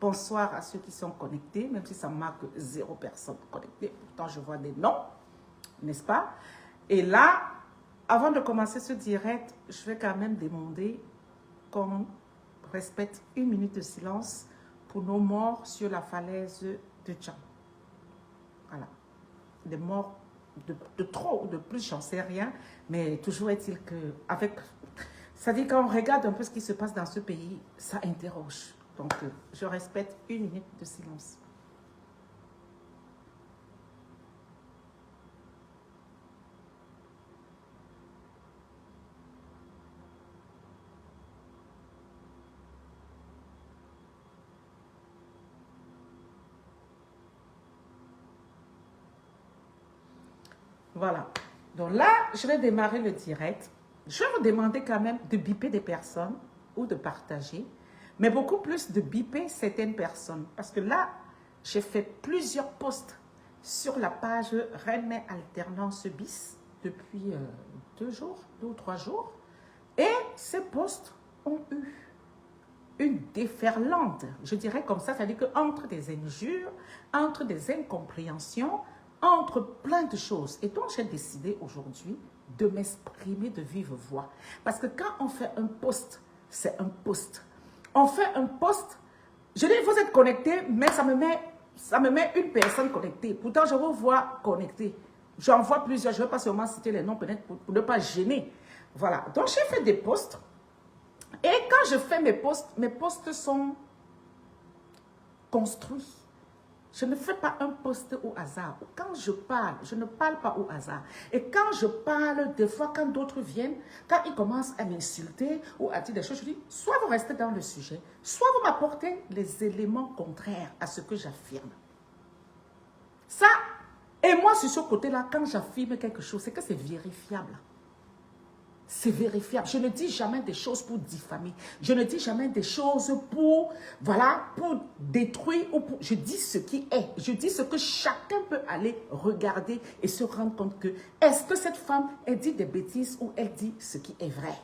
bonsoir à ceux qui sont connectés, même si ça marque 0 personne connectée. Pourtant, je vois des noms, n'est-ce pas? Et là, avant de commencer ce direct, je vais quand même demander qu'on respecte 1 minute de silence pour nos morts sur la falaise de Tcham. Voilà. Des morts de trop ou de plus, j'en sais rien. Mais toujours est-il que, ça dit quand on regarde un peu ce qui se passe dans ce pays, ça interroge. Donc, je respecte 1 minute de silence. Voilà. Donc là, je vais démarrer le direct. Je vais vous demander quand même de biper des personnes ou de partager, mais beaucoup plus de biper certaines personnes. Parce que là, j'ai fait plusieurs posts sur la page Reine Alternance Bis depuis 2 ou 3 jours. Et ces posts ont eu une déferlante, je dirais comme ça, c'est-à-dire qu'entre des injures, entre des incompréhensions, entre plein de choses. Et donc, j'ai décidé aujourd'hui de m'exprimer de vive voix. Parce que quand on fait un post, c'est un post. On fait un post, je dis, vous êtes connecté, mais ça me met une personne connectée. Pourtant, je vous vois connecté. J'en vois plusieurs, je ne vais pas seulement citer les noms peut-être pour ne pas gêner. Voilà, donc j'ai fait des posts. Et quand je fais mes posts sont construits. Je ne fais pas un post au hasard. Quand je parle, je ne parle pas au hasard. Et quand je parle, des fois, quand d'autres viennent, quand ils commencent à m'insulter ou à dire des choses, je dis, soit vous restez dans le sujet, soit vous m'apportez les éléments contraires à ce que j'affirme. Ça, et moi, sur ce côté-là, quand j'affirme quelque chose, c'est que c'est vérifiable. C'est vérifiable. Je ne dis jamais des choses pour diffamer. Je ne dis jamais des choses pour, voilà, pour détruire. Ou pour, je dis ce qui est. Je dis ce que chacun peut aller regarder et se rendre compte que est-ce que cette femme, elle dit des bêtises ou elle dit ce qui est vrai.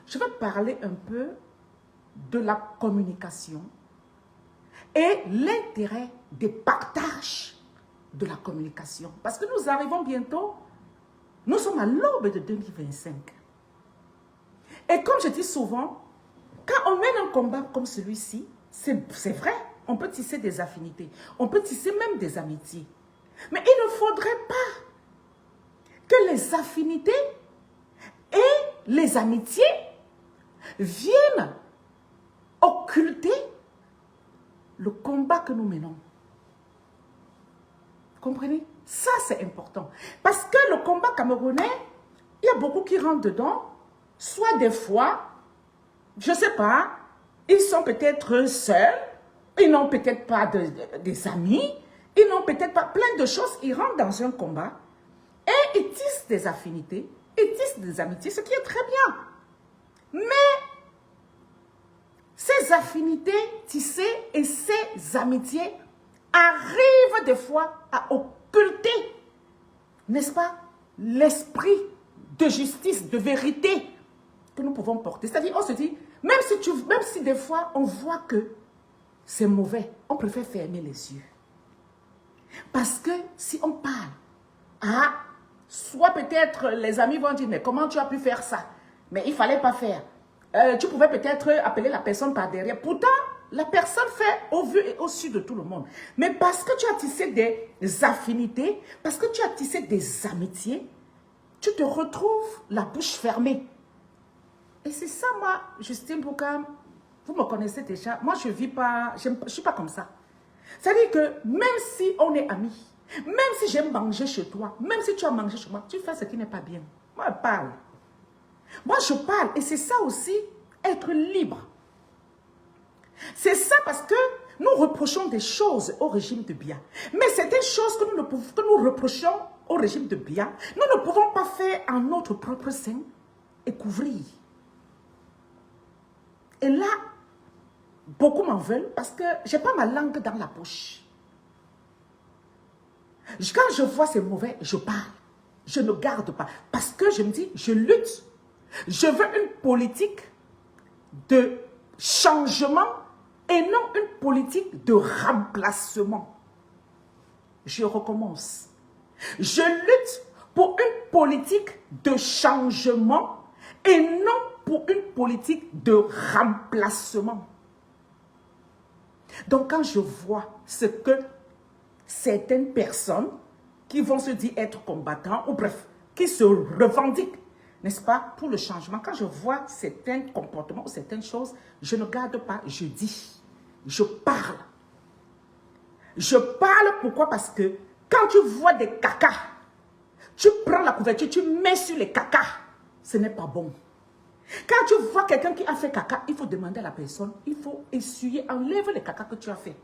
Je vais parler un peu de la communication et l'intérêt des partages de la communication. Parce que nous arrivons bientôt. Nous sommes à l'aube de 2025. Et comme je dis souvent, quand on mène un combat comme celui-ci, c'est vrai, on peut tisser des affinités, on peut tisser même des amitiés. Mais il ne faudrait pas que les affinités et les amitiés viennent occulter le combat que nous menons. Vous comprenez? Ça, c'est important. Parce que le combat camerounais, il y a beaucoup qui rentrent dedans. Soit des fois, je ne sais pas, ils sont peut-être seuls, ils n'ont peut-être pas des amis, ils n'ont peut-être pas plein de choses. Ils rentrent dans un combat et ils tissent des affinités, ils tissent des amitiés, ce qui est très bien. Mais ces affinités tissées et ces amitiés arrivent des fois à occulter, n'est-ce pas, l'esprit de justice, de vérité que nous pouvons porter. C'est-à-dire, on se dit, même si des fois on voit que c'est mauvais, on préfère fermer les yeux. Parce que si on parle, soit peut-être les amis vont dire, mais comment tu as pu faire ça? Mais il ne fallait pas faire. Tu pouvais peut-être appeler la personne par derrière. Pourtant, la personne fait au vu et au su de tout le monde. Mais parce que tu as tissé des affinités, parce que tu as tissé des amitiés, tu te retrouves la bouche fermée. Et c'est ça, moi, Justine Boukam, vous me connaissez déjà. Moi, je ne suis pas comme ça. C'est-à-dire que même si on est amis, même si j'aime manger chez toi, même si tu as mangé chez moi, tu fais ce qui n'est pas bien. Moi, je parle. Moi, je parle. Et c'est ça aussi, être libre. C'est ça parce que nous reprochons des choses au régime de Biya. Mais certaines choses que nous reprochons au régime de Biya, nous ne pouvons pas faire en notre propre sein et couvrir. Et là, beaucoup m'en veulent parce que je n'ai pas ma langue dans la bouche. Quand je vois c'est mauvais, je parle. Je ne garde pas. Parce que je me dis, je lutte. Je veux une politique de changement et non une politique de remplacement. Je recommence. Je lutte pour une politique de changement et non pour une politique de remplacement. Donc quand je vois ce que certaines personnes qui vont se dire être combattants, ou bref, qui se revendiquent, n'est-ce pas, pour le changement, quand je vois certains comportements ou certaines choses, je ne garde pas, je dis, je parle. Je parle pourquoi? Parce que quand tu vois des cacas, tu prends la couverture, tu mets sur les cacas, ce n'est pas bon. Quand tu vois quelqu'un qui a fait caca, il faut demander à la personne, il faut essuyer, enlève les cacas que tu as fait.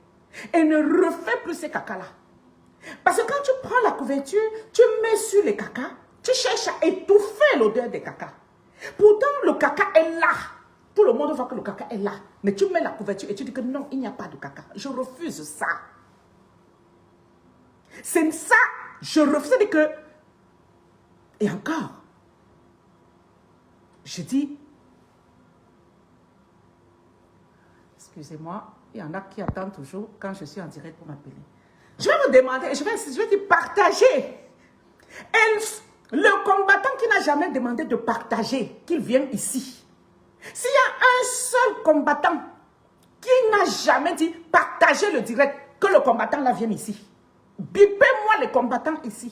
Et ne refais plus ces cacas-là. Parce que quand tu prends la couverture, tu mets sur les cacas, tu cherches à étouffer l'odeur des cacas. Pourtant, le caca est là. Tout le monde voit que le caca est là. Mais tu mets la couverture et tu dis que non, il n'y a pas de caca. Je refuse ça. C'est ça, je refuse de que... Et encore, je dis... Excusez-moi, il y en a qui attendent toujours quand je suis en direct pour m'appeler. Je vais vous demander, je vais dire partager. Et le combattant qui n'a jamais demandé de partager, qu'il vienne ici. S'il y a un seul combattant qui n'a jamais dit partager le direct, que le combattant là vienne ici. Bipez-moi les combattants ici.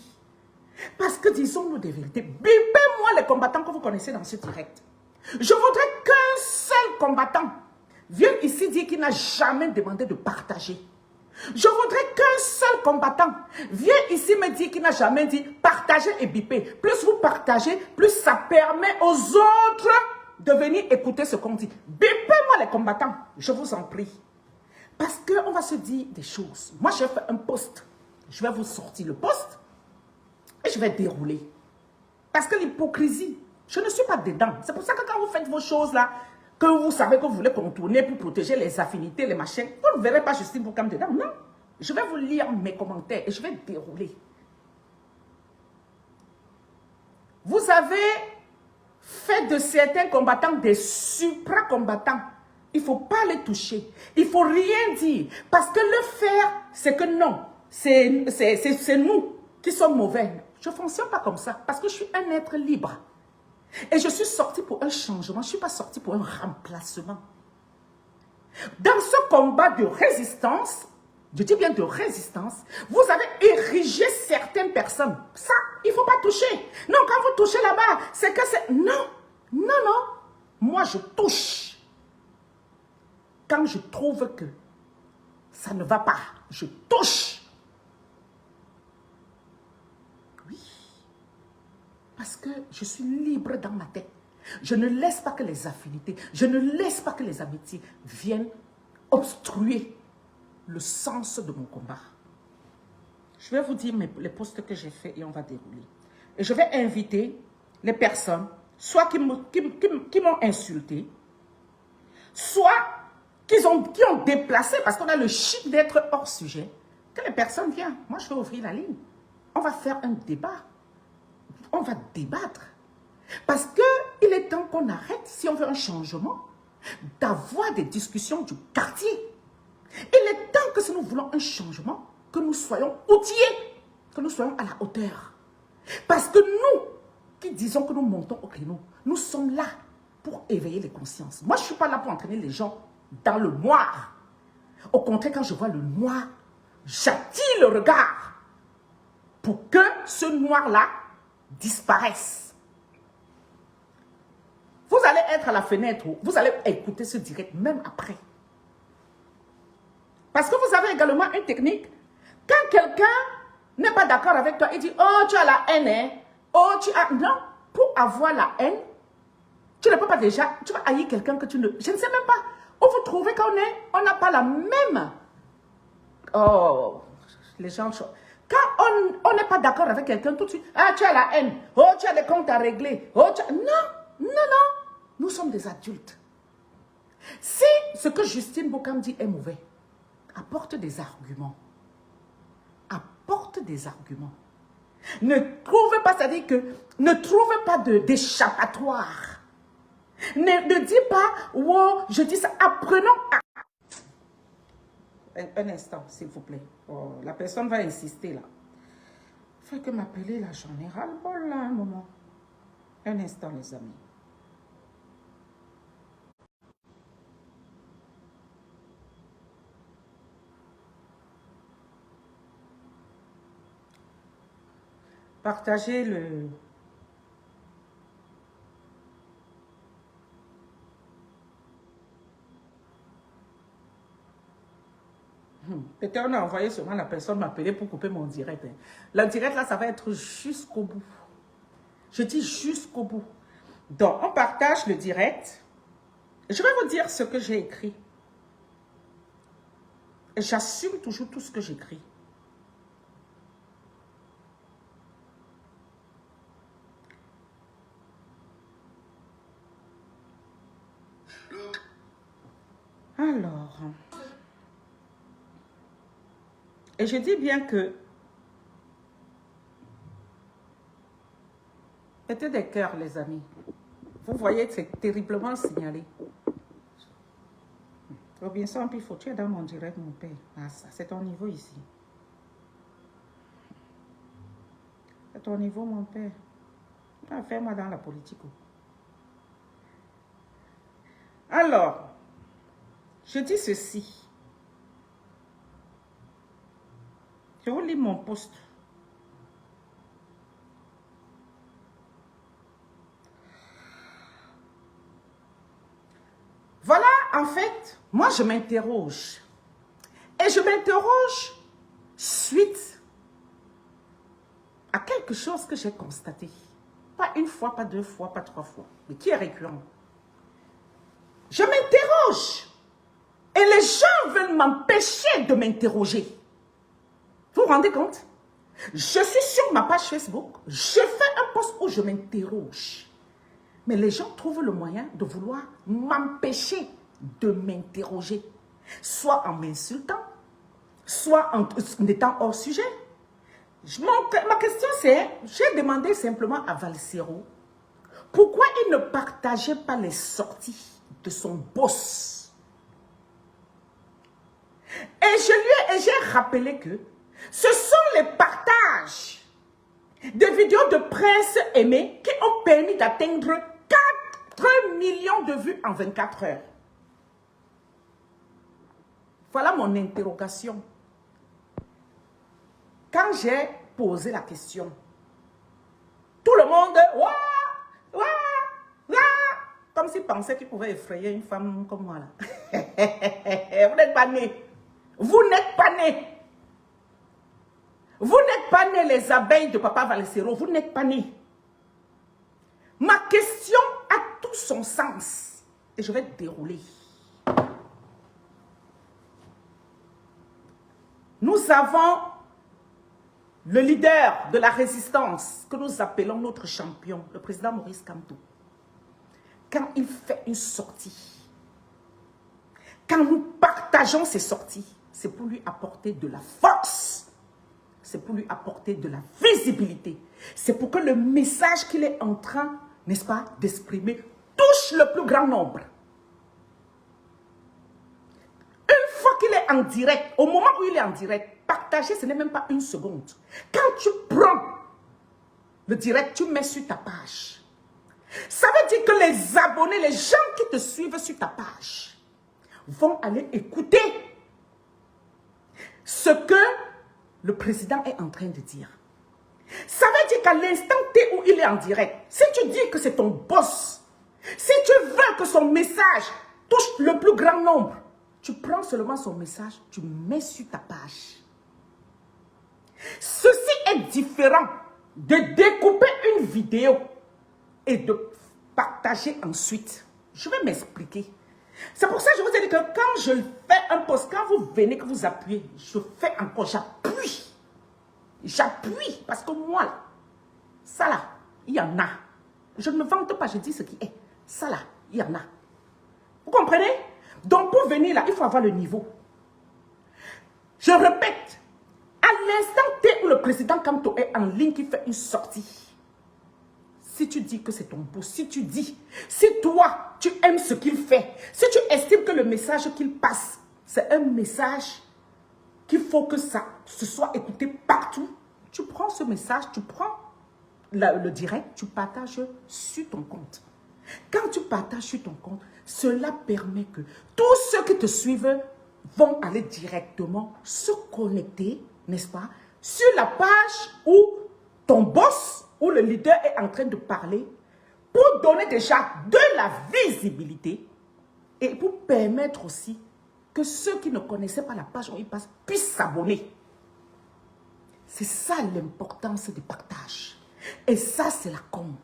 Parce que disons-nous des vérités. Bipez-moi les combattants que vous connaissez dans ce direct. Je voudrais qu'un seul combattant vienne ici dire qu'il n'a jamais demandé de partager. Je voudrais qu'un seul combattant vienne ici me dire qu'il n'a jamais dit partager et biper. Plus vous partagez, plus ça permet aux autres de venir écouter ce qu'on dit. Bipez-moi les combattants, je vous en prie. Parce qu'on va se dire des choses. Moi, j'ai fait un post. Je vais vous sortir le post et je vais dérouler. Parce que l'hypocrisie, je ne suis pas dedans. C'est pour ça que quand vous faites vos choses là, que vous savez que vous voulez contourner pour protéger les affinités, les machins, vous ne verrez pas Justine Boucam dedans. Non. Je vais vous lire mes commentaires et je vais dérouler. Vous avez fait de certains combattants des supra-combattants. Il ne faut pas les toucher. Il ne faut rien dire. Parce que le faire, c'est que non. C'est nous qui sommes mauvais. Je ne fonctionne pas comme ça. Parce que je suis un être libre. Et je suis sortie pour un changement. Je ne suis pas sortie pour un remplacement. Dans ce combat de résistance, je dis bien de résistance, vous avez érigé certaines personnes. Ça, il ne faut pas toucher. Non, quand vous touchez là-bas, c'est que c'est... Non, non, non. Moi, je touche. Quand je trouve que ça ne va pas, je touche. Oui. Parce que je suis libre dans ma tête. Je ne laisse pas que les affinités, je ne laisse pas que les amitiés viennent obstruer le sens de mon combat. Je vais vous dire les posts que j'ai faits et on va dérouler. Et je vais inviter les personnes, soit qui m'ont insulté, soit qui ont déplacé, parce qu'on a le chic d'être hors sujet, que les personnes viennent. Moi, je vais ouvrir la ligne. On va faire un débat. On va débattre. Parce qu'il est temps qu'on arrête, si on veut un changement, d'avoir des discussions du quartier. Il est temps que si nous voulons un changement, que nous soyons outillés, que nous soyons à la hauteur. Parce que nous, qui disons que nous montons au créneau, nous sommes là pour éveiller les consciences. Moi, je ne suis pas là pour entraîner les gens dans le noir. Au contraire, quand je vois le noir, j'attire le regard pour que ce noir-là disparaisse. Vous allez être à la fenêtre, vous allez écouter ce direct même après. Parce que vous avez également une technique. Quand quelqu'un n'est pas d'accord avec toi, il dit, oh, tu as la haine, hein? Oh, tu as... Non, pour avoir la haine, tu ne peux pas déjà, tu vas haïr quelqu'un que tu ne... Je ne sais même pas. Où vous trouvez on n'a pas la même... Oh, les gens... Quand on n'est pas d'accord avec quelqu'un, tout de suite, ah, tu as la haine. Oh, tu as des comptes à régler. Oh, tu as... Non, non, non. Nous sommes des adultes. Si ce que Justine Boucam dit est mauvais, apporte des arguments. Apporte des arguments. Ne trouvez pas, c'est-à-dire que ne trouvez pas d'échappatoire. Ne dis pas, wow, je dis ça. Apprenons à... Un instant, s'il vous plaît. Oh, la personne va insister là. Il faut que m'appeler là, j'en ai ras-le-bol là un moment. Un instant, les amis. Partagez le... Peut-être on a envoyé seulement la personne m'appeler pour couper mon direct. Hein. Le direct là, ça va être jusqu'au bout. Je dis jusqu'au bout. Donc, on partage le direct. Je vais vous dire ce que j'ai écrit. Et j'assume toujours tout ce que j'écris. Alors, et je dis bien que mettez des cœurs, les amis. Vous voyez, c'est terriblement signalé. Robinson, puis faut tu es dans mon direct, mon père. Ah, ça, c'est ton niveau ici. C'est ton niveau, mon père. Pas faire moi dans la politique. Alors, je dis ceci. Je vous lis mon post. Voilà, en fait, moi je m'interroge. Et je m'interroge suite à quelque chose que j'ai constaté. Pas une fois, pas deux fois, pas trois fois, mais qui est récurrent. Je m'interroge. Et les gens veulent m'empêcher de m'interroger. Vous vous rendez compte? Je suis sur ma page Facebook, je fais un post où je m'interroge. Mais les gens trouvent le moyen de vouloir m'empêcher de m'interroger. Soit en m'insultant, soit en étant hors sujet. Ma question c'est, j'ai demandé simplement à Valsero, pourquoi il ne partageait pas les sorties de son boss? Et j'ai rappelé que ce sont les partages des vidéos de Prince Aimé qui ont permis d'atteindre 4 millions de vues en 24 heures. Voilà mon interrogation. Quand j'ai posé la question, tout le monde, ouah, ouah, ouah, comme s'il pensait qu'il pouvait effrayer une femme comme moi là. Vous n'êtes pas nés. Vous n'êtes pas nés. Vous n'êtes pas nés les abeilles de Papa Valsero. Vous n'êtes pas nés. Ma question a tout son sens. Et je vais dérouler. Nous avons le leader de la résistance que nous appelons notre champion, le président Maurice Kamto. Quand il fait une sortie, quand nous partageons ces sorties, c'est pour lui apporter de la force. C'est pour lui apporter de la visibilité. C'est pour que le message qu'il est en train, n'est-ce pas, d'exprimer, touche le plus grand nombre. Une fois qu'il est en direct, au moment où il est en direct, partager, ce n'est même pas une seconde. Quand tu prends le direct, tu mets sur ta page. Ça veut dire que les abonnés, les gens qui te suivent sur ta page, vont aller écouter ce que le président est en train de dire. Ça veut dire qu'à l'instant T où il est en direct, si tu dis que c'est ton boss, si tu veux que son message touche le plus grand nombre, tu prends seulement son message, tu mets sur ta page. Ceci est différent de découper une vidéo et de partager ensuite. Je vais m'expliquer. C'est pour ça que je vous ai dit que quand je fais un post, quand vous venez, que vous appuyez, je fais encore, j'appuie. J'appuie parce que moi, là, ça là, il y en a. Je ne me vante pas, je dis ce qui est. Ça là, il y en a. Vous comprenez? Donc pour venir là, il faut avoir le niveau. Je répète, à l'instant T où le président Kamto est en ligne, qui fait une sortie, si tu dis que c'est ton boss, si tu dis, si toi, tu aimes ce qu'il fait, si tu estimes que le message qu'il passe, c'est un message qu'il faut que ça se soit écouté partout, tu prends ce message, tu prends le direct, tu partages sur ton compte. Quand tu partages sur ton compte, cela permet que tous ceux qui te suivent vont aller directement se connecter, n'est-ce pas, sur la page où ton boss ou le leader est en train de parler pour donner déjà de la visibilité et pour permettre aussi que ceux qui ne connaissaient pas la page où ils passent puissent s'abonner. C'est ça l'importance du partage. Et ça, c'est la com.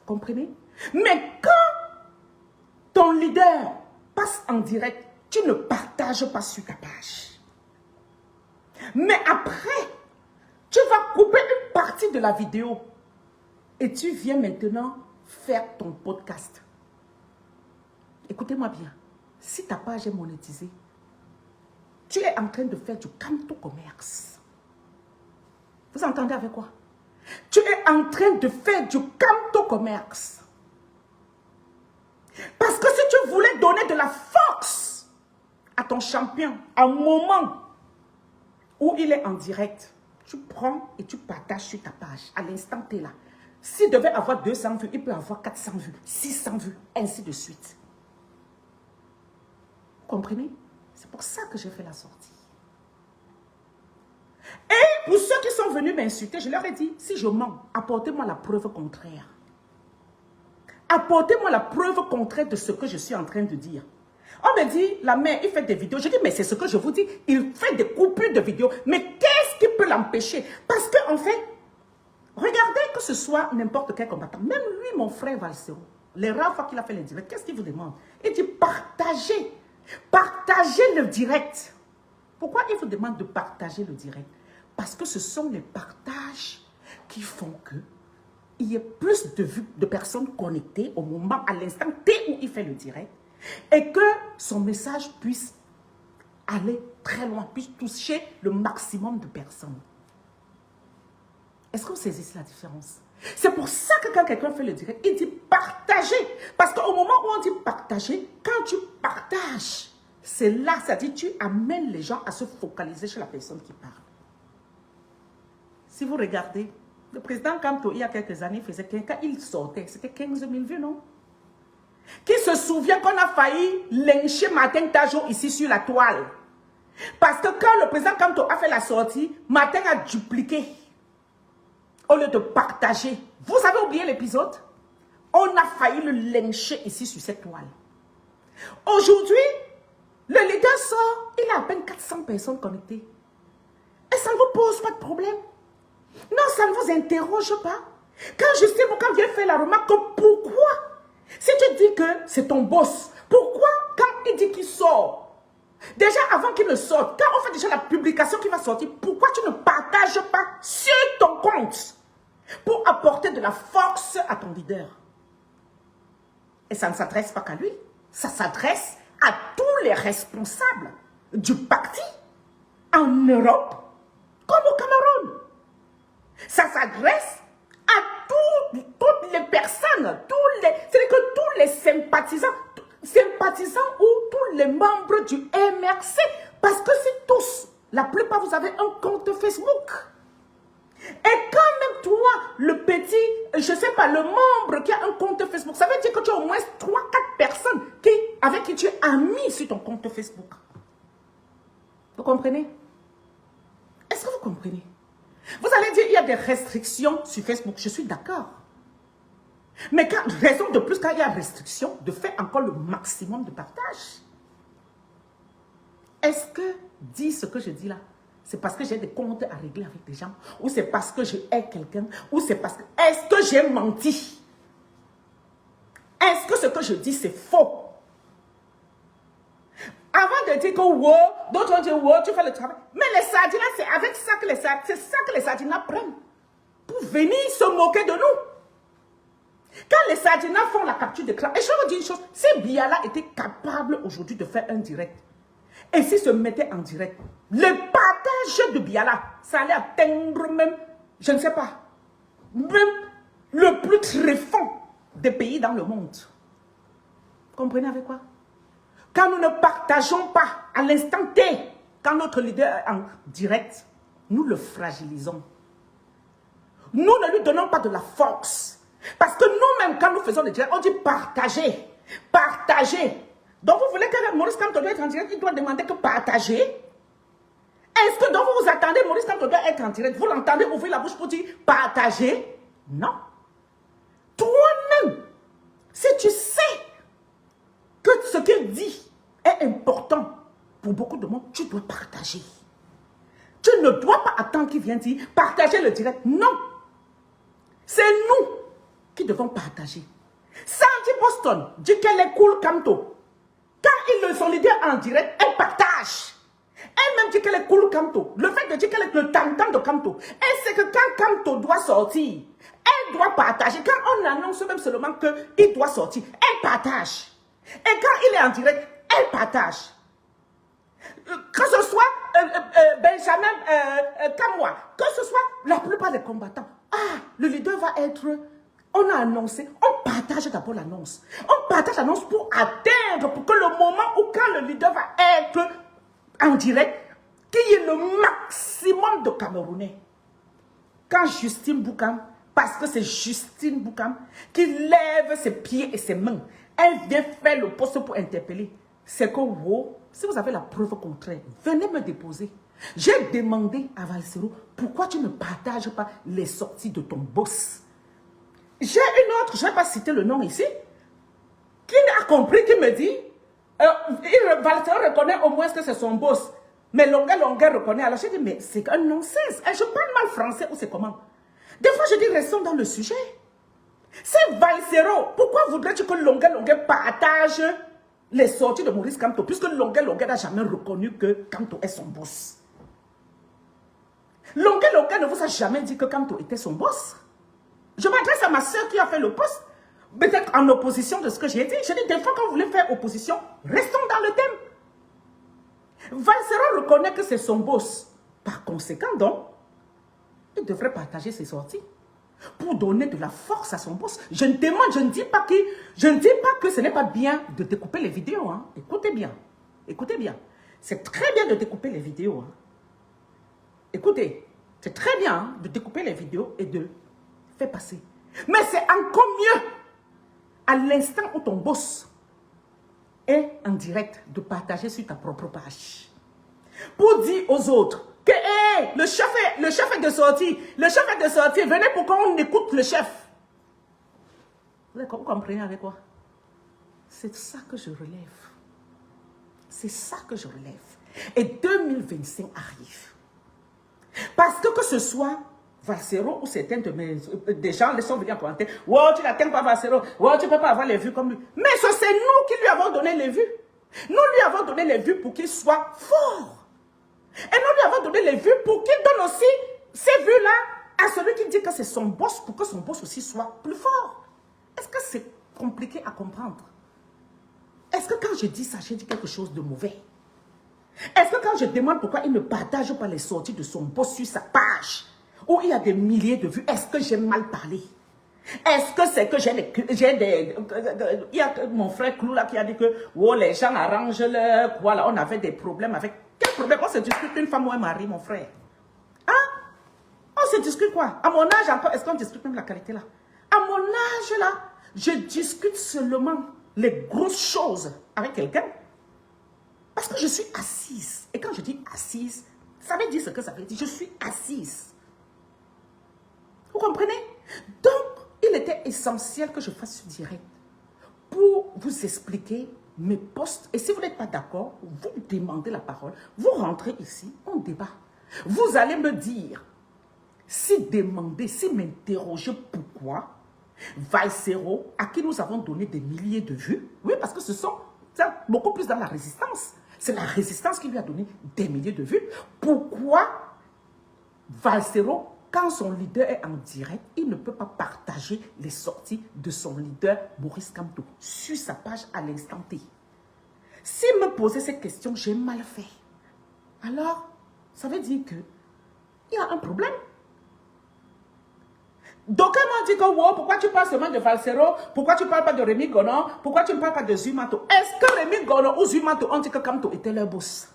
Comprenez? Mais quand ton leader passe en direct, tu ne partages pas sur ta page. Mais après, tu vas couper une partie de la vidéo et tu viens maintenant faire ton podcast. Écoutez-moi bien. Si ta page est monétisée, tu es en train de faire du canto-commerce. Vous entendez avec quoi? Tu es en train de faire du canto-commerce. Parce que si tu voulais donner de la force à ton champion, à un moment où il est en direct, tu prends et tu partages sur ta page. À l'instant, tu es là. S'il devait avoir 200 vues, il peut avoir 400 vues, 600 vues, ainsi de suite. Vous comprenez? C'est pour ça que j'ai fait la sortie. Et pour ceux qui sont venus m'insulter, je leur ai dit, si je mens, apportez-moi la preuve contraire. Apportez-moi la preuve contraire de ce que je suis en train de dire. On me dit, la mère, il fait des vidéos. Je dis, mais c'est ce que je vous dis. Il fait des coupures de vidéos. Mais qu'est-ce qui peut l'empêcher? Parce qu'en fait, regardez que ce soit n'importe quel combattant. Même lui, mon frère Valsero, les rares fois qu'il a fait les directs, qu'est-ce qu'il vous demande? Il dit, partagez. Partagez le direct. Pourquoi il vous demande de partager le direct? Parce que ce sont les partages qui font que il y ait plus de vues, de personnes connectées au moment, à l'instant T où il fait le direct, et que son message puisse aller très loin, puisse toucher le maximum de personnes. Est-ce que vous saisissez la différence? C'est pour ça que quand quelqu'un fait le direct, il dit partager. Parce qu'au moment où on dit partager, quand tu partages, c'est là, c'est-à-dire tu amènes les gens à se focaliser sur la personne qui parle. Si vous regardez, le président Kamto, il y a quelques années, faisait quand il sortait, c'était 15 000 vues, non? Qui se souvient qu'on a failli lyncher Martin Tajo ici sur la toile? Parce que quand le président Kamto a fait la sortie, Martin a dupliqué. Au lieu de partager. Vous avez oublié l'épisode? On a failli le lyncher ici sur cette toile. Aujourd'hui, le leader sort, il a à peine 400 personnes connectées. Et ça ne vous pose pas de problème? Non, ça ne vous interroge pas? Quand Justin Boucan vient faire la remarque, pourquoi? Si tu dis que c'est ton boss, pourquoi quand il dit qu'il sort? Déjà avant qu'il ne sorte, quand on fait déjà la publication qui va sortir, pourquoi tu ne partages pas sur ton compte pour apporter de la force à ton leader? Et ça ne s'adresse pas qu'à lui, ça s'adresse à tous les responsables du parti en Europe comme au Cameroun. Ça s'adresse à toutes les personnes, c'est-à-dire que tous les sympathisants ou tous les membres du MRC. Parce que c'est tous, la plupart, vous avez un compte Facebook. Et quand même toi, le petit, je ne sais pas, le membre qui a un compte Facebook, ça veut dire que tu as au moins 3-4 personnes avec qui tu es ami sur ton compte Facebook. Vous comprenez? Est-ce que vous comprenez? Vous allez dire, il y a des restrictions sur Facebook. Je suis d'accord. Mais raison de plus, quand il y a restriction, de faire encore le maximum de partage. Est-ce que dire ce que je dis là, c'est parce que j'ai des comptes à régler avec des gens, ou c'est parce que je hais quelqu'un, ou c'est parce que... Est-ce que j'ai menti? Est-ce que ce que je dis, c'est faux? Avant de dire que wow, d'autres vont dire wow, tu fais le travail. Mais les sardines, c'est avec ça que les sardines prennent pour venir se moquer de nous. Quand les sardines font la capture d'écran, et je vous dis une chose, si Biala était capable aujourd'hui de faire un direct, et s'il se mettait en direct, le partage de Biala, ça allait atteindre même, je ne sais pas, même le plus tréfond des pays dans le monde. Comprenez avec quoi? Quand nous ne partageons pas à l'instant T, quand notre leader est en direct, nous le fragilisons. Nous ne lui donnons pas de la force. Parce que nous-mêmes, quand nous faisons le direct, on dit partager. Partager. Donc vous voulez que Maurice Kamto doit être en direct, il doit demander que partager. Est-ce que donc vous attendez Maurice Kamto doit être en direct? Vous l'entendez ouvrir la bouche pour dire partager? Non. Toi-même, si tu sais que ce qu'il dit est important pour beaucoup de monde, tu dois partager. Tu ne dois pas attendre qu'il vienne dire partager le direct. Non. C'est nous qui devons partager. Sandy Boston dit qu'elle est cool Kamto. Quand ils le sont leader en direct, elle partage. Elle-même dit qu'elle est cool Kamto. Le fait de dire qu'elle est le tantam de Kamto, elle sait que quand Kamto doit sortir, elle doit partager. Quand on annonce même seulement qu'il doit sortir, elle partage. Et quand il est en direct, elle partage. Que ce soit Benjamin Kamwa, que ce soit la plupart des combattants. Ah, le leader va être... On a annoncé, on partage d'abord l'annonce. On partage l'annonce pour atteindre, pour que le moment où quand le leader va être en direct, qu'il y ait le maximum de Camerounais. Quand Justine Boukam, parce que c'est Justine Boukam qui lève ses pieds et ses mains, elle vient faire le poste pour interpeller. C'est que, wow, si vous avez la preuve contraire, venez me déposer. J'ai demandé à Valsero, pourquoi tu ne partages pas les sorties de ton boss? J'ai une autre, je ne vais pas citer le nom ici, qui a compris, qui me dit, Valsero reconnaît au moins que c'est son boss. Mais Longuet reconnaît. Alors j'ai dit, mais c'est un non-sens. Je parle mal français ou c'est comment? Des fois, je dis, restons dans le sujet. C'est Valsero. Pourquoi voudrais-tu que Longuet partage les sorties de Maurice Kamto, puisque Longuet n'a jamais reconnu que Kamto est son boss? Longuet ne vous a jamais dit que Kamto était son boss. Je m'adresse à ma soeur qui a fait le poste, peut-être en opposition de ce que j'ai dit. Je dis, des fois, quand vous voulez faire opposition, restons dans le thème. Valsero reconnaît que c'est son boss. Par conséquent, donc, il devrait partager ses sorties pour donner de la force à son boss. Je ne dis pas que ce n'est pas bien de découper les vidéos. Hein. Écoutez bien. Écoutez bien. C'est très bien de découper les vidéos. Hein. Écoutez, c'est très bien hein, de découper les vidéos et de faire passer. Mais c'est encore mieux à l'instant où ton boss est en direct de partager sur ta propre page. Pour dire aux autres que hey, le chef est de sortie. Le chef est de sortie. Venez pour qu'on écoute le chef. Vous comprenez avec quoi? C'est ça que je relève. C'est ça que je relève. Et 2025 arrive. Parce que ce soit Valsero ou certains de des gens les sont venus en commentaire. Wow, tu n'atteins pas Valsero. Wow, tu ne peux pas avoir les vues comme lui. Mais c'est nous qui lui avons donné les vues. Nous lui avons donné les vues pour qu'il soit fort. Et nous lui avons donné les vues pour qu'il donne aussi ces vues-là à celui qui dit que c'est son boss, pour que son boss aussi soit plus fort. Est-ce que c'est compliqué à comprendre? Est-ce que quand je dis ça, j'ai dit quelque chose de mauvais? Est-ce que quand je demande pourquoi il ne partage pas les sorties de son boss sur sa page, où il y a des milliers de vues, est-ce que j'ai mal parlé? Est-ce que c'est que il y a mon frère Clou là qui a dit que oh, les gens arrangent leur quoi là, on avait des problèmes avec... Quel problème? On se discute une femme ou un mari, mon frère. Hein? On se discute quoi? À mon âge encore, est-ce qu'on discute même la qualité là? À mon âge là, je discute seulement les grosses choses avec quelqu'un. Parce que je suis assise. Et quand je dis assise, ça veut dire ce que ça veut dire. Je suis assise. Vous comprenez? Donc, il était essentiel que je fasse ce direct pour vous expliquer mes postes. Et si vous n'êtes pas d'accord, vous demandez la parole. Vous rentrez ici, on débat. Vous allez me dire, si m'interroger pourquoi Valsero, à qui nous avons donné des milliers de vues, oui, parce que ce sont beaucoup plus dans la résistance. C'est la résistance qui lui a donné des milliers de vues. Pourquoi Valsero, quand son leader est en direct, il ne peut pas partager les sorties de son leader Maurice Kamto sur sa page à l'instant T? S'il me posait cette question, j'ai mal fait. Alors, ça veut dire qu'il y a un problème. D'aucuns m'ont dit que, wow, pourquoi tu parles seulement de Valsero? Pourquoi tu ne parles pas de Rémi Gonon? Pourquoi tu ne parles pas de Zumato? Est-ce que Rémi Gonon ou Zumato ont dit que Kamto était leur boss?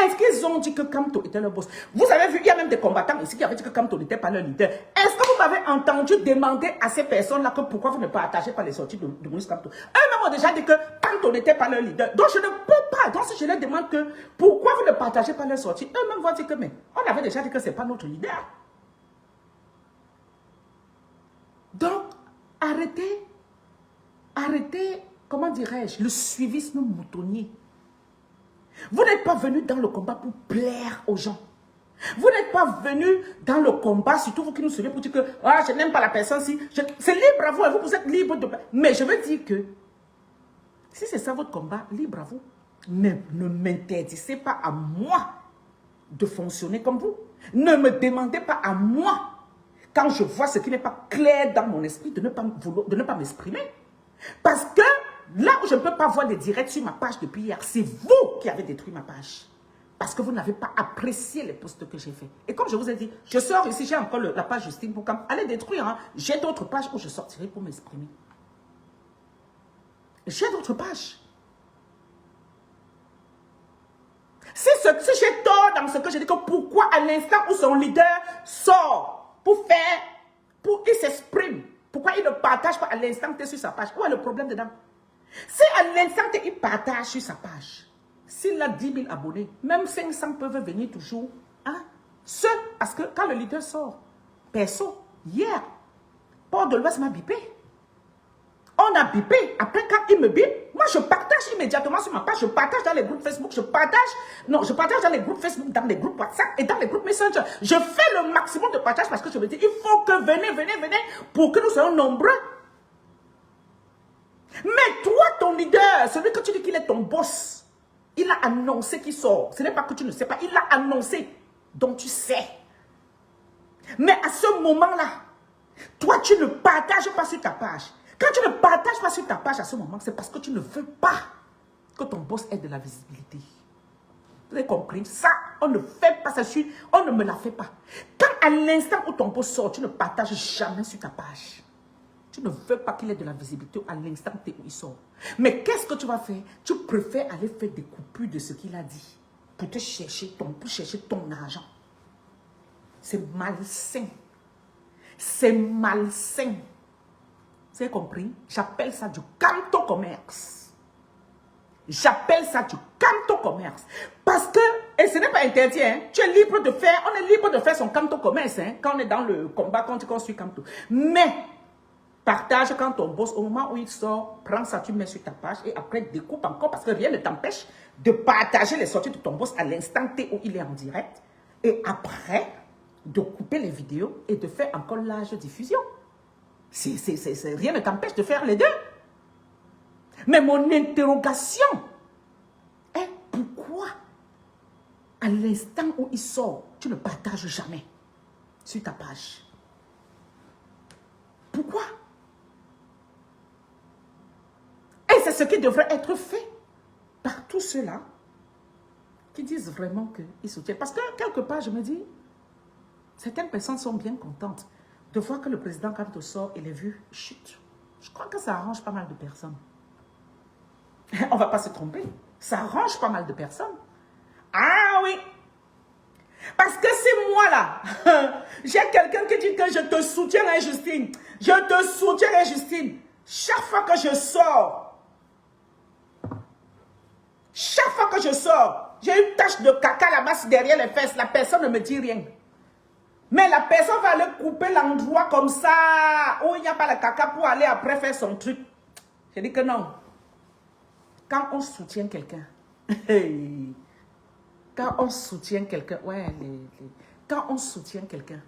Est-ce qu'ils ont dit que Kamto était leur boss? Vous avez vu, il y a même des combattants ici qui avaient dit que Kamto n'était pas leur leader. Est-ce que vous m'avez entendu demander à ces personnes-là que pourquoi vous ne partagez pas les sorties de Maurice Kamto? Eux-mêmes ont déjà dit que Kamto n'était pas leur leader. Donc je ne peux pas. Donc si je leur demande que pourquoi vous ne partagez pas leurs sorties, eux-mêmes vont dire que mais on avait déjà dit que ce n'est pas notre leader. Donc arrêtez, comment dirais-je, le suivisme moutonnier. Vous n'êtes pas venu dans le combat pour plaire aux gens. Vous n'êtes pas venu dans le combat, surtout vous qui nous suivez, pour dire que ah, je n'aime pas la personne. Si c'est libre à vous, et vous êtes libre de... Mais je veux dire que si c'est ça votre combat, libre à vous. Mais ne m'interdisez pas à moi de fonctionner comme vous. Ne me demandez pas à moi, quand je vois ce qui n'est pas clair dans mon esprit, de ne pas m'exprimer. Parce que là où je ne peux pas voir des directs sur ma page depuis hier, c'est vous qui avez détruit ma page. Parce que vous n'avez pas apprécié les posts que j'ai fait. Et comme je vous ai dit, je sors ici, j'ai encore la page Justine pour aller détruire. Hein. J'ai d'autres pages où je sortirai pour m'exprimer. J'ai d'autres pages. Si j'ai tort dans ce que je dis, que pourquoi à l'instant où son leader sort pour qu'il s'exprime, pourquoi il ne partage pas à l'instant T sur sa page? Où est le problème dedans? Si à l'instant T il partage sur sa page, s'il a 10 000 abonnés, même 500 peuvent venir toujours. Hein? Parce que quand le leader sort, perso, hier, Port de l'Ouest m'a bipé. On a bipé. Après, quand il me bip, moi, je partage immédiatement sur ma page. Je partage dans les groupes Facebook. Je partage dans les groupes Facebook, dans les groupes WhatsApp et dans les groupes Messenger. Je fais le maximum de partage parce que je me dis, il faut que venez, pour que nous soyons nombreux. Mais toi, ton leader, celui que tu dis qu'il est ton boss, il a annoncé qu'il sort. Ce n'est pas que tu ne sais pas, il l'a annoncé. Donc tu sais. Mais à ce moment-là, toi, tu ne partages pas sur ta page. Quand tu ne partages pas sur ta page à ce moment, c'est parce que tu ne veux pas que ton boss ait de la visibilité. Vous avez compris? Ça, on ne fait pas ça, on ne me la fait pas. Quand à l'instant où ton boss sort, tu ne partages jamais sur ta page. Tu ne veux pas qu'il ait de la visibilité à l'instant où il sort. Mais qu'est-ce que tu vas faire? Tu préfères aller faire des coupures de ce qu'il a dit pour chercher ton argent. C'est malsain. C'est malsain. Vous avez compris? J'appelle ça du canto-commerce. J'appelle ça du canto-commerce. Parce que, et ce n'est pas interdit, hein, tu es libre de faire, on est libre de faire son canto-commerce, hein, quand on est dans le combat, quand tu construis canto. Mais, partage quand ton boss, au moment où il sort, prends ça, tu mets sur ta page et après découpe encore parce que rien ne t'empêche de partager les sorties de ton boss à l'instant T où il est en direct. Et après, de couper les vidéos et de faire encore large diffusion. Rien ne t'empêche de faire les deux. Mais mon interrogation est pourquoi à l'instant où il sort, tu ne partages jamais sur ta page? Pourquoi? Et c'est ce qui devrait être fait par tous ceux-là qui disent vraiment qu'ils soutiennent. Parce que quelque part, je me dis, certaines personnes sont bien contentes de voir que le président, quand il sort, et les vues chutent. Je crois que ça arrange pas mal de personnes. On ne va pas se tromper. Ça arrange pas mal de personnes. Ah oui. Parce que c'est moi là. J'ai quelqu'un qui dit que je te soutiens, hein, Justine. Je te soutiens, hein, Justine. Chaque fois que je sors, j'ai une tache de caca là-bas derrière les fesses. La personne ne me dit rien. Mais la personne va aller couper l'endroit comme ça, où il n'y a pas le caca pour aller après faire son truc. Je dis que non. Quand on soutient quelqu'un, quand on soutient quelqu'un, quand on soutient quelqu'un,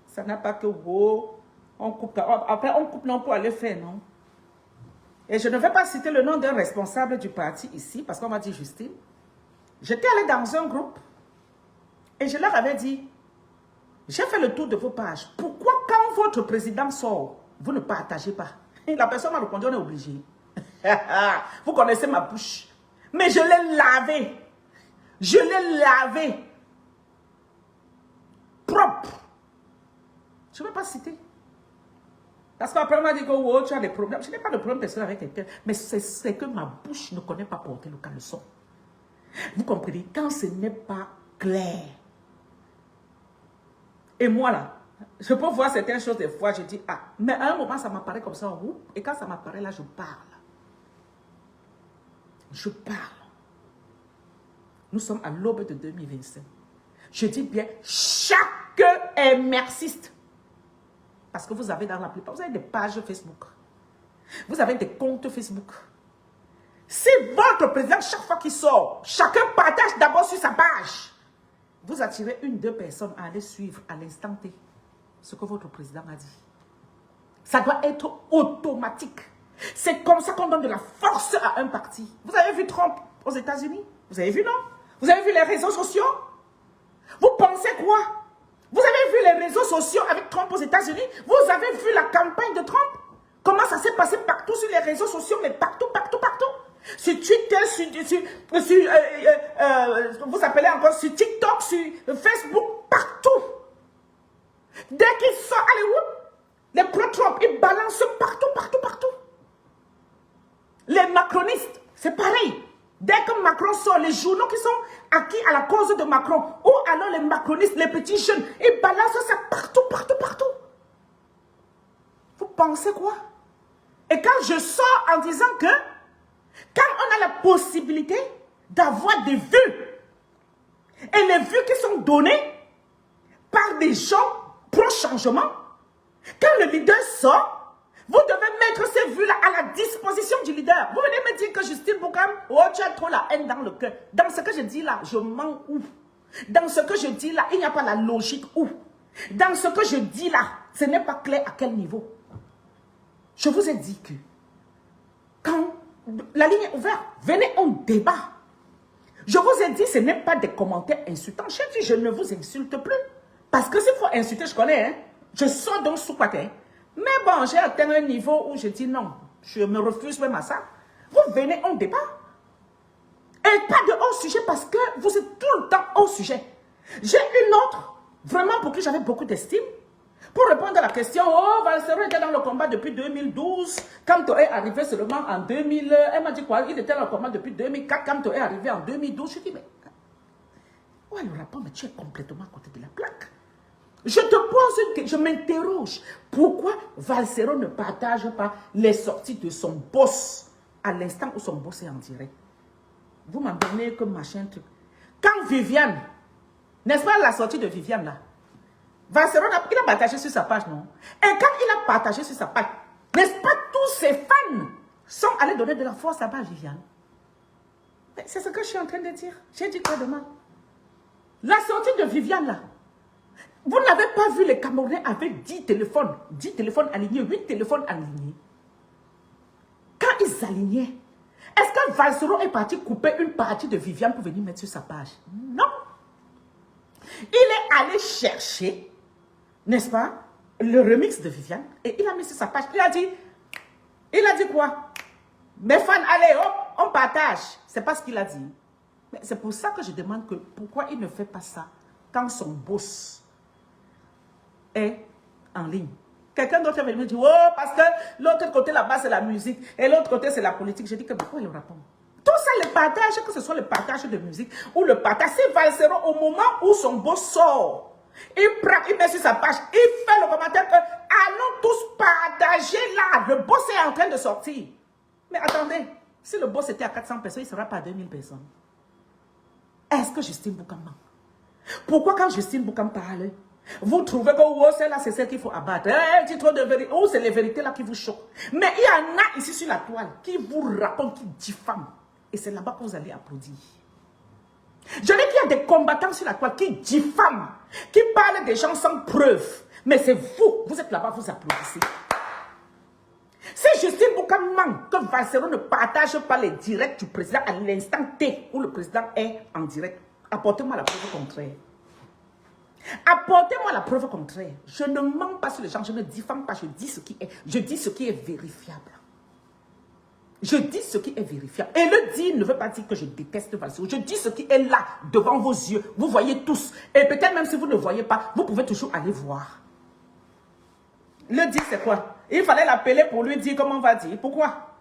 ça n'a pas que on coupe. Après, on coupe non pour aller faire, non. Et je ne vais pas citer le nom d'un responsable du parti ici, parce qu'on m'a dit Justine. J'étais allée dans un groupe et je leur avais dit, j'ai fait le tour de vos pages. Pourquoi quand votre président sort, vous ne partagez pas? Et la personne m'a répondu, on est obligé. Vous connaissez ma bouche. Mais je l'ai lavé. Je l'ai lavé. Propre. Je ne vais pas citer. Parce qu'après, on m'a dit que oh, tu as des problèmes. Je n'ai pas de problème personnel avec quelqu'un. Mais c'est que ma bouche ne connaît pas porter le caleçon. Vous comprenez? Quand ce n'est pas clair. Et moi, là, je peux voir certaines choses des fois, je dis, ah, mais à un moment, ça m'apparaît comme ça en roue. Et quand ça m'apparaît, là, je parle. Je parle. Nous sommes à l'aube de 2025. Je dis bien, chacun est marxiste. Parce que vous avez dans la plupart, vous avez des pages Facebook. Vous avez des comptes Facebook. Si votre président, chaque fois qu'il sort, chacun partage d'abord sur sa page. Vous attirez une, deux personnes à aller suivre à l'instant T ce que votre président a dit. Ça doit être automatique. C'est comme ça qu'on donne de la force à un parti. Vous avez vu Trump aux États-Unis? Vous avez vu, non? Vous avez vu les réseaux sociaux? Vous pensez quoi? Vous avez vu les réseaux sociaux avec Trump aux États-Unis? Vous avez vu la campagne de Trump? Comment ça s'est passé partout sur les réseaux sociaux, mais partout, partout, partout. Sur Twitter, vous appelez encore sur TikTok, sur Facebook, partout. Dès qu'ils sont, allez où? Les pro-Trump, ils balancent partout, partout, partout. Les macronistes, c'est pareil. Dès que Macron sort, les journaux qui sont acquis à la cause de Macron, ou alors les macronistes, les petits jeunes, ils balancent ça partout, partout, partout. Vous pensez quoi? Et quand je sors en disant que, quand on a la possibilité d'avoir des vues, et les vues qui sont données par des gens pro-changement, quand le leader sort, vous devez mettre ces vues-là à la disposition du leader. Vous venez me dire que Justine Boucam, oh, tu as trop la haine dans le cœur. Dans ce que je dis là, je mens où? Dans ce que je dis là, il n'y a pas la logique où? Dans ce que je dis là, ce n'est pas clair à quel niveau? Je vous ai dit que quand la ligne est ouverte, venez, on débat. Je vous ai dit, ce n'est pas des commentaires insultants. J'ai dit, je ne vous insulte plus. Parce que s'il faut insulter, je connais, hein. Je sors d'un sous-patin. Mais bon, j'ai atteint un niveau où je dis non, je me refuse même à ça. Vous venez, on débat. Et pas de hors sujet parce que vous êtes tout le temps hors sujet. J'ai une autre, vraiment pour qui j'avais beaucoup d'estime. Pour répondre à la question, oh, Valsero était dans le combat depuis 2012. Quand tu es arrivé seulement en 2000, elle m'a dit quoi? Il était dans le combat depuis 2004. Quand tu es arrivé en 2012, je dis, mais ouais, le rapport, mais tu es complètement à côté de la plaque. Je te pose une question, je m'interroge. Pourquoi Valsero ne partage pas les sorties de son boss à l'instant où son boss est en direct? Vous m'en donnez comme machin truc. Quand Viviane, n'est-ce pas la sortie de Viviane là? Valsero, il a partagé sur sa page, non? Et quand il a partagé sur sa page, n'est-ce pas tous ses fans sont allés donner de la force à Viviane? C'est ce que je suis en train de dire. J'ai dit quoi demain? La sortie de Viviane là, vous n'avez pas vu les Camerounais avec 10 téléphones alignés, 8 téléphones alignés. Quand ils alignaient, est-ce que Valsero est parti couper une partie de Viviane pour venir mettre sur sa page? Non. Il est allé chercher, n'est-ce pas, le remix de Viviane et il a mis sur sa page. Il a dit quoi? Mes fans, allez, hop, on partage. C'est pas ce qu'il a dit. Mais c'est pour ça que je demande que pourquoi il ne fait pas ça quand son boss est en ligne. Quelqu'un d'autre va me dire, oh, parce que l'autre côté là-bas, c'est la musique et l'autre côté, c'est la politique. Je dis que pourquoi il répond? Tout ça, le partage, que ce soit le partage de musique ou le partage, c'est Valsero au moment où son boss sort. Il prend, il met sur sa page, il fait le commentaire que allons tous partager là. Le boss est en train de sortir. Mais attendez, si le boss était à 400 personnes, il ne sera pas à 2000 personnes. Est-ce que Justine Boucam ment? Pourquoi quand Justine Boucam parle, vous trouvez que oh, celle-là, c'est celle qu'il faut abattre? Elle dit trop de vérité. Oh, c'est les vérités là qui vous choquent. Mais il y en a ici sur la toile qui vous racontent, qui diffament. Et c'est là-bas que vous allez applaudir. Je dis qu'il y a des combattants sur la toile qui diffament, qui parlent des gens sans preuve. Mais c'est vous êtes là-bas, vous applaudissez. Si Justine Boucam ment que Valsero ne partage pas les directs du président à l'instant T où le président est en direct, apportez-moi la preuve contraire. Apportez-moi la preuve contraire. Je ne mens pas sur les gens, je ne diffame pas, je dis ce qui est vérifiable. Je dis ce qui est vérifiable. Et le dire ne veut pas dire que je déteste Valsero. Je dis ce qui est là, devant vos yeux. Vous voyez tous. Et peut-être même si vous ne voyez pas, vous pouvez toujours aller voir. Le dire, c'est quoi? Il fallait l'appeler pour lui dire comment on va dire. Pourquoi?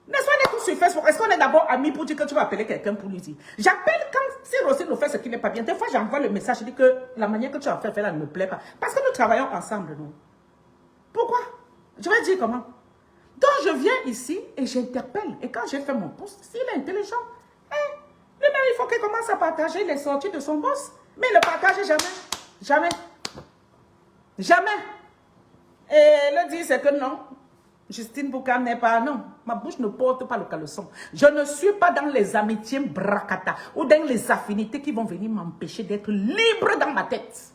N'est-ce pas, on est tous sur Facebook. Est-ce qu'on est d'abord amis pour dire que tu vas appeler quelqu'un pour lui dire? J'appelle quand, si Rosine nous fait ce qui n'est pas bien. Des fois, j'envoie le message, je dis que la manière que tu as fait là ne me plaît pas. Parce que nous travaillons ensemble, nous. Pourquoi? Je vais dire comment? Donc, je viens ici et j'interpelle. Et quand j'ai fait mon post, s'il est intelligent, lui-même, il faut qu'il commence à partager les sorties de son boss. Mais il ne partage jamais. Jamais. Jamais. Et le dire, c'est que non. Justine Boucan n'est pas, non. Ma bouche ne porte pas le caleçon. Je ne suis pas dans les amitiés bracata ou dans les affinités qui vont venir m'empêcher d'être libre dans ma tête.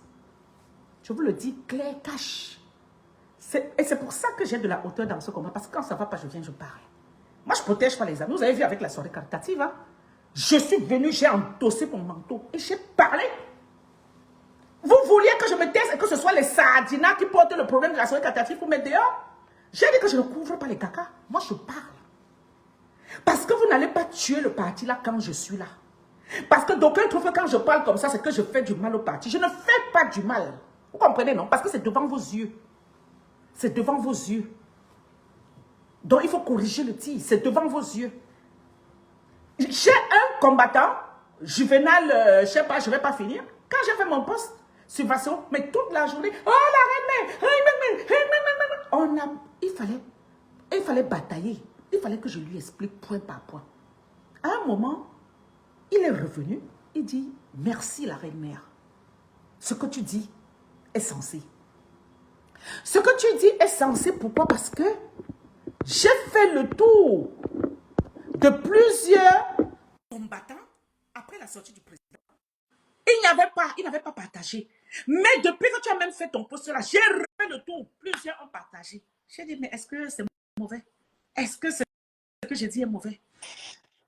Je vous le dis clair, cash. Et c'est pour ça que j'ai de la hauteur dans ce combat. Parce que quand ça ne va pas, je viens, je parle. Moi, je ne protège pas les amis. Vous avez vu avec la soirée caritative, hein? Je suis venu, j'ai endossé mon manteau et j'ai parlé. Vous vouliez que je me taise et que ce soit les sardinas qui portent le problème de la soirée caritative pour mettre dehors? J'ai dit que je ne couvre pas les caca. Moi, je parle. Parce que vous n'allez pas tuer le parti là quand je suis là. Parce que d'aucuns trouvent que quand je parle comme ça, c'est que je fais du mal au parti. Je ne fais pas du mal. Vous comprenez, non? Parce que c'est devant vos yeux. C'est devant vos yeux. Donc, il faut corriger le tir. C'est devant vos yeux. J'ai un combattant, Juvenal, je ne sais pas, je ne vais pas finir. Quand j'ai fait mon poste sur Vasso, mais toute la journée, oh la reine, il fallait batailler. Il fallait que je lui explique point par point. À un moment, il est revenu, il dit, merci la reine-mère. Ce que tu dis est censé. Ce que tu dis est censé, pourquoi? Parce que j'ai fait le tour de plusieurs combattants après la sortie du président. Il n'avait pas partagé. Mais depuis que tu as même fait ton poste là, j'ai refait le tour. Plusieurs ont partagé. J'ai dit, mais est-ce que c'est mauvais? Est-ce que ce que j'ai dit est mauvais?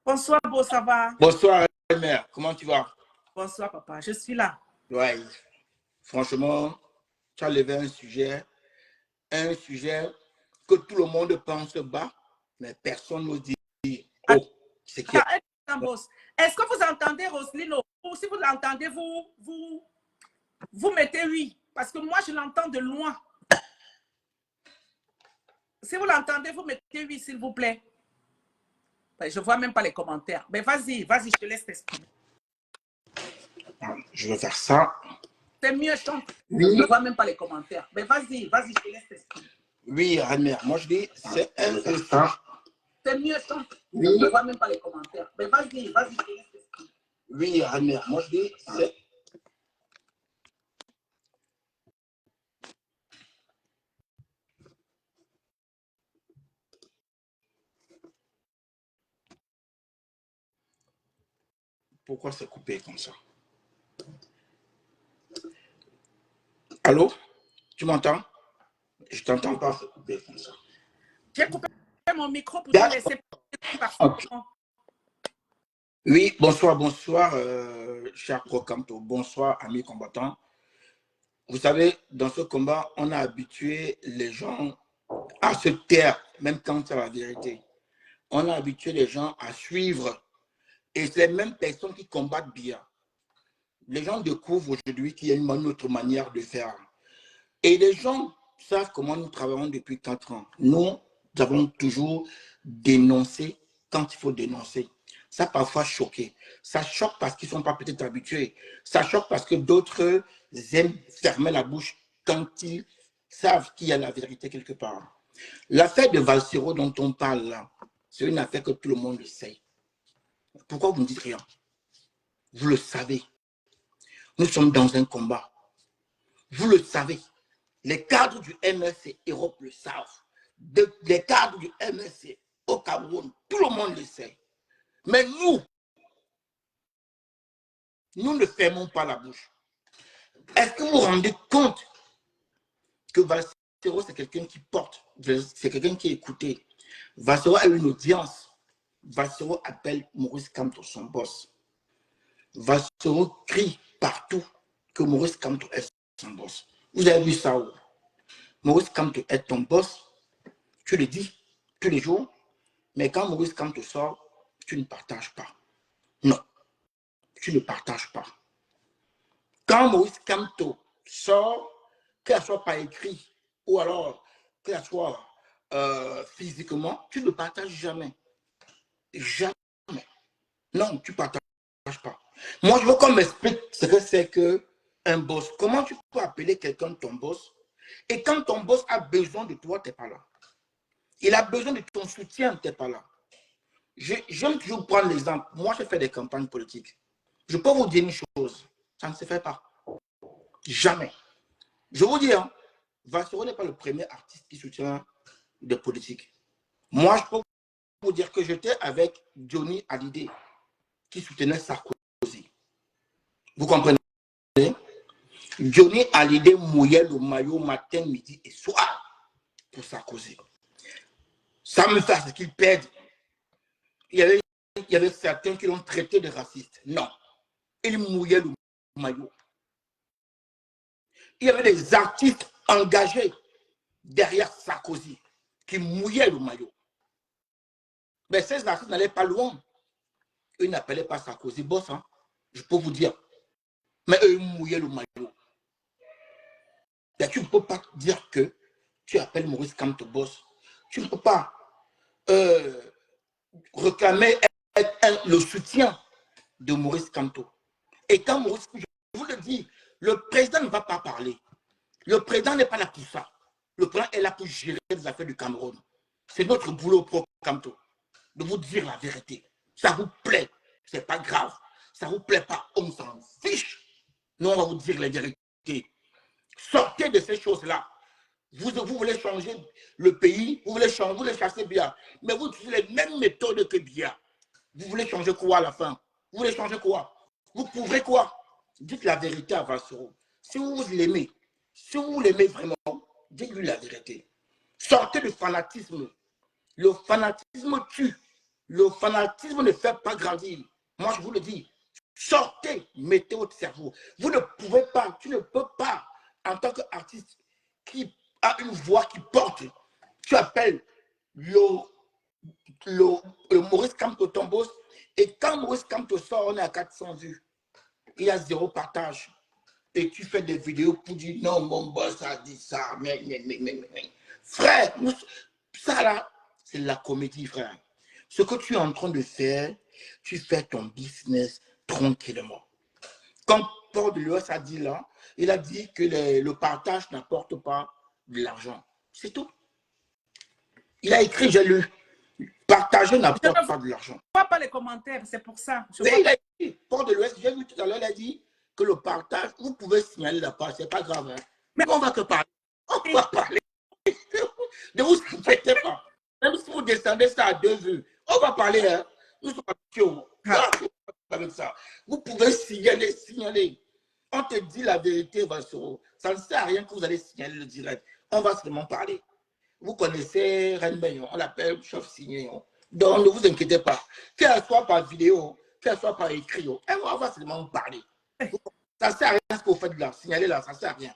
Bonsoir, Beau, ça va? Bonsoir, mère. Comment tu vas? Bonsoir, papa. Je suis là. Ouais. Franchement, tu as levé un sujet que tout le monde pense bas, mais personne ne dit oh, c'est qui. Est-ce que vous entendez Roselyne? Ou si vous l'entendez, vous mettez oui. Parce que moi, je l'entends de loin. Si vous l'entendez, vous mettez oui, s'il vous plaît. Je ne vois même pas les commentaires. Mais vas-y, je te laisse t'exprimer. Je vais faire ça. C'est mieux, chante. Oui. Je ne vois même pas les commentaires. Mais vas-y, je te laisse t'exprimer. Oui, Anne-Mère, moi je dis, c'est un instant. C'est mieux, chante. Oui. Je ne vois même pas les commentaires. Mais vas-y, je te laisse t'exprimer. Oui, Anne-Mère, moi je dis, c'est... Pourquoi c'est coupé comme ça? Allô? Tu m'entends? Je t'entends pas, c'est coupé comme ça. J'ai coupé mon micro pour te laisser parler. Oui, bonsoir, cher Procamto. Bonsoir, amis combattants. Vous savez, dans ce combat, on a habitué les gens à se taire, même quand c'est la vérité. On a habitué les gens à suivre. Et c'est les mêmes personnes qui combattent bien. Les gens découvrent aujourd'hui qu'il y a une autre manière de faire. Et les gens savent comment nous travaillons depuis 4 ans. Nous avons toujours dénoncé quand il faut dénoncer. Ça a parfois choqué. Ça choque parce qu'ils ne sont pas peut-être habitués. Ça choque parce que d'autres aiment fermer la bouche quand ils savent qu'il y a la vérité quelque part. L'affaire de Valsero dont on parle là, c'est une affaire que tout le monde le sait. Pourquoi vous ne dites rien? Vous le savez. Nous sommes dans un combat. Vous le savez. Les cadres du MSC Europe le savent. Les cadres du MSC au Cameroun, tout le monde le sait. Mais nous ne fermons pas la bouche. Est-ce que vous vous rendez compte que Valsero, c'est quelqu'un qui porte, c'est quelqu'un qui est écouté. Valsero a une audience. Valsero appelle Maurice Kamto son boss. Valsero crie partout que Maurice Kamto est son boss. Vous avez vu ça où? Maurice Kamto est ton boss, tu le dis tous les jours, mais quand Maurice Kamto sort, tu ne partages pas. Non, tu ne partages pas. Quand Maurice Kamto sort, qu'elle soit par écrit ou alors que ce soit physiquement, tu ne partages jamais. Jamais. Non, tu ne partages pas. Moi, je veux qu'on m'explique ce que c'est qu'un boss. Comment tu peux appeler quelqu'un ton boss et quand ton boss a besoin de toi, tu n'es pas là. Il a besoin de ton soutien, tu n'es pas là. J'aime toujours prendre l'exemple. Moi, je fais des campagnes politiques. Je peux vous dire une chose. Ça ne se fait pas. Jamais. Je vous dis, hein, Vassero n'est pas le premier artiste qui soutient des politiques. Moi, je peux vous dire que j'étais avec Johnny Hallyday qui soutenait Sarkozy. Vous comprenez? Johnny Hallyday mouillait le maillot matin, midi et soir pour Sarkozy. Ça me fait ce qu'il pède. Il y avait certains qui l'ont traité de raciste. Non. Il mouillait le maillot. Il y avait des artistes engagés derrière Sarkozy qui mouillaient le maillot. Mais ces artistes n'allaient pas loin. Eux n'appelaient pas Sarkozy boss, hein, je peux vous dire. Mais eux mouillaient le maillot. Et tu ne peux pas dire que tu appelles Maurice Kamto boss. Tu ne peux pas réclamer le soutien de Maurice Kamto. Et quand Maurice, je vous le dis, le président ne va pas parler. Le président n'est pas là pour ça. Le président est là pour gérer les affaires du Cameroun. C'est notre boulot pro Kamto, de vous dire la vérité. Ça vous plaît, c'est pas grave. Ça vous plaît pas, on s'en fiche. Nous, on va vous dire la vérité. Sortez de ces choses-là. Vous voulez changer le pays, vous voulez chasser Biya. Mais vous utilisez les mêmes méthodes que Biya. Vous voulez changer quoi à la fin? Vous voulez changer quoi? Vous pourrez quoi? Dites la vérité à Vassero. Si vous l'aimez, si vous l'aimez vraiment, dites-lui la vérité. Sortez du fanatisme. Le fanatisme tue. Le fanatisme ne fait pas grandir. Moi, je vous le dis. Sortez, mettez votre cerveau. Vous ne pouvez pas, tu ne peux pas, en tant qu'artiste qui a une voix qui porte, tu appelles le Maurice Kamto ton boss, et quand Maurice Kamto sort, on est à 400 vues. Il y a 0 partage. Et tu fais des vidéos pour dire non, mon boss a dit ça. Mais. Frère, ça là, c'est la comédie, frère. Ce que tu es en train de faire, tu fais ton business tranquillement. Comme Port de l'Ouest a dit là, il a dit que le partage n'apporte pas de l'argent. C'est tout. Il a écrit, j'ai lu. Partager n'apporte pas de l'argent. Je ne vois pas les commentaires, c'est pour ça. Oui, il a écrit, Port de l'Ouest, j'ai vu tout à l'heure, il a dit que le partage, vous pouvez signaler la part, c'est pas grave. Hein. Mais on va te parler. On va parler. Ne vous inquiétez pas. Même si vous descendez ça à 2 vues, on va parler. Hein. Nous sommes habitués avec ça. Vous pouvez signaler. On te dit la vérité, Vassero. Ça ne sert à rien que vous allez signaler le direct. On va seulement parler. Vous connaissez Reine Bayon, on l'appelle chef signé. Donc ne vous inquiétez pas. Qu'elle soit par vidéo, qu'elle soit par écrit, on va seulement parler. Ça ne sert à rien ce que vous faites là. Signaler là, ça ne sert à rien.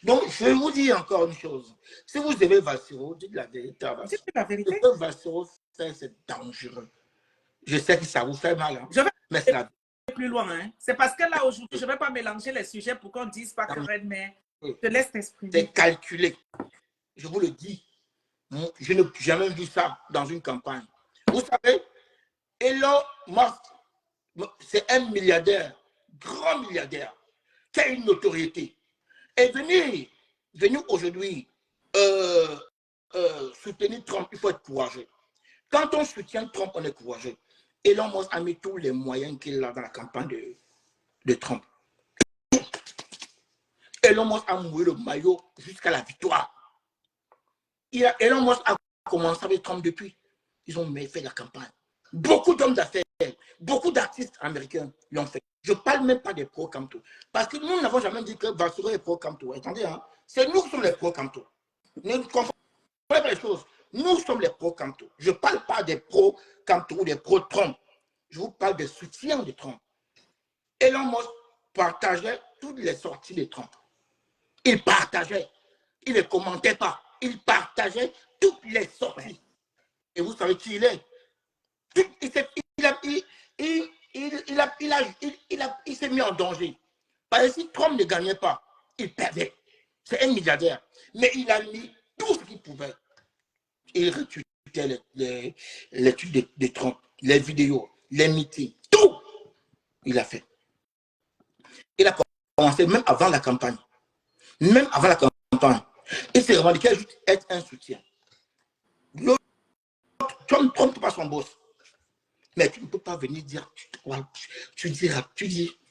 Donc, je vous dis encore une chose. Si vous aimez Vassero, dites la vérité à Vassero. C'est la vérité. Ce que Vassero fait, c'est dangereux. Je sais que ça vous fait mal. Hein, je vais mais c'est la... plus loin. Hein. C'est parce que là, aujourd'hui, je ne vais pas mélanger les sujets pour qu'on ne dise pas que Reine Mère te laisse t'exprimer. C'est calculé. Je vous le dis. Je n'ai jamais vu ça dans une campagne. Vous savez, Elon Musk, c'est un milliardaire, grand milliardaire, qui a une notoriété. Et venir aujourd'hui soutenir Trump, il faut être courageux. Quand on soutient Trump, on est courageux. Elon Musk a mis tous les moyens qu'il a dans la campagne de Trump. Elon Musk a mouillé le maillot jusqu'à la victoire. Elon Musk a commencé avec Trump depuis. Ils ont fait la campagne. Beaucoup d'hommes d'affaires, beaucoup d'artistes américains l'ont fait. Je ne parle même pas des pro-Kamto. Parce que nous n'avons jamais dit que Vassero est pro-Kamto. Attendez, hein? C'est nous qui sommes les pro-Kamto. Ne confondez pas les choses. Nous sommes les pro-Kamto. Je ne parle pas des pro-Kamto ou des pro-Trump. Je vous parle des soutiens de Trump. Elon Musk partageait toutes les sorties de Trump. Il partageait. Il ne commentait pas. Il partageait toutes les sorties. Et vous savez qui il est? Il s'est mis en danger. Parce que si Trump ne gagnait pas, il perdait. C'est un milliardaire. Mais il a mis tout ce qu'il pouvait. Il retweetait les trucs de Trump, les vidéos, les meetings, tout. Il a fait. Il a commencé même avant la campagne. Même avant la campagne. Il s'est revendiqué juste être un soutien. Trump n'est pas son boss. Mais tu ne peux pas venir dire, tu ne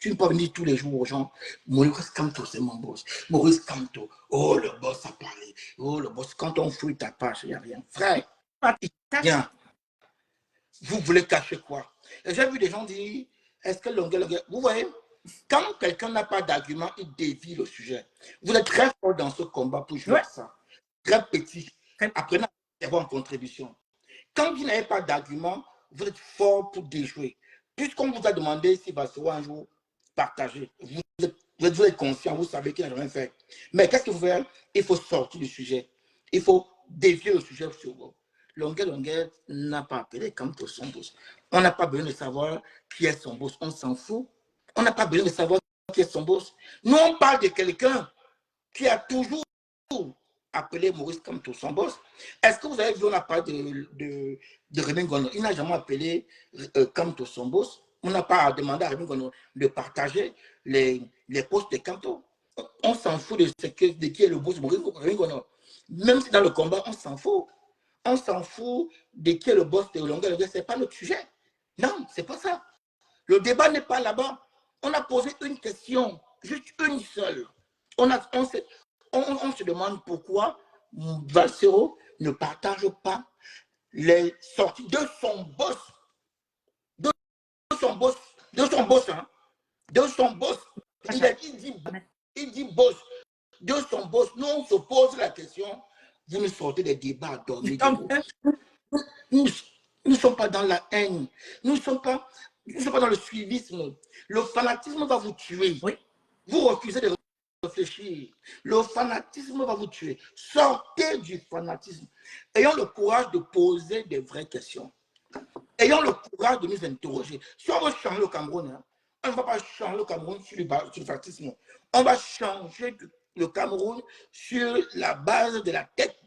peux pas venir tous les jours aux gens, Maurice Kamto, c'est mon boss. Maurice Kamto, oh le boss a parlé. Oh le boss, quand on fouille ta page, il n'y a rien. Frère, bien. Vous voulez cacher quoi? J'ai vu des gens dire, est-ce que vous voyez, quand quelqu'un n'a pas d'argument, il dévie le sujet. Vous êtes très fort dans ce combat pour jouer ça. Très petit. Apprenez à avoir une contribution. Quand vous n'avez pas d'argument, vous êtes fort pour déjouer. Puisqu'on vous a demandé si Bassero un jour partager, vous êtes conscient, vous savez qu'il n'a rien fait. Mais qu'est-ce qu'il faut faire? Il faut sortir du sujet. Il faut dévier le sujet sur vous. Longuet n'a pas appelé Kamto son boss. On n'a pas besoin de savoir qui est son boss. On s'en fout. On n'a pas besoin de savoir qui est son boss. Nous, on parle de quelqu'un qui a toujours appelé Maurice Kamto son boss. Est-ce que vous avez vu, on a parlé de Rémi Gono. Il n'a jamais appelé Kamto son boss. On n'a pas demandé à Rémi Gono de partager les postes de Kamto. On s'en fout de qui est le boss de Maurice Gono. Même si dans le combat, on s'en fout. On s'en fout de qui est le boss de Longuet. Ce n'est pas notre sujet. Non, ce n'est pas ça. Le débat n'est pas là-bas. On a posé une question, juste une seule. On se demande pourquoi Bassero ne partage pas les sorties de son boss. De son boss. Hein. De son boss. Il dit boss. De son boss. Nous, on se pose la question. Vous nous sortez des débats à dormir. Nous ne sommes pas dans la haine. Nous ne sommes pas dans le suivisme. Le fanatisme va vous tuer. Oui. Vous refusez de réfléchir. Le fanatisme va vous tuer. Sortez du fanatisme. Ayons le courage de poser des vraies questions. Ayons le courage de nous interroger. Si on veut changer le Cameroun, hein, on ne va pas changer le Cameroun sur le fanatisme. On va changer le Cameroun sur la base de la tête.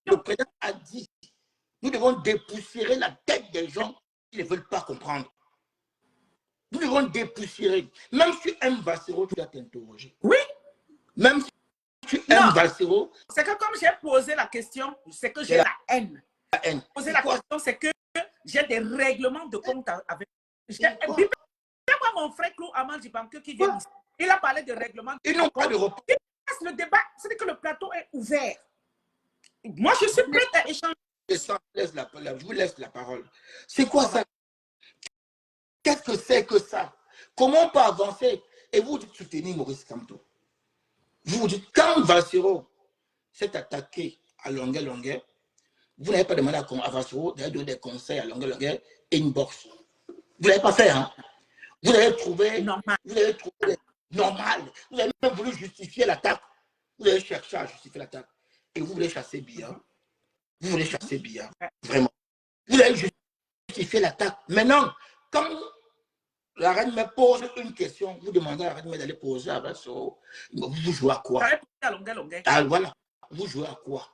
Le président a dit, nous devons dépoussiérer la tête des gens qui ne veulent pas comprendre. Nous devons dépoussiérer. Même si tu aimes Bassero, tu dois t'interroger. Oui. Même si tu aimes Bassero. C'est que comme j'ai posé la question, c'est que j'ai la haine. La haine. Poser la question, c'est que j'ai des règlements de compte avec. Moi, mon frère Clou Aman Djibanke qui vient ici, il a parlé de règlements de compte. Pas de repos. Le débat, c'est que le plateau est ouvert. Moi, je suis prête à échanger. Je vous laisse la parole. C'est quoi ça? Qu'est-ce que c'est que ça? Comment on peut avancer? Et vous dites soutenir Maurice Kamto. Vous dites, quand Bassero s'est attaqué à Longuet, vous n'avez pas demandé à Bassero d'aller donner des conseils à Longuet et une bourse. Vous ne l'avez pas fait, hein? Vous avez trouvé normal. Vous avez trouvé normal. Vous avez même voulu justifier l'attaque. Vous avez cherché à justifier l'attaque. Et vous voulez chasser Biya. Vous voulez chasser Biya. Vraiment. Vous avez justifié l'attaque. Maintenant, quand la reine me pose une question, vous demandez à la reine d'aller poser à Bassero, vous jouez à quoi? Ah, voilà. Vous jouez à quoi?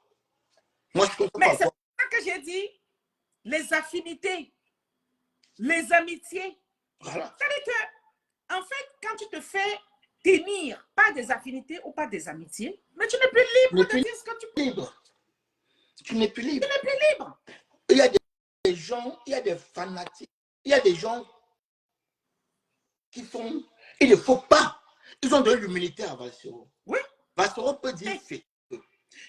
Moi, je comprends pas. Mais c'est ça que j'ai dit. Les affinités, les amitiés. Voilà. C'est-à-dire que, en fait, quand tu te fais tenir pas des affinités ou pas des amitiés, mais tu n'es plus libre de dire ce que tu peux. Tu n'es plus libre. Tu n'es plus libre. Il y a des gens, il y a des fanatiques, il y a des gens qui font. Il ne faut pas. Ils ont de l'humilité à Bassero. Oui. Bassero peut dire ce qu'il veut.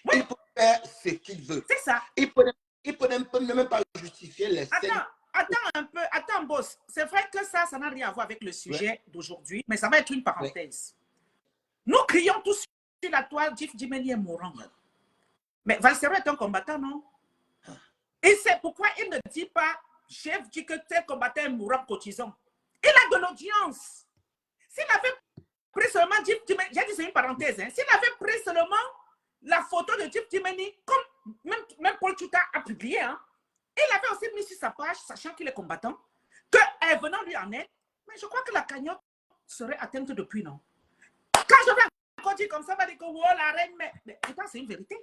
Oui. Il peut faire ce qu'il veut. C'est ça. Il peut même pas justifier les scènes. Attends un peu, attends, boss. C'est vrai que ça n'a rien à voir avec le sujet d'aujourd'hui, mais ça va être une parenthèse. Nous crions tous sur la toile, Jif Djimeni est mourant. Mais Bassero est un combattant, non? Et c'est pourquoi il ne dit pas, chef dit que tel combattant est mourant cotisant. Il a de l'audience. S'il avait pris seulement Jif Djimeni, j'ai dit c'est une parenthèse, hein, s'il avait pris seulement la photo de Jif Djimeni, comme même Paul Chouta a publié, hein, il avait aussi mis sur sa page, sachant qu'il est combattant, qu'elle venant lui en aide, mais je crois que la cagnotte serait atteinte depuis, non? Quand je vais encore dire comme ça, on va dire que oh, la reine, mais pourtant c'est une vérité.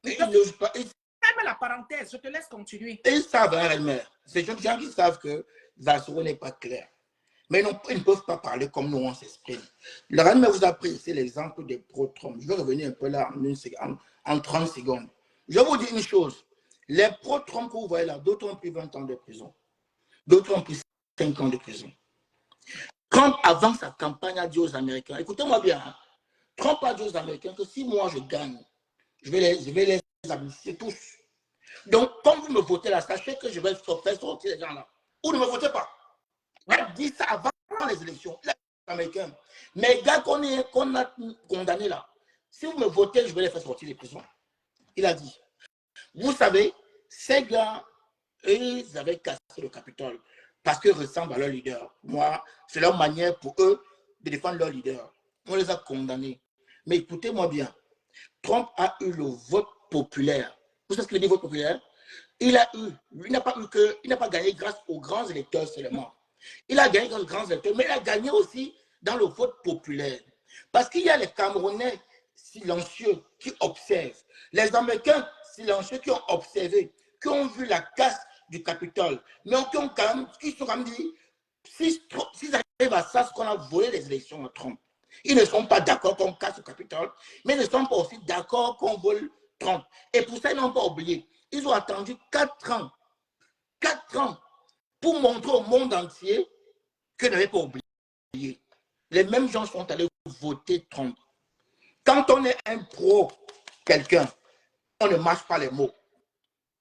Mais ils n'osent pas. Ferme la parenthèse, je te laisse continuer. Ils savent, hein, Reine-Mère. C'est des gens qui savent que Zassourou n'est pas clair. Mais non, ils ne peuvent pas parler comme nous, on s'exprime. La Reine-Mère vous a pris ici l'exemple des protrons. Je vais revenir un peu là en 30 secondes. Je vais vous dire une chose. Les protrons que vous voyez là, d'autres ont pris 20 ans de prison. D'autres ont pris 5 ans de prison. Trump, avant sa campagne, a dit aux Américains, écoutez-moi bien, hein, Trump a dit aux Américains que si moi je gagne, je vais les amnistier tous. Donc, quand vous me votez là, sachez que je vais faire sortir les gens là. Ou ne me votez pas. Il a dit ça avant les élections. Les Américains. Mais les gars qu'on a condamnés là, si vous me votez, je vais les faire sortir des prisons. Il a dit. Vous savez, ces gars, ils avaient cassé le Capitole parce qu'ils ressemblent à leur leader. Moi, c'est leur manière pour eux de défendre leur leader. On les a condamnés. Mais écoutez-moi bien, Trump a eu le vote populaire. Vous savez ce que veut dire vote populaire? Il n'a pas gagné grâce aux grands électeurs seulement. Il a gagné grâce aux grands électeurs, mais il a gagné aussi dans le vote populaire. Parce qu'il y a les Camerounais silencieux qui observent. Les Américains silencieux qui ont observé, qui ont vu la casse du Capitole, mais qui sont quand même dit, s'ils arrivent à ça, ce qu'on a volé les élections à Trump. Ils ne sont pas d'accord qu'on casse le Capitole, mais ils ne sont pas aussi d'accord qu'on vole Trump. Et pour ça, ils n'ont pas oublié. Ils ont attendu 4 ans. 4 ans pour montrer au monde entier qu'ils n'avaient pas oublié. Les mêmes gens sont allés voter Trump. Quand on est un pro quelqu'un, on ne marche pas les mots.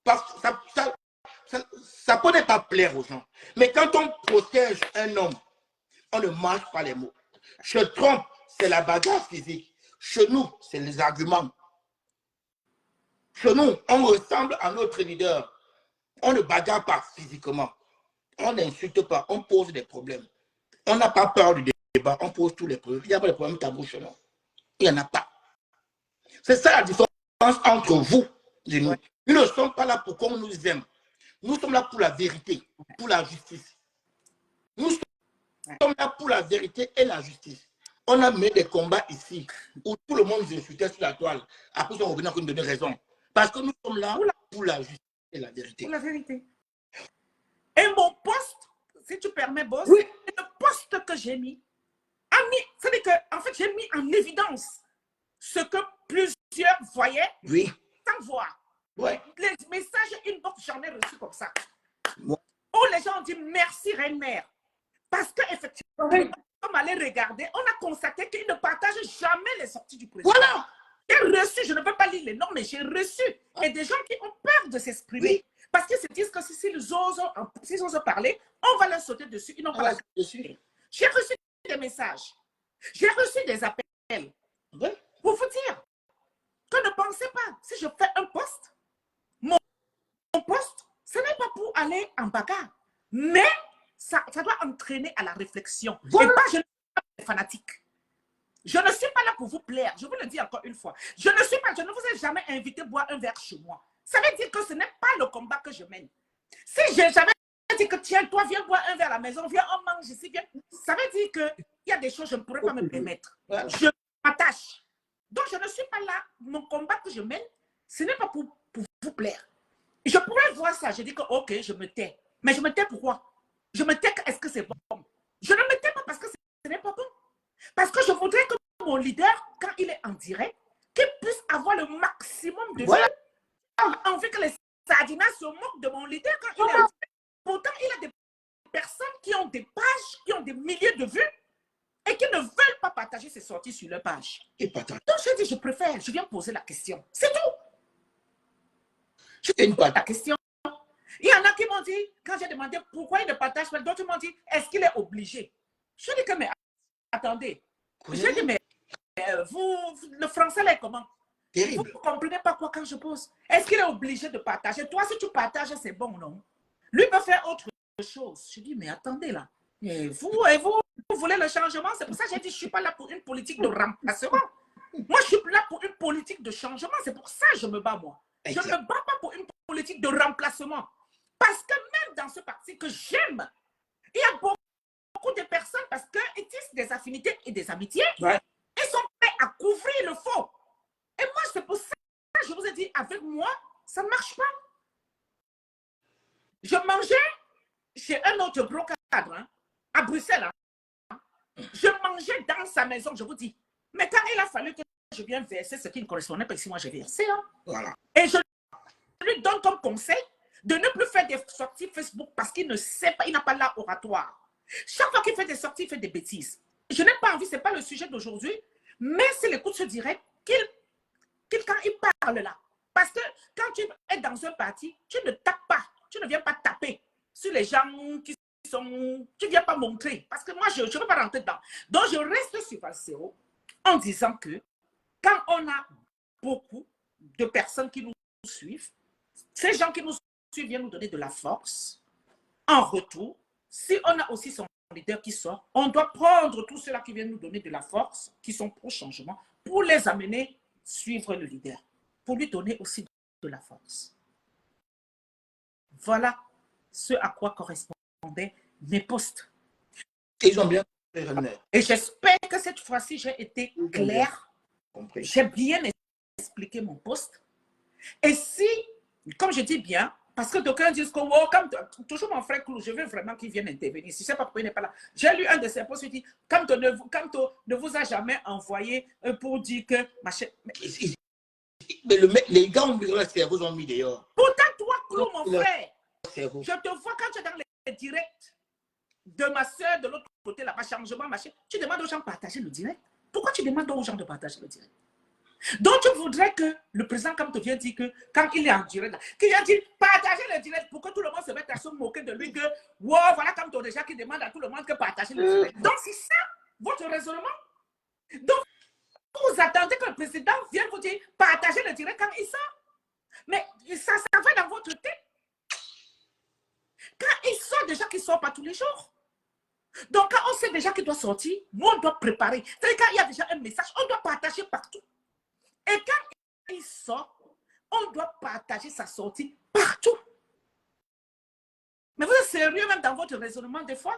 Parce que ça peut ne pas plaire aux gens. Mais quand on protège un homme, on ne marche pas les mots. Chez Trump, c'est la bagarre physique. Chez nous, c'est les arguments. Chez nous, on ressemble à notre leader. On ne bagarre pas physiquement. On n'insulte pas. On pose des problèmes. On n'a pas peur du débat. On pose tous les problèmes. Il n'y a pas de problème tabou chez nous. Il n'y en a pas. C'est ça la différence entre vous et nous. Nous ne sommes pas là pour qu'on nous aime. Nous sommes là pour la vérité, pour la justice. Nous sommes là pour la vérité et la justice. On a mené des combats ici où tout le monde s'insultait sur la toile. Après, on revenait à nous donner raison. Parce que nous sommes là pour la justice et la vérité. Pour la vérité. Et mon poste, si tu permets, boss, oui. le poste que j'ai mis, c'est-à-dire que, en fait, j'ai mis en évidence ce que plusieurs voyaient sans voir. Ouais. Les messages inbox, j'en ai reçu comme ça. Ouais. Où les gens ont dit merci, Reine-Mère. Parce qu'effectivement, comme aller regarder, on a constaté qu'ils ne partagent jamais les sorties du président. Voilà. J'ai reçu, je ne peux pas lire les noms, mais j'ai reçu. Et des gens qui ont peur de s'exprimer. Oui. Parce qu'ils se disent que s'ils osent parler, on va leur sauter dessus. Ils n'ont pas la dessus. J'ai reçu des messages. J'ai reçu des appels. Oui. Pour vous dire que ne pensez pas, si je fais un poste, mon poste, ce n'est pas pour aller en bagarre. Mais ça doit entraîner à la réflexion. Voilà. Et pas, je ne suis pas fanatique. Je ne suis pas là pour vous plaire. Je vous le dis encore une fois. Je ne vous ai jamais invité à boire un verre chez moi. Ça veut dire que ce n'est pas le combat que je mène. Si j'ai jamais dit que tiens, toi, viens boire un verre à la maison, viens, on mange ici, viens. Ça veut dire qu'il y a des choses que je ne pourrais pas me permettre. Voilà. Je m'attache. Donc, je ne suis pas là. Mon combat que je mène, ce n'est pas pour vous plaire. Je pourrais voir ça. Je dis que, ok, je me tais. Mais je me tais pourquoi? Je me tais, est-ce que c'est bon? Je ne me tais pas parce que ce n'est pas bon. Parce que je voudrais que mon leader, quand il est en direct, qu'il puisse avoir le maximum de vues. J'ai envie que les sardinas se moquent de mon leader quand il est en direct. Pourtant, il a des personnes qui ont des pages, qui ont des milliers de vues et qui ne veulent pas partager ses sorties sur leur page. Donc, je dis, je préfère, je viens poser la question. C'est tout. Je viens poser la question. Il y en a qui m'ont dit, quand j'ai demandé pourquoi il ne partage pas, d'autres m'ont dit, est-ce qu'il est obligé? Je dis que, mais attendez. J'ai dit, mais vous, le français là est comment? Terrible. Vous ne comprenez pas quoi quand je pose? Est-ce qu'il est obligé de partager? Toi, si tu partages, c'est bon, non? Lui peut faire autre chose. Je dis, mais attendez là. Et vous voulez le changement? C'est pour ça que j'ai dit, je ne suis pas là pour une politique de remplacement. Moi, je suis là pour une politique de changement. C'est pour ça que je me bats, moi. Exact. Je ne me bats pas pour une politique de remplacement. Parce que même dans ce parti que j'aime, il y a beaucoup de personnes, parce qu'ils tissent des affinités et des amitiés, ils sont prêts à couvrir le faux. Et moi, c'est pour ça je vous ai dit, avec moi, ça ne marche pas. Je mangeais chez un autre gros cadre, hein, à Bruxelles. Hein. Je mangeais dans sa maison, je vous dis. Mais quand il a fallu que je vienne verser ce qui ne correspondait pas, si moi j'ai versé. Hein. Voilà. Et je lui donne comme conseil de ne plus faire des sorties Facebook parce qu'il ne sait pas, il n'a pas l'art oratoire. Chaque fois qu'il fait des sorties, il fait des bêtises. Je n'ai pas envie, ce n'est pas le sujet d'aujourd'hui, mais s'il écoute ce direct, quand il parle là. Parce que quand tu es dans un parti, tu ne tapes pas, tu ne viens pas taper sur les gens qui sont... Tu ne viens pas montrer. Parce que moi, je ne veux pas rentrer dedans. Donc, je reste sur Valsero en disant que quand on a beaucoup de personnes qui nous suivent, ces gens qui nous suivent viennent nous donner de la force. En retour, si on a aussi son leader qui sort, on doit prendre tous ceux-là qui viennent nous donner de la force, qui sont pro-changement, pour les amener suivre le leader, pour lui donner aussi de la force. Voilà ce à quoi correspondaient mes posts. Ils ont bien compris, René. Et j'espère que cette fois-ci, j'ai été claire. J'ai bien expliqué mon post. Et si, comme je dis bien, parce que d'aucuns disent que, oh, comme toujours mon frère Clou, je veux vraiment qu'il vienne intervenir. Si je ne sais pas pourquoi il n'est pas là. J'ai lu un de ses posts, il dit, Kamto ne vous a jamais envoyé pour dire que... Mais les gars ont mis le cerveau, ils ont mis dehors. Pourtant, toi, Clou, mon frère, cerveau. je te vois quand tu es dans les directs de ma soeur de l'autre côté, là-bas, changement, machin, tu demandes aux gens de partager le direct. Pourquoi tu demandes aux gens de partager le direct? Donc, tu voudrais que le président Kamto vienne dire que quand il est en direct, qu'il vient dire partager le direct pour que tout le monde se mette à se moquer de lui, que wow, voilà Kamto déjà qui demande à tout le monde que partager le direct. Donc, c'est ça votre raisonnement. Donc, vous attendez que le président vienne vous dire partager le direct quand il sort. Mais ça va dans votre tête. Quand il sort déjà qu'il ne sort pas tous les jours. Donc, quand on sait déjà qu'il doit sortir, nous, on doit préparer. C'est-à-dire quand il y a déjà un message, on doit partager partout. Et quand il sort, on doit partager sa sortie partout. Mais vous êtes sérieux même dans votre raisonnement des fois?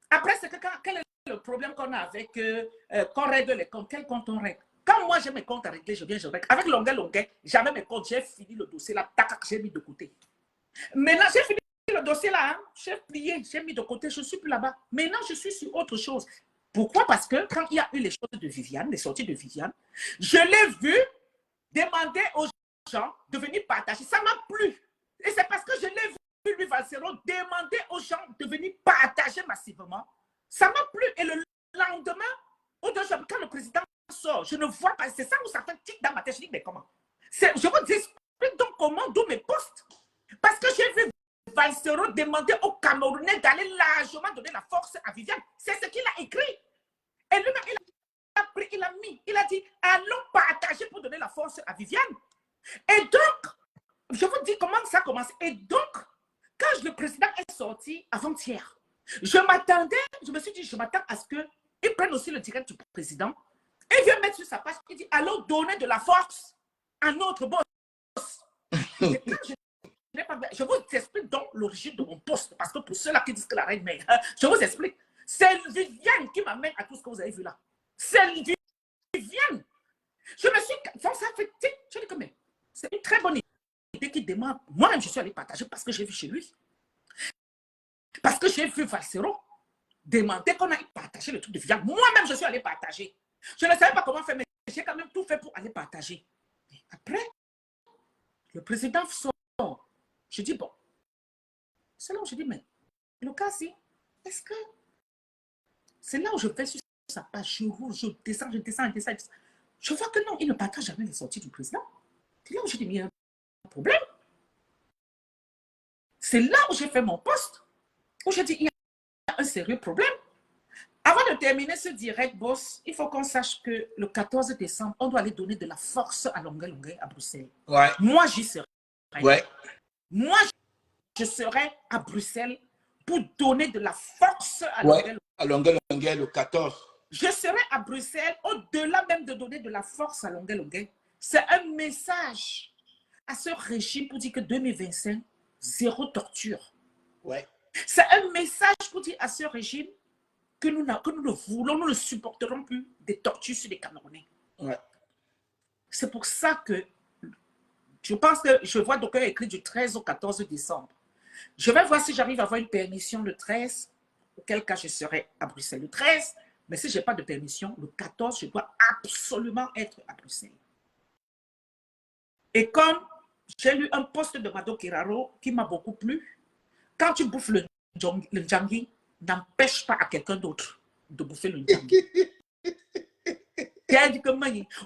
Après, c'est que quel est le problème qu'on a avec qu'on règle les comptes? Quel compte on règle? Quand moi j'ai mes comptes à régler, je viens, je règle. Avec Longuet, j'avais mes comptes, j'ai fini le dossier là, tac, j'ai mis de côté. Maintenant, j'ai fini le dossier là, hein, j'ai plié, j'ai mis de côté, je ne suis plus là-bas. Maintenant, je suis sur autre chose. Pourquoi? Parce que quand il y a eu les choses de Viviane, les sorties de Viviane, je l'ai vu demander aux gens de venir partager. Ça m'a plu. Et c'est parce que je l'ai vu, lui, Valsero, demander aux gens de venir partager massivement. Ça m'a plu. Et le lendemain, quand le président sort, je ne vois pas. C'est ça où ça fait tic dans ma tête. Je dis, mais comment? Je vous explique donc comment, d'où mes postes. Parce que j'ai vu Valsero demander aux Camerounais d'aller largement donner la force à Viviane. C'est ce qu'il a écrit. Et lui-même, il a pris, il a mis, il a dit, allons partager pour donner la force à Viviane. Et donc, je vous dis comment ça commence. Et donc, quand le président est sorti avant-hier, je me suis dit, je m'attends à ce qu'il prenne aussi le direct du président et vient mettre sur sa page, il dit, allons donner de la force à notre boss. Et quand je vous explique donc l'origine de mon poste, parce que pour ceux-là qui disent que la reine mère, je vous explique. C'est Viviane qui m'amène à tout ce que vous avez vu là. C'est Viviane. Je me suis... Ça fait... Je dis que mais c'est une très bonne idée qui demande. Moi-même, je suis allé partager parce que j'ai vu chez lui. Parce que j'ai vu Valsero demander qu'on aille partager le truc de Viviane. Moi-même, je suis allé partager. Je ne savais pas comment faire, mais j'ai quand même tout fait pour aller partager. Et après, le président sort. Je dis, bon, c'est là où je dis, mais le cas, si, est-ce que... C'est là où je vais sur sa page, je roule, je descends. Je vois que non, il ne partage jamais les sorties du président. C'est là où j'ai dit, mais il y a un problème. C'est là où j'ai fait mon poste, où j'ai dit, il y a un sérieux problème. Avant de terminer ce direct, boss, il faut qu'on sache que le 14 décembre, on doit aller donner de la force à Longuet à Bruxelles. Ouais. Moi, j'y serai. Ouais. Moi, je serai à Bruxelles pour donner de la force à Longuet. À Longuet, le 14. Je serai à Bruxelles, au-delà même de donner de la force à Longuet. C'est un message à ce régime pour dire que 2025, zéro torture. Ouais. C'est un message pour dire à ce régime que nous ne voulons, nous ne supporterons plus des tortures sur les Camerounais. Ouais. C'est pour ça que Je pense que je vois d'aucuns écrit du 13 au 14 décembre. Je vais voir si j'arrive à avoir une permission le 13, auquel cas je serai à Bruxelles le 13. Mais si je n'ai pas de permission, le 14, je dois absolument être à Bruxelles. Et comme j'ai lu un post de Mado Kiraro qui m'a beaucoup plu, quand tu bouffes le Ndjangi, n'empêche pas à quelqu'un d'autre de bouffer le Ndjangi.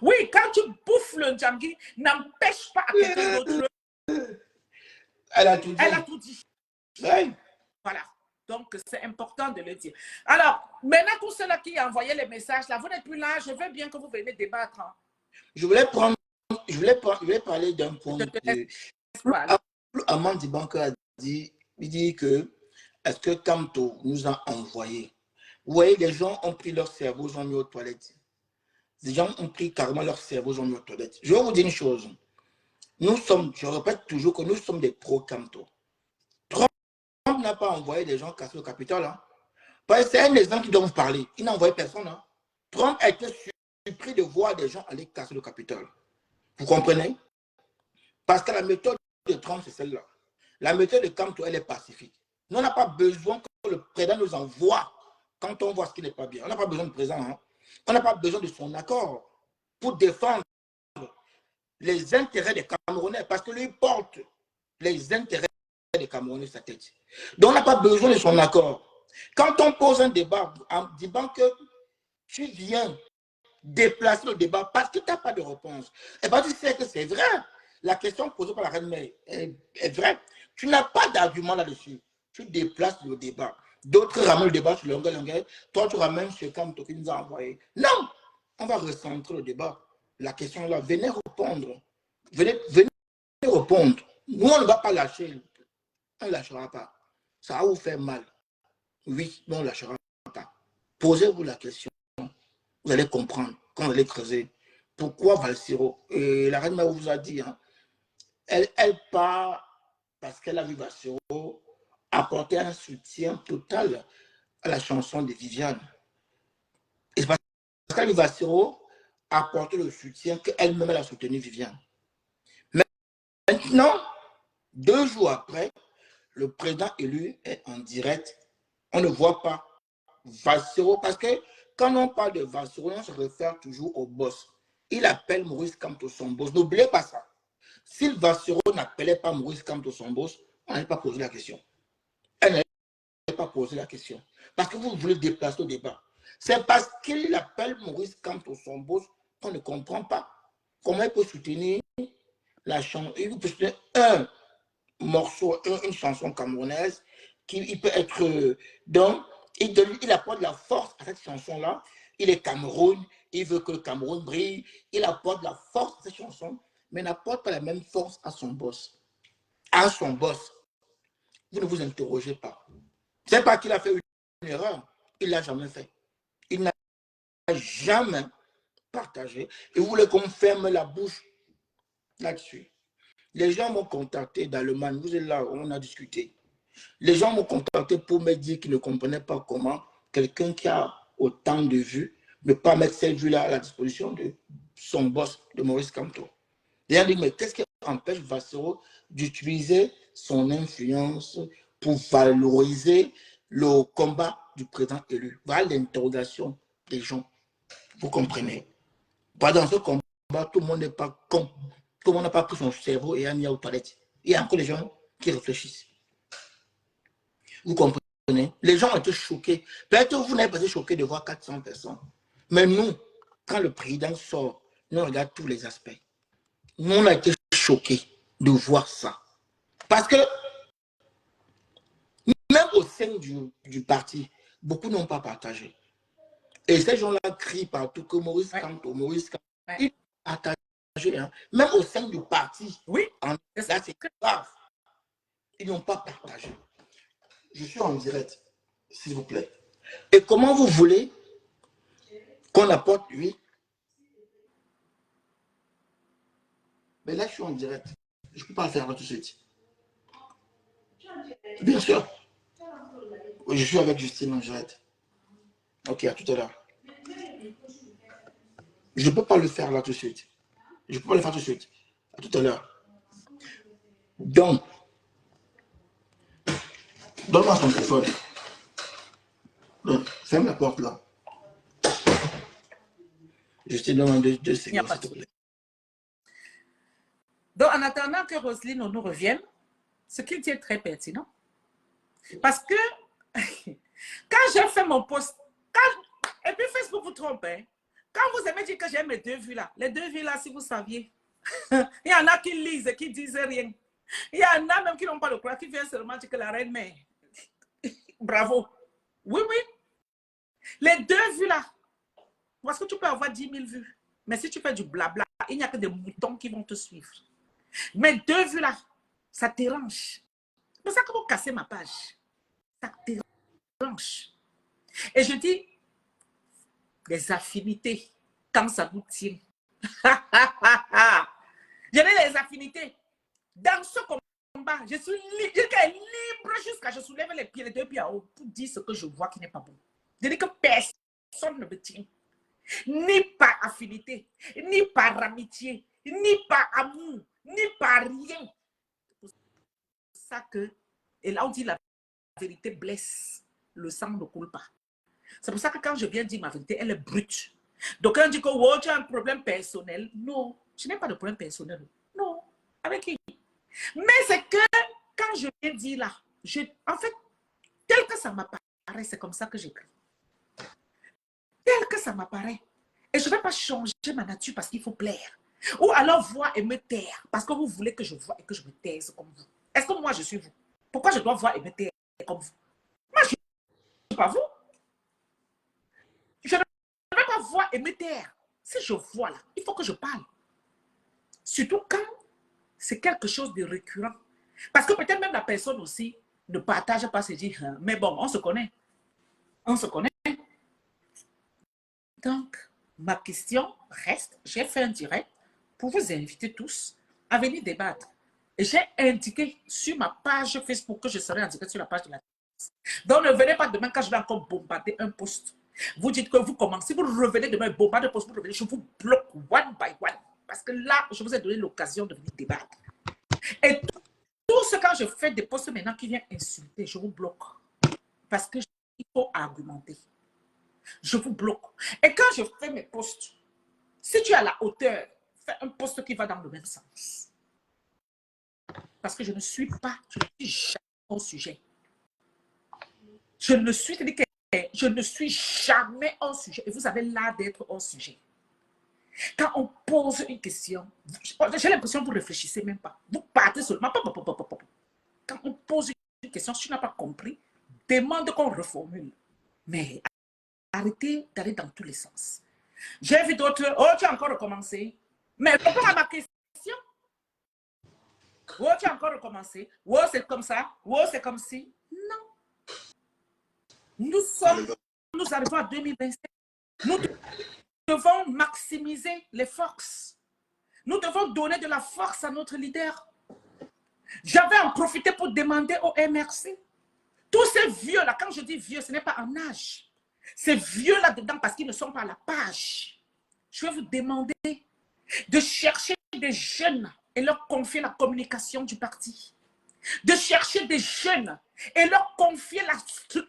Oui, quand tu bouffes le Ndjangi, n'empêche pas à quelqu'un d'autre. Elle a tout dit. Elle a tout dit. Oui. Voilà. Donc, c'est important de le dire. Alors, maintenant, tous ceux-là qui ont envoyé les messages, là, vous n'êtes plus là. Je veux bien que vous veniez débattre. Hein. Je voulais parler d'un point de... Amand Dibanka a dit, il dit que, est-ce que Kamto nous a envoyé? Vous voyez, les gens ont pris leur cerveau, ils ont mis aux toilettes. Les gens ont pris carrément leur cerveau, ils ont mis aux toilettes. Je vais vous dire une chose. Nous sommes, je répète toujours que nous sommes des pro-Kamto. Trump n'a pas envoyé des gens casser le Capitole. Hein. C'est un exemple qui doit vous parler. Il n'a envoyé personne. Hein. Trump a été surpris de voir des gens aller casser le Capitole. Vous comprenez? Parce que la méthode de Trump, c'est celle-là. La méthode de Kamto, elle est pacifique. Nous, on n'a pas besoin que le président nous envoie quand on voit ce qui n'est pas bien. On n'a pas besoin de président. Hein. On n'a pas besoin de son accord pour défendre les intérêts des Camerounais parce que lui porte les intérêts des Camerounais sur sa tête. Donc, on n'a pas besoin de son accord. Quand on pose un débat en disant que tu viens déplacer le débat parce que tu n'as pas de réponse, et bien tu sais que c'est vrai. La question posée par la reine mère est vraie. Tu n'as pas d'argument là-dessus. Tu déplaces le débat. D'autres ramènent le débat sur le longueur. Toi, tu ramènes ce Kamto qui nous a envoyé. Non, on va recentrer le débat. La question est là. Venez répondre. Venez répondre. Nous, on ne va pas lâcher. On ne lâchera pas. Ça va vous faire mal. Oui, mais on ne lâchera pas. Posez-vous la question. Vous allez comprendre quand vous allez creuser. Pourquoi Valsiro? Et la reine mère vous a dit, hein, elle part parce qu'elle a vu Valsiro apporter un soutien total à la chanson de Viviane. Et parce qu'elle a vu Valsiro apporter le soutien qu'elle-même a soutenu Viviane. Mais maintenant, 2 jours après, le président élu est en direct. On ne voit pas Valsiro parce que quand on parle de Valsiro, on se réfère toujours au boss. Il appelle Maurice Kamto son boss. N'oubliez pas ça. Si Valsiro n'appelait pas Maurice Kamto son boss, on n'allait pas poser la question. Elle n'allait pas poser la question. Parce que vous voulez déplacer le débat. C'est parce qu'il appelle Maurice Kamto son boss qu'on ne comprend pas comment il peut soutenir la chanson. Il peut soutenir un morceau, une chanson camerounaise qui peut être... donc, il apporte la force à cette chanson-là. Il est Cameroun, il veut que le Cameroun brille. Il apporte la force à cette chanson, mais n'apporte pas la même force à son boss. À son boss. Vous ne vous interrogez pas. C'est pas qu'il a fait une erreur. Il ne l'a jamais fait. Il n'a jamais partagé. Et vous voulez qu'on ferme la bouche là-dessus. Les gens m'ont contacté d'Allemagne. Vous êtes là, on a discuté. Les gens m'ont contacté pour me dire qu'ils ne comprenaient pas comment quelqu'un qui a autant de vues ne pas mettre cette vue-là à la disposition de son boss, de Maurice Kamto. Ils ont dit, mais qu'est-ce qui empêche Valsiro d'utiliser son influence pour valoriser le combat du président élu? Voilà l'interrogation des gens. Vous comprenez? Dans ce combat, tout le monde n'est pas con. Tout le monde n'a pas pris son cerveau et a mis aux toilettes. Il y a encore des gens qui réfléchissent. Vous comprenez? Les gens ont été choqués. Peut-être que vous n'avez pas été choqués de voir 400 personnes. Mais nous, quand le président sort, nous on regarde tous les aspects. Nous, on a été choqués de voir ça. Parce que même au sein du parti, beaucoup n'ont pas partagé. Et ces gens-là crient partout que Maurice Kamto, il a partagé. Hein. Même au sein du parti, oui. Là, c'est grave. Ils n'ont pas partagé. Je suis en direct, s'il vous plaît. Et comment vous voulez qu'on apporte, oui? Mais là, je suis en direct. Je ne peux pas le faire là tout de suite. Bien sûr. Je suis avec Justine en direct. Ok, à tout à l'heure. Je ne peux pas le faire là tout de suite. Je ne peux pas le faire tout de suite. À tout à l'heure. Donc, donne-moi son téléphone. Donc, ferme la porte là. Je te demande 2 secondes, s'il te plaît. Donc, en attendant que Roselyne nous revienne, ce qu'il dit est très pertinent. Parce que, quand j'ai fait mon post, et puis Facebook vous trompe, hein, quand vous aimez dire que j'ai mes 2 vues là, les 2 vues là, si vous saviez, il y en a qui lisent et qui disent rien. Il y en a même qui n'ont pas le courage, qui viennent seulement dire que la reine mère. Bravo. Oui, oui. Les 2 vues là, parce que tu peux avoir 10 000 vues. Mais si tu fais du blabla, il n'y a que des moutons qui vont te suivre. Mais 2 vues là, ça dérange. C'est pour ça que vous cassez ma page. Ça dérange. Et je dis, les affinités, quand ça vous tient. Je dis les affinités. Dans ce combat, je suis libre jusqu'à je soulève les 2 pieds en haut pour dire ce que je vois qui n'est pas bon. Je dis que personne ne me tient. Ni par affinité, ni par amitié, ni par amour, ni par rien. C'est ça que, et là on dit la vérité blesse, le sang ne coule pas. C'est pour ça que quand je viens dire ma vérité, elle est brute. Donc quand on dit que oh, tu as un problème personnel, non, je n'ai pas de problème personnel. Non, avec qui? Mais c'est que quand je viens dire là, en fait, tel que ça m'apparaît, c'est comme ça que j'écris. Tel que ça m'apparaît. Et je ne vais pas changer ma nature parce qu'il faut plaire. Ou alors voir et me taire parce que vous voulez que je vois et que je me taise comme vous. Est-ce que moi je suis vous? Pourquoi je dois voir et me taire comme vous? Moi je ne suis pas vous. Je ne vais pas voir et me taire. Si je vois là, il faut que je parle. Surtout quand c'est quelque chose de récurrent. Parce que peut-être même la personne aussi ne partage pas se dire, mais bon, on se connaît. On se connaît. Donc, ma question reste, j'ai fait un direct pour vous inviter tous à venir débattre. Et j'ai indiqué sur ma page Facebook que je serai en direct sur la page de la Donc, ne venez pas demain quand je vais encore bombarder un post. Vous dites que vous commencez, vous revenez demain, bombarder un post, vous revenez, je vous bloque one by one. Parce que là, je vous ai donné l'occasion de venir débattre. Et tout ce quand je fais des posts maintenant qui viennent insulter, je vous bloque. Parce qu'il faut argumenter. Je vous bloque. Et quand je fais mes posts, si tu as la hauteur, fais un post qui va dans le même sens. Parce que je ne suis pas, je ne suis jamais au sujet. Je ne suis jamais au sujet. Et vous avez l'art d'être au sujet. Quand on pose une question, j'ai l'impression que vous ne réfléchissez même pas. Vous partez seulement. Quand on pose une question, si tu n'as pas compris, demande qu'on reformule. Mais arrêtez d'aller dans tous les sens. J'ai vu d'autres, oh, tu as encore recommencé. Mais réponds à ma question. Oh, tu as encore recommencé. Oh, c'est comme ça. Oh, c'est comme si. Non. Nous arrivons à 2025. Nous devons maximiser les forces. Nous devons donner de la force à notre leader. J'avais en profité pour demander au MRC. Tous ces vieux-là, quand je dis vieux, ce n'est pas en âge. Ces vieux là-dedans, parce qu'ils ne sont pas à la page. Je vais vous demander de chercher des jeunes et leur confier la communication du parti. De chercher des jeunes et leur confier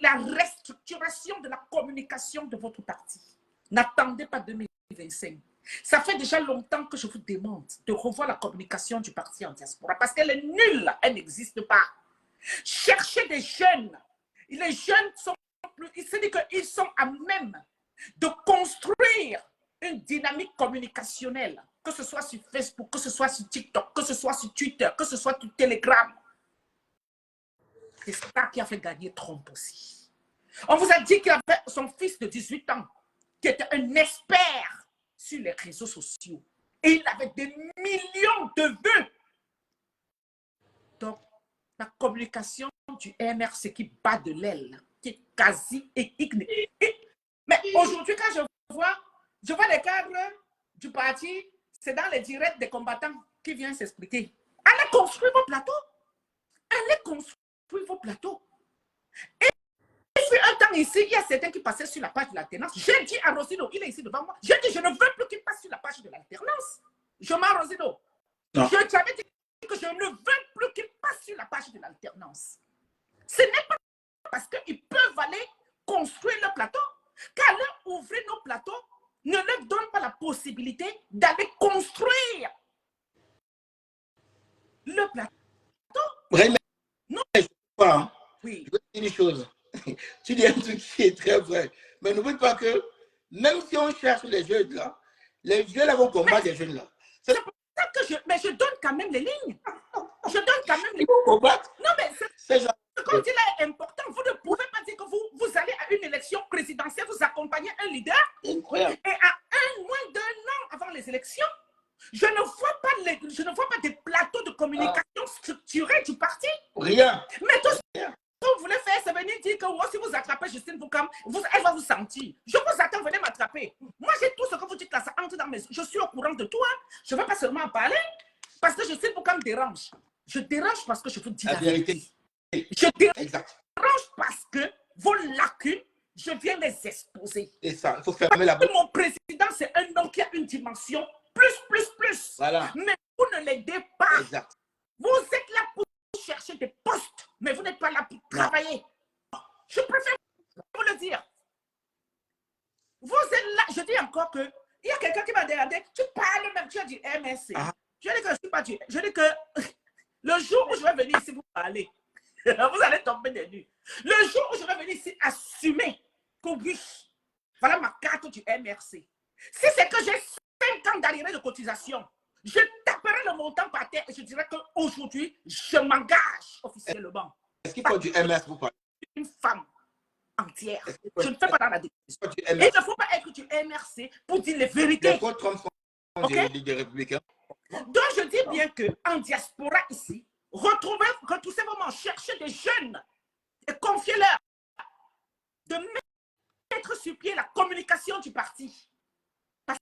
la restructuration de la communication de votre parti. N'attendez pas 2025. Ça fait déjà longtemps que je vous demande de revoir la communication du parti en diaspora parce qu'elle est nulle, elle n'existe pas. Cherchez des jeunes. Les jeunes sont plus, il se dit qu'ils sont à même de construire une dynamique communicationnelle, que ce soit sur Facebook, que ce soit sur TikTok, que ce soit sur Twitter, que ce soit sur Telegram. C'est ça qui a fait gagner Trump aussi. On vous a dit qu'il avait son fils de 18 ans, qui était un expert sur les réseaux sociaux. Et il avait des millions de vues. Donc, la communication du MRC qui bat de l'aile, qui est quasi ignorée. Mais aujourd'hui, quand je vois les cadres du parti, c'est dans les directs des combattants qui viennent s'expliquer. Allez construire vos plateaux. Allez construire vos plateaux. Et puis un temps ici, il y a certains qui passaient sur la page de l'alternance. J'ai dit à Rosino, il est ici devant moi, j'ai dit, je ne veux plus qu'il passe sur la page de l'alternance. Je m'en Rosino. Je t'avais dit que je ne veux plus qu'il pas sur la page de l'alternance. Ce n'est pas parce qu'ils peuvent aller construire le plateau qu'à leur ouvrir nos plateaux ne leur donne pas la possibilité d'aller construire le plateau. Vraiment, non, je ne sais pas. Hein. Oui. Je vais te dire une chose. Tu dis un truc qui est très vrai. Mais n'oublie pas que même si on cherche les jeunes là, les jeunes là vont combattre les jeunes là. C'est pour ça que je donne quand même les lignes. Je donne quand même les lignes. Combattre. Non, mais ce qu'on dit là est important. Vous ne pouvez pas dire que vous allez à une élection présidentielle, vous accompagnez un leader. Incroyable. Et à moins d'1 an avant les élections, je ne vois pas des plateaux de communication structurés du parti. Rien. Mais tout ce que vous voulez faire, c'est venir dire que moi, si vous attrapez Justine Boucam, elle va vous sentir. Je vous attends, venez m'attraper. Moi, j'ai tout ce que vous dites là, ça entre dans mes... Je suis au courant de tout. Hein. Je ne veux pas seulement en parler parce que Justine Boucam dérange. Je dérange parce que je vous dis la vérité. Je dérange parce que vos lacunes, je viens les exposer. Et ça, il faut fermer la bouche. Mon président, c'est un homme qui a une dimension plus. Voilà. Mais vous ne l'aidez pas. Exact. Vous êtes là pour chercher des postes, mais vous n'êtes pas là pour travailler. Je préfère vous le dire. Vous êtes là, je dis encore que il y a quelqu'un qui m'a demandé, tu parles même, tu as dit MSC. Je dis que je ne suis pas du... Je dis que le jour où je vais venir ici vous parler, vous allez tomber des nues. Le jour où je vais venir ici assumer que oui, voilà ma carte du MRC. Si c'est que j'ai 5 ans d'arriéré de cotisation, je taperai le montant par terre et je dirais qu'aujourd'hui, je m'engage officiellement. Est-ce qu'il faut du MS pour parler? Une femme entière. Je ne fais pas dans la décision. Il ne faut pas être du MRC pour dire les vérités. Les fautes Trump sont des républicains. Donc, je dis bien qu'en diaspora ici, retroussez-vous, cherchez des jeunes et confiez-leur de mettre sur pied la communication du parti. Parce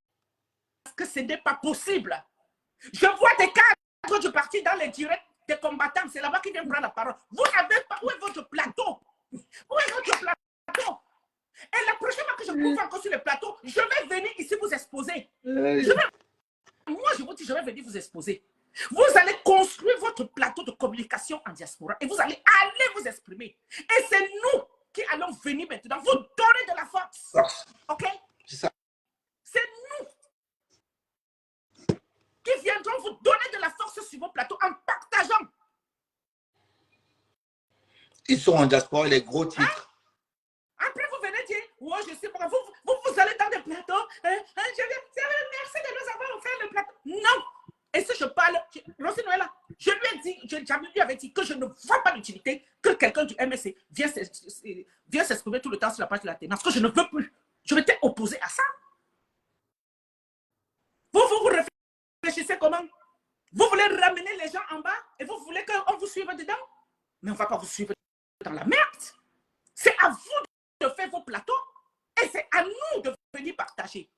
que ce n'est pas possible. Je vois des cadres du parti dans les directs des combattants. C'est là-bas qu'ils viennent prendre la parole. Vous n'avez pas... Où est votre plateau? Où est votre plateau? Et la prochaine fois que je trouve encore sur le plateau, je vais venir ici vous exposer. Moi, je vous dis, je vais venir vous exposer. Vous allez construire votre plateau de communication en diaspora et vous allez aller vous exprimer. Et c'est nous qui allons venir maintenant vous donner de la force. OK? C'est ça. C'est nous qui viendront vous donner de la force sur vos plateaux en partageant. Ils sont en diaspora, les gros titres. Après, vous venez dire, ouais, je sais pas, vous allez dans des plateaux. Merci de nous avoir offert le plateau. Non. Et si je parle, je lui ai dit, jamais lui avait dit que je ne vois pas l'utilité que quelqu'un du MSC vienne s'exprimer tout le temps sur la page de la télé. Parce que je ne veux plus. Je m'étais opposé à ça. Vous réfléchissez comment? Vous voulez ramener les gens en bas et vous voulez qu'on vous suive dedans? Mais on ne va pas vous suivre dans la merde. C'est à vous de faire vos plateaux et c'est à nous de venir partager.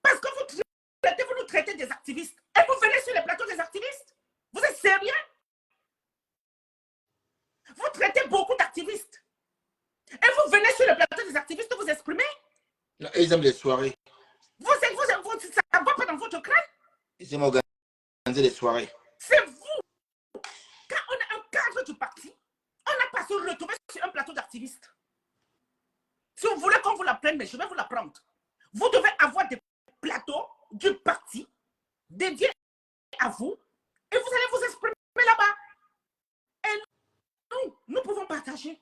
Parce que vous nous traitez des activistes et vous venez sur les plateaux des activistes. Vous êtes sérieux? Vous traitez beaucoup d'activistes et vous venez sur le plateau des activistes vous exprimer. Non, ils aiment les soirées. Ça ne va pas dans votre crâne. Ils aiment organiser les soirées. C'est vous. Quand on est un cadre du parti, on n'a pas se retrouver sur un plateau d'activistes. Si vous voulez qu'on vous la prenne, mais je vais vous la prendre. Vous devez avoir des plateaux du parti dédiés à vous et vous allez vous exprimer là-bas. Et nous pouvons partager.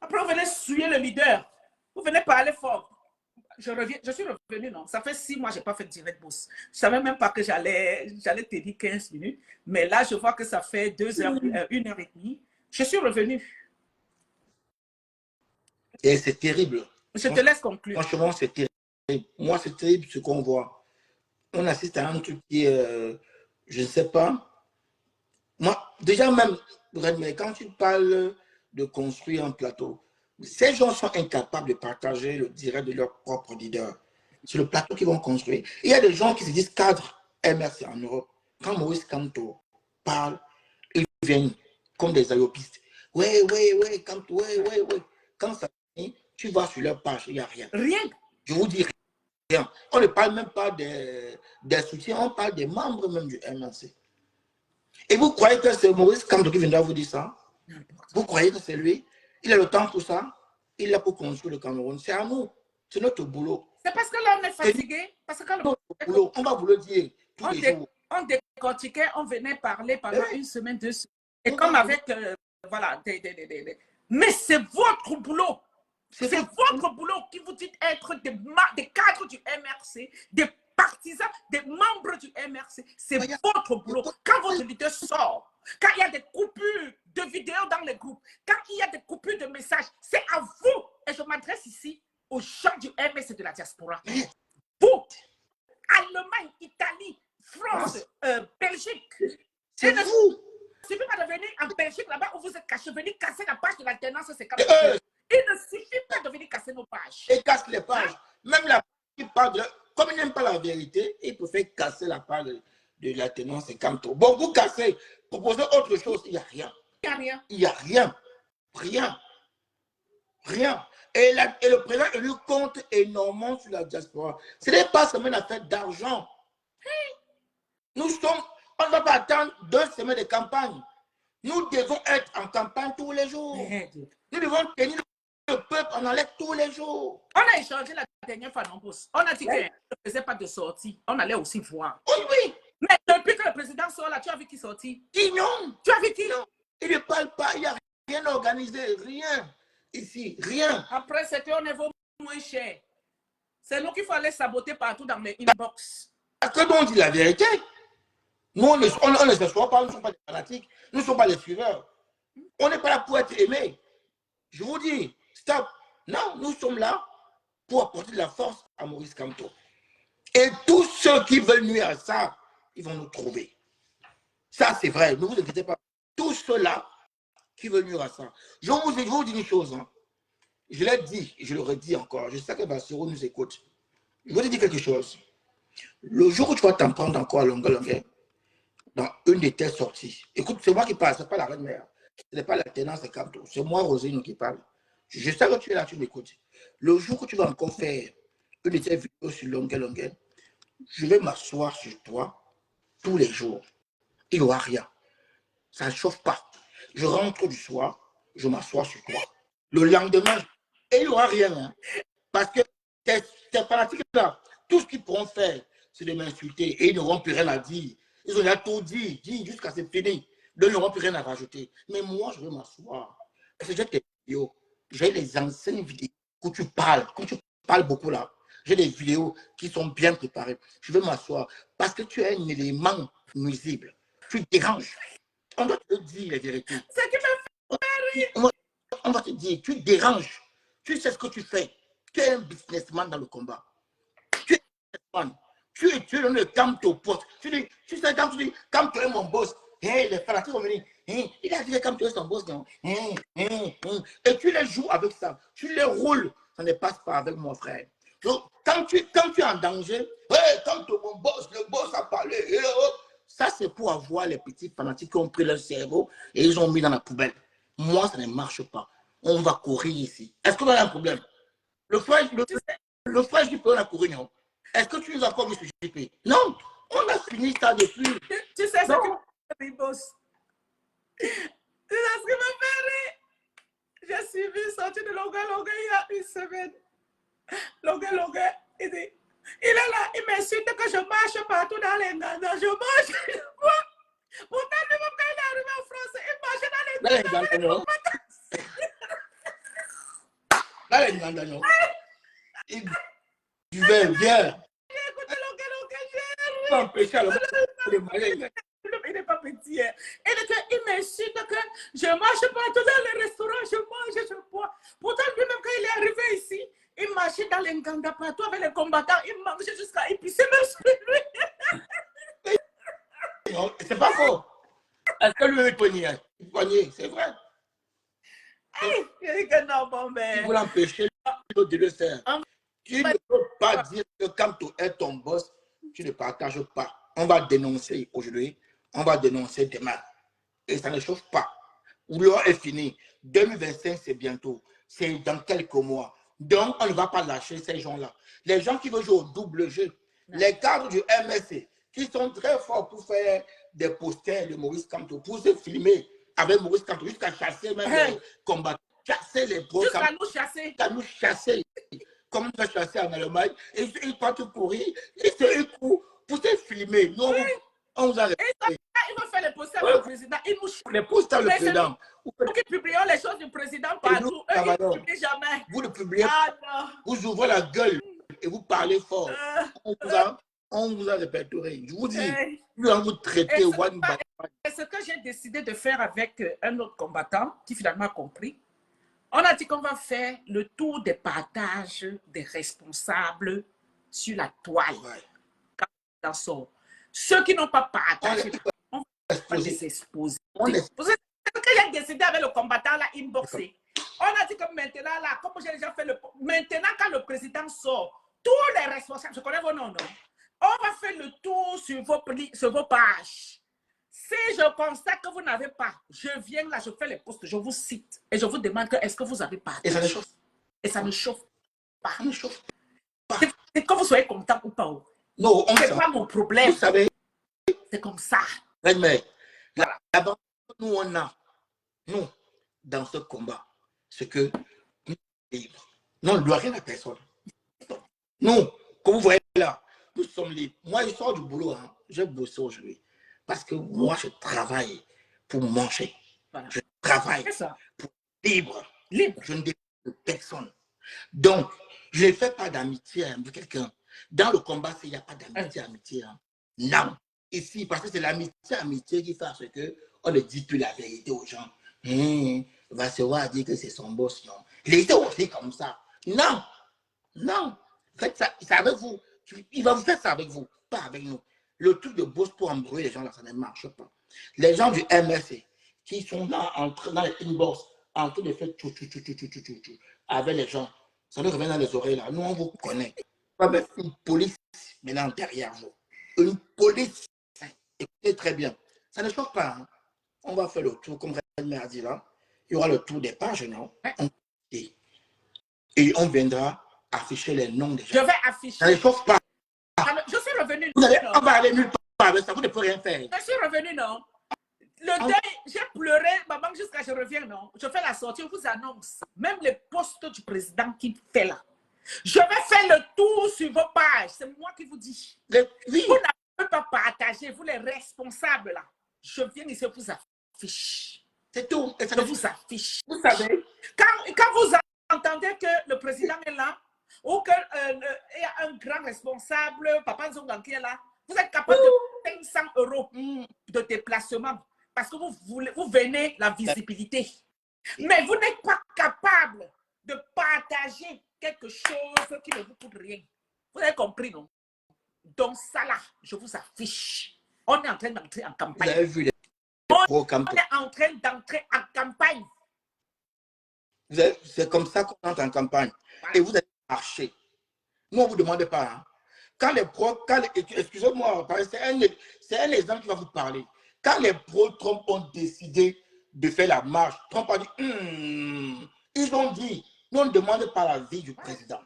Après, vous venez souiller le leader. Vous venez parler fort. Je suis revenu, non. Ça fait 6 mois que je n'ai pas fait de direct bourse. Je ne savais même pas que j'allais te dire 15 minutes. Mais là, je vois que ça fait 2 heures, 1h30. Je suis revenu. Et c'est terrible. Je te laisse conclure. Franchement, c'est terrible. Moi, c'est terrible ce qu'on voit. On assiste à un truc qui est, je ne sais pas. Moi, déjà même, quand tu parles de construire un plateau, ces gens sont incapables de partager le direct de leur propre leader. C'est le plateau qu'ils vont construire. Il y a des gens qui se disent cadre MRC en Europe. Quand Maurice Kamto parle, ils viennent comme des aéropistes. Ouais, Kamto, ouais. Quand ça finit, tu vas sur leur page, il n'y a rien. Rien. Je vous dis rien. On ne parle même pas des soutiens, on parle des membres même du MRC. Et vous croyez que c'est Maurice Kamto qui viendra vous dire ça? Vous croyez que c'est lui? Il a le temps pour ça? Il a pour construire le Cameroun. C'est à nous. C'est notre boulot. C'est parce que là, on est fatigué. Parce que quand notre boulot, on va vous le dire tous les jours. On décortiquait, on venait parler pendant une semaine, 2 semaines. Et On comme va avec, voilà, mais c'est votre boulot. C'est votre boulot qui vous dites être des cadres du MRC, des partisans, des membres du MRC. C'est votre boulot. Quand votre leader sort, quand il y a des coupures de vidéos dans les groupes, quand il y a des coupures de messages, c'est à vous. Et je m'adresse ici aux gens du MRC de la diaspora. Vous, Allemagne, Italie, France, Belgique. C'est vous. Il ne suffit pas de venir en Belgique là-bas où vous êtes caché, venir casser la page de l'alternance, c'est comme il ne suffit pas de venir casser nos pages. Et casse les pages. Même la page qui parle de... Comme il n'aime pas la vérité, il préfère casser la page de l'alternance, c'est comme tout. Bon, vous cassez, proposez autre chose, il n'y a rien. Il n'y a rien. Il n'y a rien. Rien. Rien. Et le président élu compte énormément sur la diaspora. Ce n'est pas seulement une affaire d'argent. Nous sommes, on ne va pas attendre 2 semaines de campagne. Nous devons être en campagne tous les jours. Nous devons tenir le peuple en haleine tous les jours. On a échangé la dernière fois en bourse. On a dit qu'on ne faisait pas de sortie. On allait aussi voir. Oui, oui. Mais depuis que le président sort là, tu as vu qui sortit? Qui non? Tu as vu qui? Non. Il ne parle pas, il n'y a rien organisé, rien. Ici, rien. Après, c'était un niveau moins cher. C'est nous qu'il faut aller saboter partout dans les inbox. Parce que nous, on dit la vérité. Nous, on ne s'assoit pas, nous ne sommes pas des fanatiques, nous ne sommes pas des suiveurs. On n'est pas là pour être aimés. Je vous dis, stop. Non, nous sommes là pour apporter de la force à Maurice Kamto. Et tous ceux qui veulent nuire à ça, ils vont nous trouver. Ça, c'est vrai, ne vous inquiétez pas. Tous ceux-là qui veulent nuire à ça. Je vous dis une chose. Hein. Je l'ai dit, et je le redis encore. Je sais que Bassirou nous écoute. Je vais te dire quelque chose. Le jour où tu vas t'en prendre encore à longueur, dans une de tes sorties, écoute, c'est moi qui parle, ce n'est pas la reine-mère. Ce n'est pas la tenance de Kamto. C'est moi, Rosine, qui parle. Je sais que tu es là, tu m'écoutes. Le jour où tu vas encore faire une de tes vidéos sur longueur, je vais m'asseoir sur toi tous les jours. Il n'y aura rien. Ça ne chauffe pas. Je rentre du soir, je m'assois sur toi. Le lendemain, et il n'y aura rien. Hein, parce que tes fanatiques là, tout ce qu'ils pourront faire, c'est de m'insulter. Et ils n'auront plus rien à dire. Ils ont déjà tout dit jusqu'à ce fini. Donc, ils n'auront plus rien à rajouter. Mais moi, je vais m'asseoir. Parce que j'ai tes vidéos. J'ai les anciennes vidéos où tu parles. Quand tu parles beaucoup là, j'ai des vidéos qui sont bien préparées. Je vais m'asseoir. Parce que tu es un élément nuisible. Tu déranges. On doit te dire la vérité. C'est qui me fait rire. On va te dire, tu déranges. Tu sais ce que tu fais. Tu es un businessman dans le combat. Tu es un businessman. Tu es dans le Kamto poste. Tu sais, quand tu dis, Kamto est mon boss. Hey, les fanatiques vont venir. Hey, il a dit que Kamto est son boss. Non? Et tu les joues avec ça. Tu les roules. Ça ne passe pas avec mon frère. Donc, quand tu es en danger, hey, Kamto, mon boss, le boss a parlé. Ça, c'est pour avoir les petits fanatiques qui ont pris leur cerveau et ils ont mis dans la poubelle. Moi, ça ne marche pas. On va courir ici. Est-ce qu'on a un problème? Le frère JP, on a couru, non? Est-ce que tu nous as encore mis sur JP? Non, on a fini ça depuis. Tu sais ce que me fait boss. Tu sais ce qui me fait rire? J'ai suivi sorti de longueur il y a une semaine. Longueur, il dit, il est là, il m'insulte que je marche partout dans les Nganda. Je marche, je vois. Pourtant, lui-même, quand il est arrivé en France, il marchait dans les Nganda. Dans les Nganda, non? Il va bien. Écoutez, j'ai pas empêcher alors il n'est pas petit. Hein. Il m'insulte que je marche partout dans les restaurants, je mange, je bois. Pourtant, lui-même, quand il est arrivé ici, il marchait dans les Nganda partout avec les combattants, il mangeait jusqu'à épicer même sur lui. Non, c'est pas faux. Est-ce que lui est poigné? C'est vrai. Il dit que non, bon, mais... Il veut l'empêcher de le faire. Tu ne peux pas dire que quand tu es ton boss, tu ne partages pas. On va dénoncer aujourd'hui, on va dénoncer demain. Et ça ne chauffe pas. L'heure est finie. 2025, c'est bientôt. C'est dans quelques mois. Donc, on ne va pas lâcher ces gens-là. Les gens qui veulent jouer au double jeu, les cadres du MSC qui sont très forts pour faire des posters de Maurice Kamto, pour se filmer avec Maurice Kamto, jusqu'à chasser même les combattants, chasser les pros. Jusqu'à nous chasser. Jusqu'à nous chasser. Comme on va chasser en Allemagne, et ils partent courir, et c'est un coup pour se filmer. Nous, on vous a répété. Il va faire les posters avec le président. Il nous les posters le président. Nous qui publions les choses du président partout. Eux, ils ne publient jamais. Vous ne publiez pas. Vous ouvrez la gueule et vous parlez fort. On vous a répertorié. Je vous dis, nous allons vous traiter one by one. C'est ce que j'ai décidé de faire avec un autre combattant qui finalement a compris. On a dit qu'on va faire le tour des partages des responsables sur la toile. Dans son... Ceux qui n'ont pas partagé, on va les exposer. C'est ce que j'ai décidé avec le combattant là, inboxé. On a dit que maintenant, là, comme j'ai déjà fait maintenant, quand le président sort, tous les responsables, je connais vos noms, non? On va faire le tour sur vos pages. Si je constate que vous n'avez pas, je viens là, je fais les posts, je vous cite et je vous demande est-ce que vous avez pas. Et ça ne chauffe. Et ça ne chauffe pas. Ça ne chauffe pas. C'est que vous soyez content ou pas. Non, c'est pas mon problème. Vous savez. C'est comme ça. Mais voilà. D'abord, nous, on a, nous, dans ce combat, ce que nous sommes libres. Nous, on ne doit rien à personne. Nous, comme vous voyez là, nous sommes libres. Moi, je sors du boulot, hein. J'ai bossé aujourd'hui. Parce que moi, je travaille pour manger. Voilà. Je travaille pour être libre. Je ne dépends de personne. Donc, je ne fais pas d'amitié avec quelqu'un. Dans le combat, il n'y a pas d'amitié, amitié. Hein. Non. Ici, parce que c'est l'amitié qui fait ce qu'on ne dit plus la vérité aux gens. Va se voir dire que c'est son boss, non. Il était aussi comme ça. Non. Non. Faites ça avec vous. Il va vous faire ça avec vous, pas avec nous. Le truc de boss pour embrouiller les gens, là, ça ne marche pas. Les gens du MRC qui sont là, dans les inbox, en train de faire tout, avec les gens, ça nous revient dans les oreilles, là. Nous, on vous connaît. On va mettre une police maintenant derrière vous. Une police. Écoutez très bien. Ça ne choque pas. Hein. On va faire le tour, comme Redmer a dit là. Il y aura le tour des pages, non? Et on viendra afficher les noms des gens. Je vais afficher. Ça ne choque pas. Je suis revenu. On va aller nulle part avec ça. Vous ne pouvez rien faire. Je suis revenu, non? Le deuil, j'ai pleuré, maman, jusqu'à ce que je revienne, non? Je fais la sortie, on vous annonce. Même les postes du président qui fait là. Je vais faire le tour sur vos pages. C'est moi qui vous dis. Oui. Vous n'avez pas partagé, vous les responsables là. Je viens ici, vous affiche. C'est tout. Je vous affiche. Vous savez, quand vous entendez que le président est là, ou qu'il y a un grand responsable, Papa Nzonga qui est là, vous êtes capable de 500 € de déplacement parce que vous venez la visibilité. Mais vous n'êtes pas capable de partager quelque chose qui ne vous coûte rien. Vous avez compris, non? Donc ça là, je vous affiche. On est en train d'entrer en campagne. Vous avez vu on est en train d'entrer en campagne. C'est comme ça qu'on entre en campagne. Voilà. Et vous allez marcher. Nous, on ne vous demande pas. Hein. Quand les pros, excusez-moi, c'est un exemple qui va vous parler. Quand les pro-Trump ont décidé de faire la marche, Trump a dit, ils ont dit, nous, on ne demande pas la vie du président.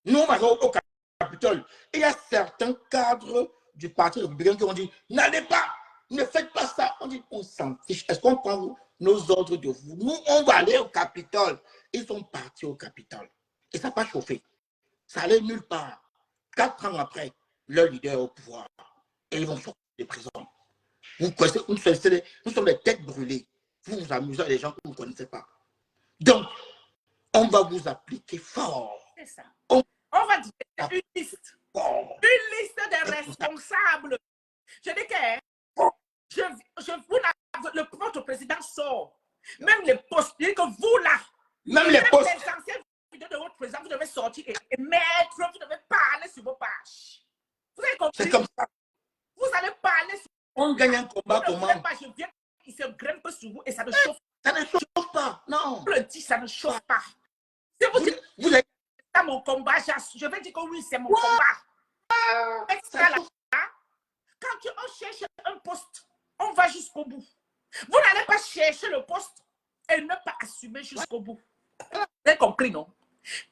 Nous, on va au Capitole. Et il y a certains cadres du Parti républicain qui ont dit, n'allez pas, ne faites pas ça. On dit, on s'en fiche. Est-ce qu'on prend nos ordres de vous? Nous, on va aller au Capitole. Ils sont partis au Capitole. Et ça n'a pas chauffé. Ça allait nulle part. 4 ans après, leur leader est au pouvoir. Et ils vont sortir de prison. Vous connaissez, nous sommes des têtes brûlées. Vous vous amusez à des gens que vous ne connaissez pas. Donc, on va vous appliquer fort. C'est ça. On va dire une liste. Fort. Une liste des responsables. Je dis que votre président sort. Même les postes, que vous là. Même les postes. Les anciennes vidéos de votre président, vous devez sortir et mettre, vous devez parler sur vos pages. Vous avez compris? C'est comme ça. Vous allez parler sur on gagne un combat comment? Je viens, il se grimpe sur vous et ça ne chauffe pas. Ça ne chauffe pas, non. Je le dis, ça ne chauffe pas. Si vous dites, c'est mon combat, je vais dire que oui, c'est mon combat. Quand on cherche un poste, on va jusqu'au bout. Vous n'allez pas chercher le poste et ne pas assumer jusqu'au bout. Vous avez compris, non?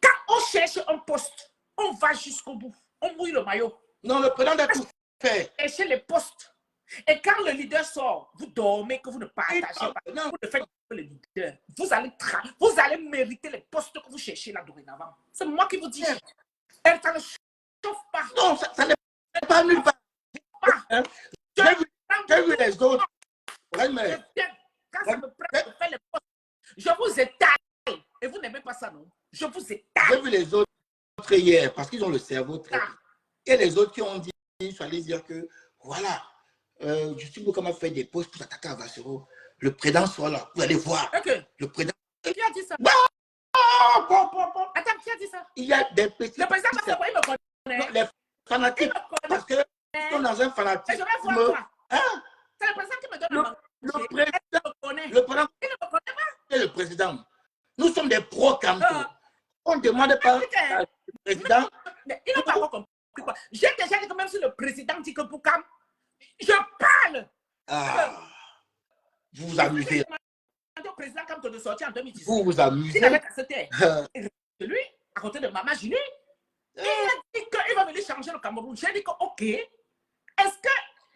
Quand on cherche un poste, on va jusqu'au bout. On mouille le maillot. Non, le président de tout fait. cherchez les postes. Et quand le leader sort, vous dormez, que vous ne partagez pas. Non. Vous ne faites pas le leader. Vous allez mériter les postes que vous cherchez là dorénavant. C'est moi qui vous dis. Et ça ne chauffe pas. Non, ça n'est pas nulle part. Pas. J'ai vu les autres. Quand ça me prend de faire les postes, je vous étale. Et vous n'aimez pas ça, non? Je vous étale. J'ai vu les autres hier parce qu'ils ont le cerveau très. Et les autres qui ont dit, il fallait dire que voilà, je suis beaucoup à faire des postes pour attaquer à Vassero. Le président soit là. Vous allez voir. Okay. Le président. Qui a dit ça? Bon. Attends, qui a dit ça? Il y a des petits. Le président Vassero, il me connaît. Non, les fanatiques. Parce que ils sont dans un fanatisme. Et je vais voir quoi? Hein? C'est le président qui me donne le président. Il ne me connaît pas. C'est le président. Nous sommes des pro-Camto. On ne demande pas au président. Il n'a pas compris quoi. J'ai déjà dit que même si le président dit que pour Cam, je parle. Vous vous amusez. Le président Cam de sortir en 2018. Vous vous amusez. Il avait cassé lui, à côté de Mama Julie. Il a dit qu'il va venir changer le Cameroun. J'ai dit que ok. Est-ce que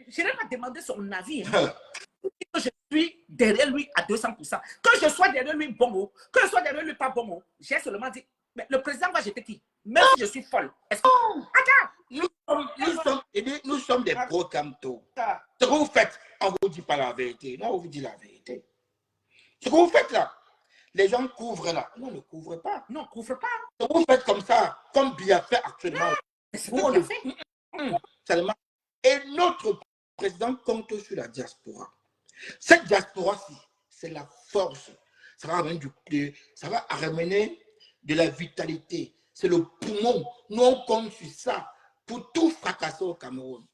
je n'ai pas demandé son avis? Que je suis derrière lui à 200%. Que je sois derrière lui bon, que je sois derrière lui pas bon. J'ai seulement dit, mais le président va jeter qui? Même si je suis folle. Est-ce que... Attends! Nous sommes des pro-Camto. Ce que vous faites, on ne vous dit pas la vérité. Non, on vous dit la vérité. Ce que vous faites là, les gens couvrent là. Non, ne couvrent pas. Non, couvre pas. Ce que vous faites comme ça, comme bien fait actuellement. C'est ce qu'on fait. Et notre président compte sur la diaspora. Cette diaspora-ci, c'est la force. Ça va ramener de la vitalité. C'est le poumon. Nous, on compte sur ça pour tout fracasser au Cameroun.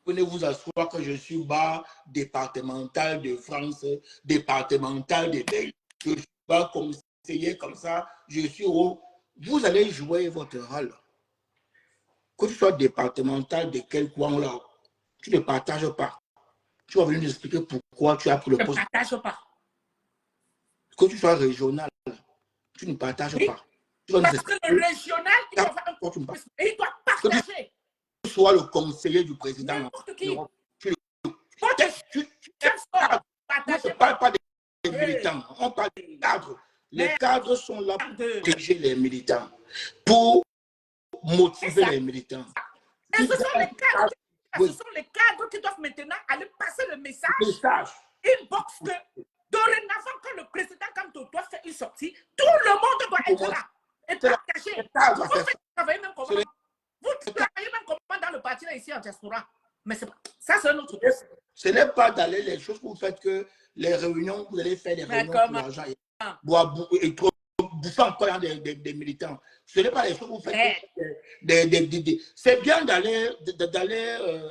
Venez vous asseoir que je suis bas départemental de France, départemental de Belgique. Je suis bas conseiller comme ça. Je suis haut. Vous allez jouer votre rôle. Que tu sois départemental de quel coin là, tu ne partages pas. Tu vas venir nous expliquer pourquoi tu as pris le poste. Je ne partage pas. Que tu sois régional, tu ne partages pas. Parce que le régional, il doit avoir un poste et il doit partager. Que tu sois le conseiller du président. N'importe qui. Tu ne parles pas des militants, on parle des cadres. Les cadres sont là pour protéger les militants, pour motiver les militants. Et ce sont les cadres. Ce sont les cadres qui doivent maintenant aller passer le message. Inbox que dorénavant, quand le président Kamto doit faire une sortie, tout le monde doit être là et partager. Vous travaillez même comment? Vous travaillez même comment dans le parti là ici en diaspora? Mais ça, c'est un autre truc. Ce n'est pas d'aller les choses que vous faites que les réunions, vous allez faire des réunions pour l'argent et trop bouffer encore des militants. Ce n'est pas les choses que vous faites. C'est bien d'aller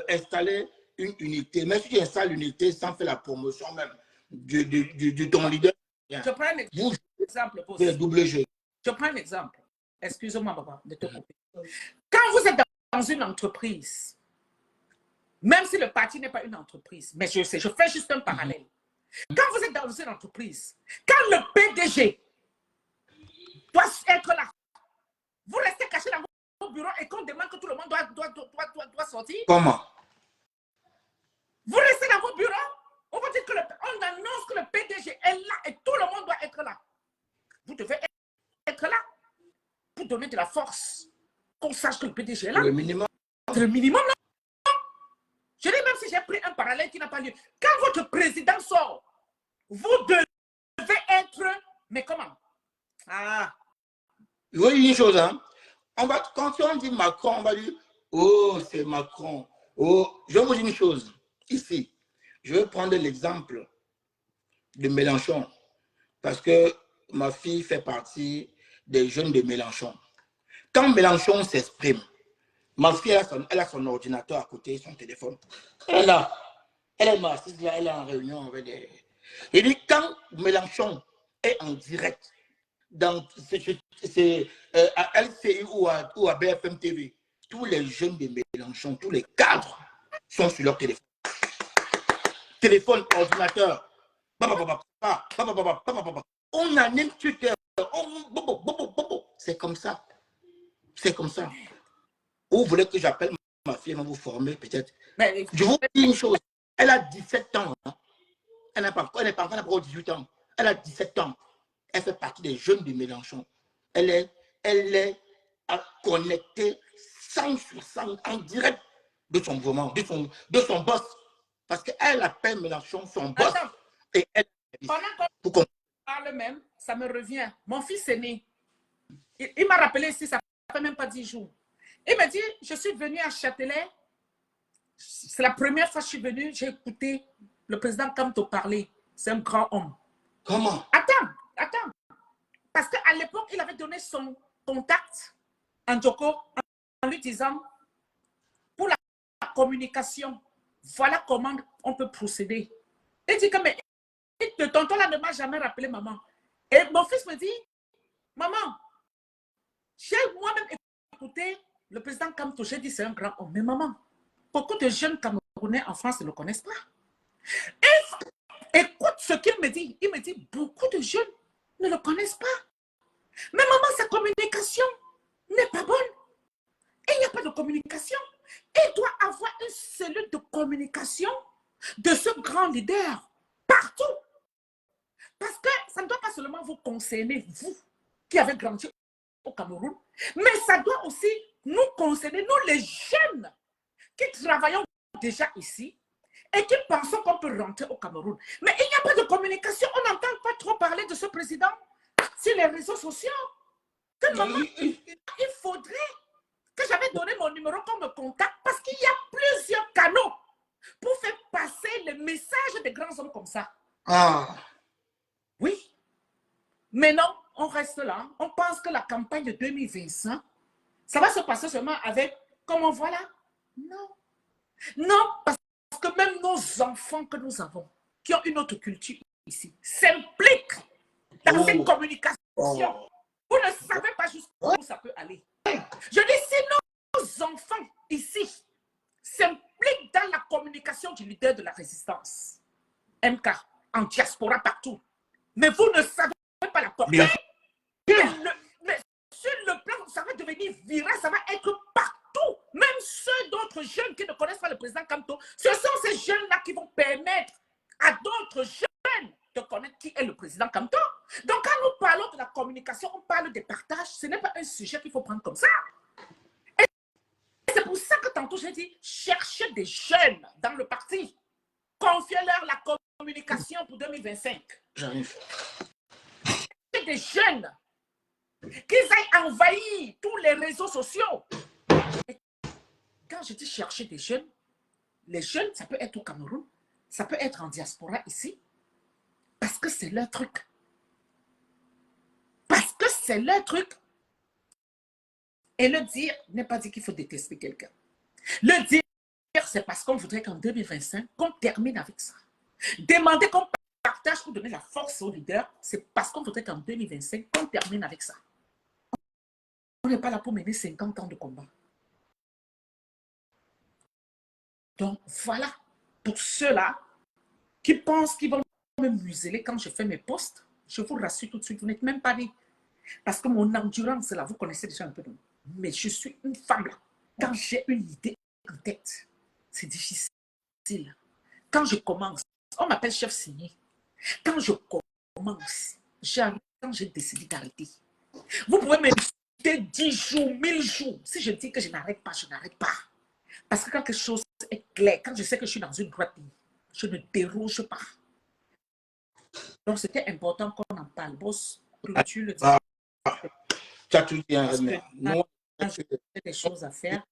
installer une unité. Mais si tu installes l'unité sans faire la promotion même de ton leader, je prends un exemple. Double jeu. Je prends un exemple. Excusez-moi, papa, de te couper. Quand vous êtes dans une entreprise, même si le parti n'est pas une entreprise, mais je sais, je fais juste un parallèle. Quand vous êtes dans une entreprise, quand le PDG doit être là, vous restez caché dans votre bureau et qu'on demande que tout le monde doit sortir. Comment? Vous restez dans votre bureau, on va dire que on annonce que le PDG est là et tout le monde doit être là. Vous devez être là pour donner de la force, qu'on sache que le PDG est là. Le minimum. C'est le minimum, là. Je dis même si j'ai pris un parallèle qui n'a pas lieu. Quand votre président sort, vous devez être... Mais comment? Je veux dire une chose, hein. Quand on dit Macron, on va dire, oh, c'est Macron. Oh, je vais vous dire une chose. Ici, je vais prendre l'exemple de Mélenchon. Parce que ma fille fait partie des jeunes de Mélenchon. Quand Mélenchon s'exprime, ma fille, elle a son ordinateur à côté, son téléphone. Elle est là. Elle est assise là, elle est en réunion avec des... Il dit, quand Mélenchon est en direct, dans à LCI ou à BFM TV, tous les jeunes de Mélenchon, tous les cadres sont sur leur téléphone. Téléphone, ordinateur. On anime Twitter. C'est comme ça. C'est comme ça. Vous voulez que j'appelle ma fille va vous former peut-être. Mais, Je vous dis une chose, elle a 17 ans. Hein. Elle n'est pas encore 18 ans. Elle a 17 ans. Elle fait partie des jeunes de Mélenchon. Elle est connectée 100 sur 100 en direct de son mouvement, de son boss. Parce qu'elle appelle Mélenchon son boss. Attends, et elle, pendant qu'on parle même, ça me revient. Mon fils est né. Il m'a rappelé ici, ça ne fait même pas 10 jours. Il m'a dit, je suis venu à Châtelet. C'est la première fois que je suis venue, j'ai écouté le président Kamto parler. C'est un grand homme. Comment? Attends. Parce qu'à l'époque, il avait donné son contact à Ndjoko en lui disant, pour la communication, voilà comment on peut procéder. Il dit que, mais le tonton là ne m'a jamais rappelé maman. Et mon fils me dit, maman, j'ai moi-même écouté le président Kamto, j'ai dit c'est un grand homme. Mais maman, beaucoup de jeunes Camerounais en France ne le connaissent pas. Et écoute ce qu'il me dit. Il me dit, beaucoup de jeunes ne le connaissent pas. Mais maman, sa communication n'est pas bonne. Et il n'y a pas de communication. Il doit avoir une cellule de communication de ce grand leader partout. Parce que ça ne doit pas seulement vous concerner, vous qui avez grandi au Cameroun, mais ça doit aussi nous concerner, nous les jeunes qui travaillons déjà ici et qui pensons qu'on peut rentrer au Cameroun. Mais il n'y a pas de communication. On n'entend pas trop parler de ce président sur les réseaux sociaux. Que maman, il faudrait que j'avais donné mon numéro comme contact parce qu'il y a plusieurs canaux pour faire passer les messages des grands hommes comme ça. Ah. Oui. Mais non, on reste là. On pense que la campagne de 2025, ça va se passer seulement avec, comme on voit là. Non. Non, parce que même nos enfants que nous avons, qui ont une autre culture ici, s'impliquent dans cette communication. Vous ne savez pas jusqu'où ça peut aller. Je dis, si nos enfants ici s'impliquent dans la communication du leader de la résistance, MK, en diaspora partout, mais vous ne savez pas la portée. Mais sur le plan, ça va devenir viral, ça va être partout. Même ceux d'autres jeunes qui ne connaissent pas le président Kamto, ce sont ces jeunes-là qui vont permettre à d'autres jeunes de connaître qui est le président Kamto. Donc, quand nous parlons de la communication, on parle des partages. Ce n'est pas un sujet qu'il faut prendre comme ça. Et c'est pour ça que tantôt, j'ai dit, cherchez des jeunes dans le parti. Confiez-leur la communication pour 2025. J'arrive. Des jeunes qu'ils aillent envahir tous les réseaux sociaux. Et quand je dis chercher des jeunes, les jeunes, ça peut être au Cameroun, ça peut être en diaspora ici, parce que c'est leur truc. Parce que c'est leur truc. Et le dire n'est pas dire qu'il faut détester quelqu'un. Le dire, c'est parce qu'on voudrait qu'en 2025, qu'on termine avec ça. Demander qu'on partage pour donner la force aux leaders, c'est parce qu'on voudrait qu'en 2025, qu'on termine avec ça. On n'est pas là pour mener 50 ans de combat. Donc, voilà. Pour ceux-là qui pensent qu'ils vont me museler quand je fais mes posts, je vous rassure tout de suite, vous n'êtes même pas né. Parce que mon endurance, là, vous connaissez déjà un peu de moi. Mais je suis une femme, là. Quand j'ai une idée en tête, c'est difficile. Quand je commence, on m'appelle chef signé. Quand je commence, quand j'ai décidé d'arrêter, vous pouvez m'inviter 10 jours, 1000 jours. Si je dis que je n'arrête pas, je n'arrête pas. Parce que quand quelque chose est clair, quand je sais que je suis dans une droite ligne, je ne déroge pas. Donc, c'était important qu'on en parle. Boss, tu le dis. Tu as tout dit, nous, j'ai des choses à faire.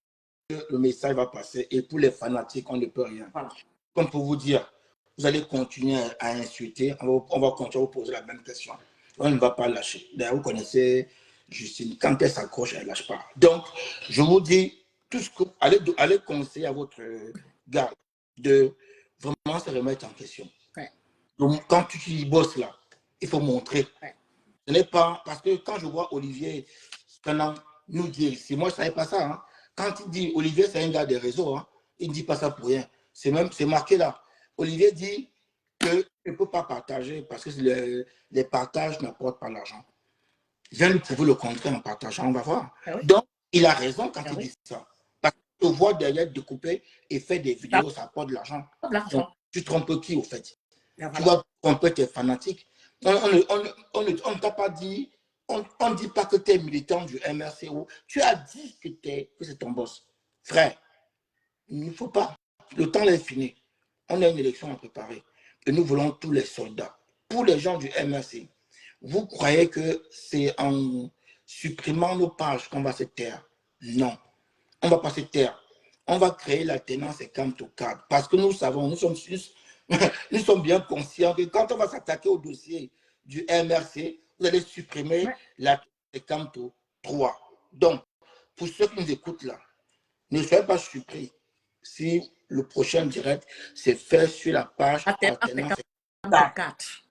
Le message va passer et pour les fanatiques, on ne peut rien. Voilà. Comme pour vous dire, vous allez continuer à insulter, on va continuer à vous poser la même question. On ne va pas lâcher. D'ailleurs, vous connaissez Justine, quand elle s'accroche, elle ne lâche pas. Donc, je vous dis, tout ce que, allez conseiller à votre gars de vraiment se remettre en question. Ouais. Donc, quand tu bosses là, il faut montrer. Ouais. Ce n'est pas, parce que quand je vois Olivier pendant nous dire ici, moi je ne savais pas ça. Hein. Quand il dit, Olivier c'est un gars des réseaux, hein, il ne dit pas ça pour rien. C'est marqué là. Olivier dit qu'il ne peut pas partager parce que les partages n'apportent pas l'argent. Je viens lui prouver le contraire en partageant, on va voir. Ah oui. Donc, il a raison quand il dit ça. Parce te vois derrière découper et faire des vidéos, ça apporte de l'argent. Donc, tu trompes qui, au fait? Tu vas tromper tes fanatiques. On ne t'a pas dit, on ne dit pas que tu es militant du MRCO. Tu as dit que c'est ton boss. Frère, il ne faut pas. Le temps est fini. On a une élection à préparer. Et nous voulons tous les soldats. Pour les gens du MRC, vous croyez que c'est en supprimant nos pages qu'on va se taire? Non. On ne va pas se taire. On va créer l'alternance et camp au cadre. Parce que nous savons, nous sommes bien conscients que quand on va s'attaquer au dossier du MRC, vous allez supprimer l'alternance et camp 3. Donc, pour ceux qui nous écoutent là, ne soyez pas surpris si le prochain direct c'est fait sur la page alternance et camp 4.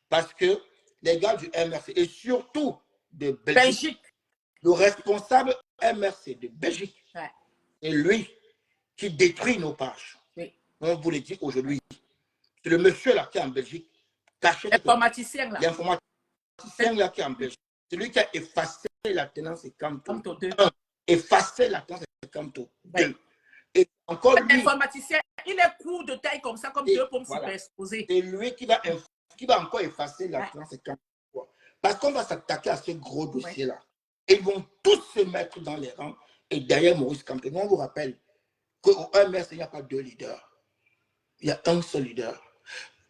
Parce que les gars du MRC et surtout de Belgique, le responsable MRC de Belgique, c'est lui qui détruit nos pages. On vous le dit aujourd'hui. C'est le monsieur là qui est en Belgique. L'informaticien là. L'informaticien là qui est en Belgique. C'est lui qui a effacé la tenance et Camto 2. Effacé la tenance et Camto 2. Et encore lui. L'informaticien, il est court de taille comme ça, comme deux pommes superposées. C'est lui qui va encore effacer la tenance et Camto 3. Parce qu'on va s'attaquer à ce gros dossier là. Ils vont tous se mettre dans les rangs et derrière Maurice Kamto. On vous rappelle qu'au MRC, il n'y a pas deux leaders. Il y a un seul leader.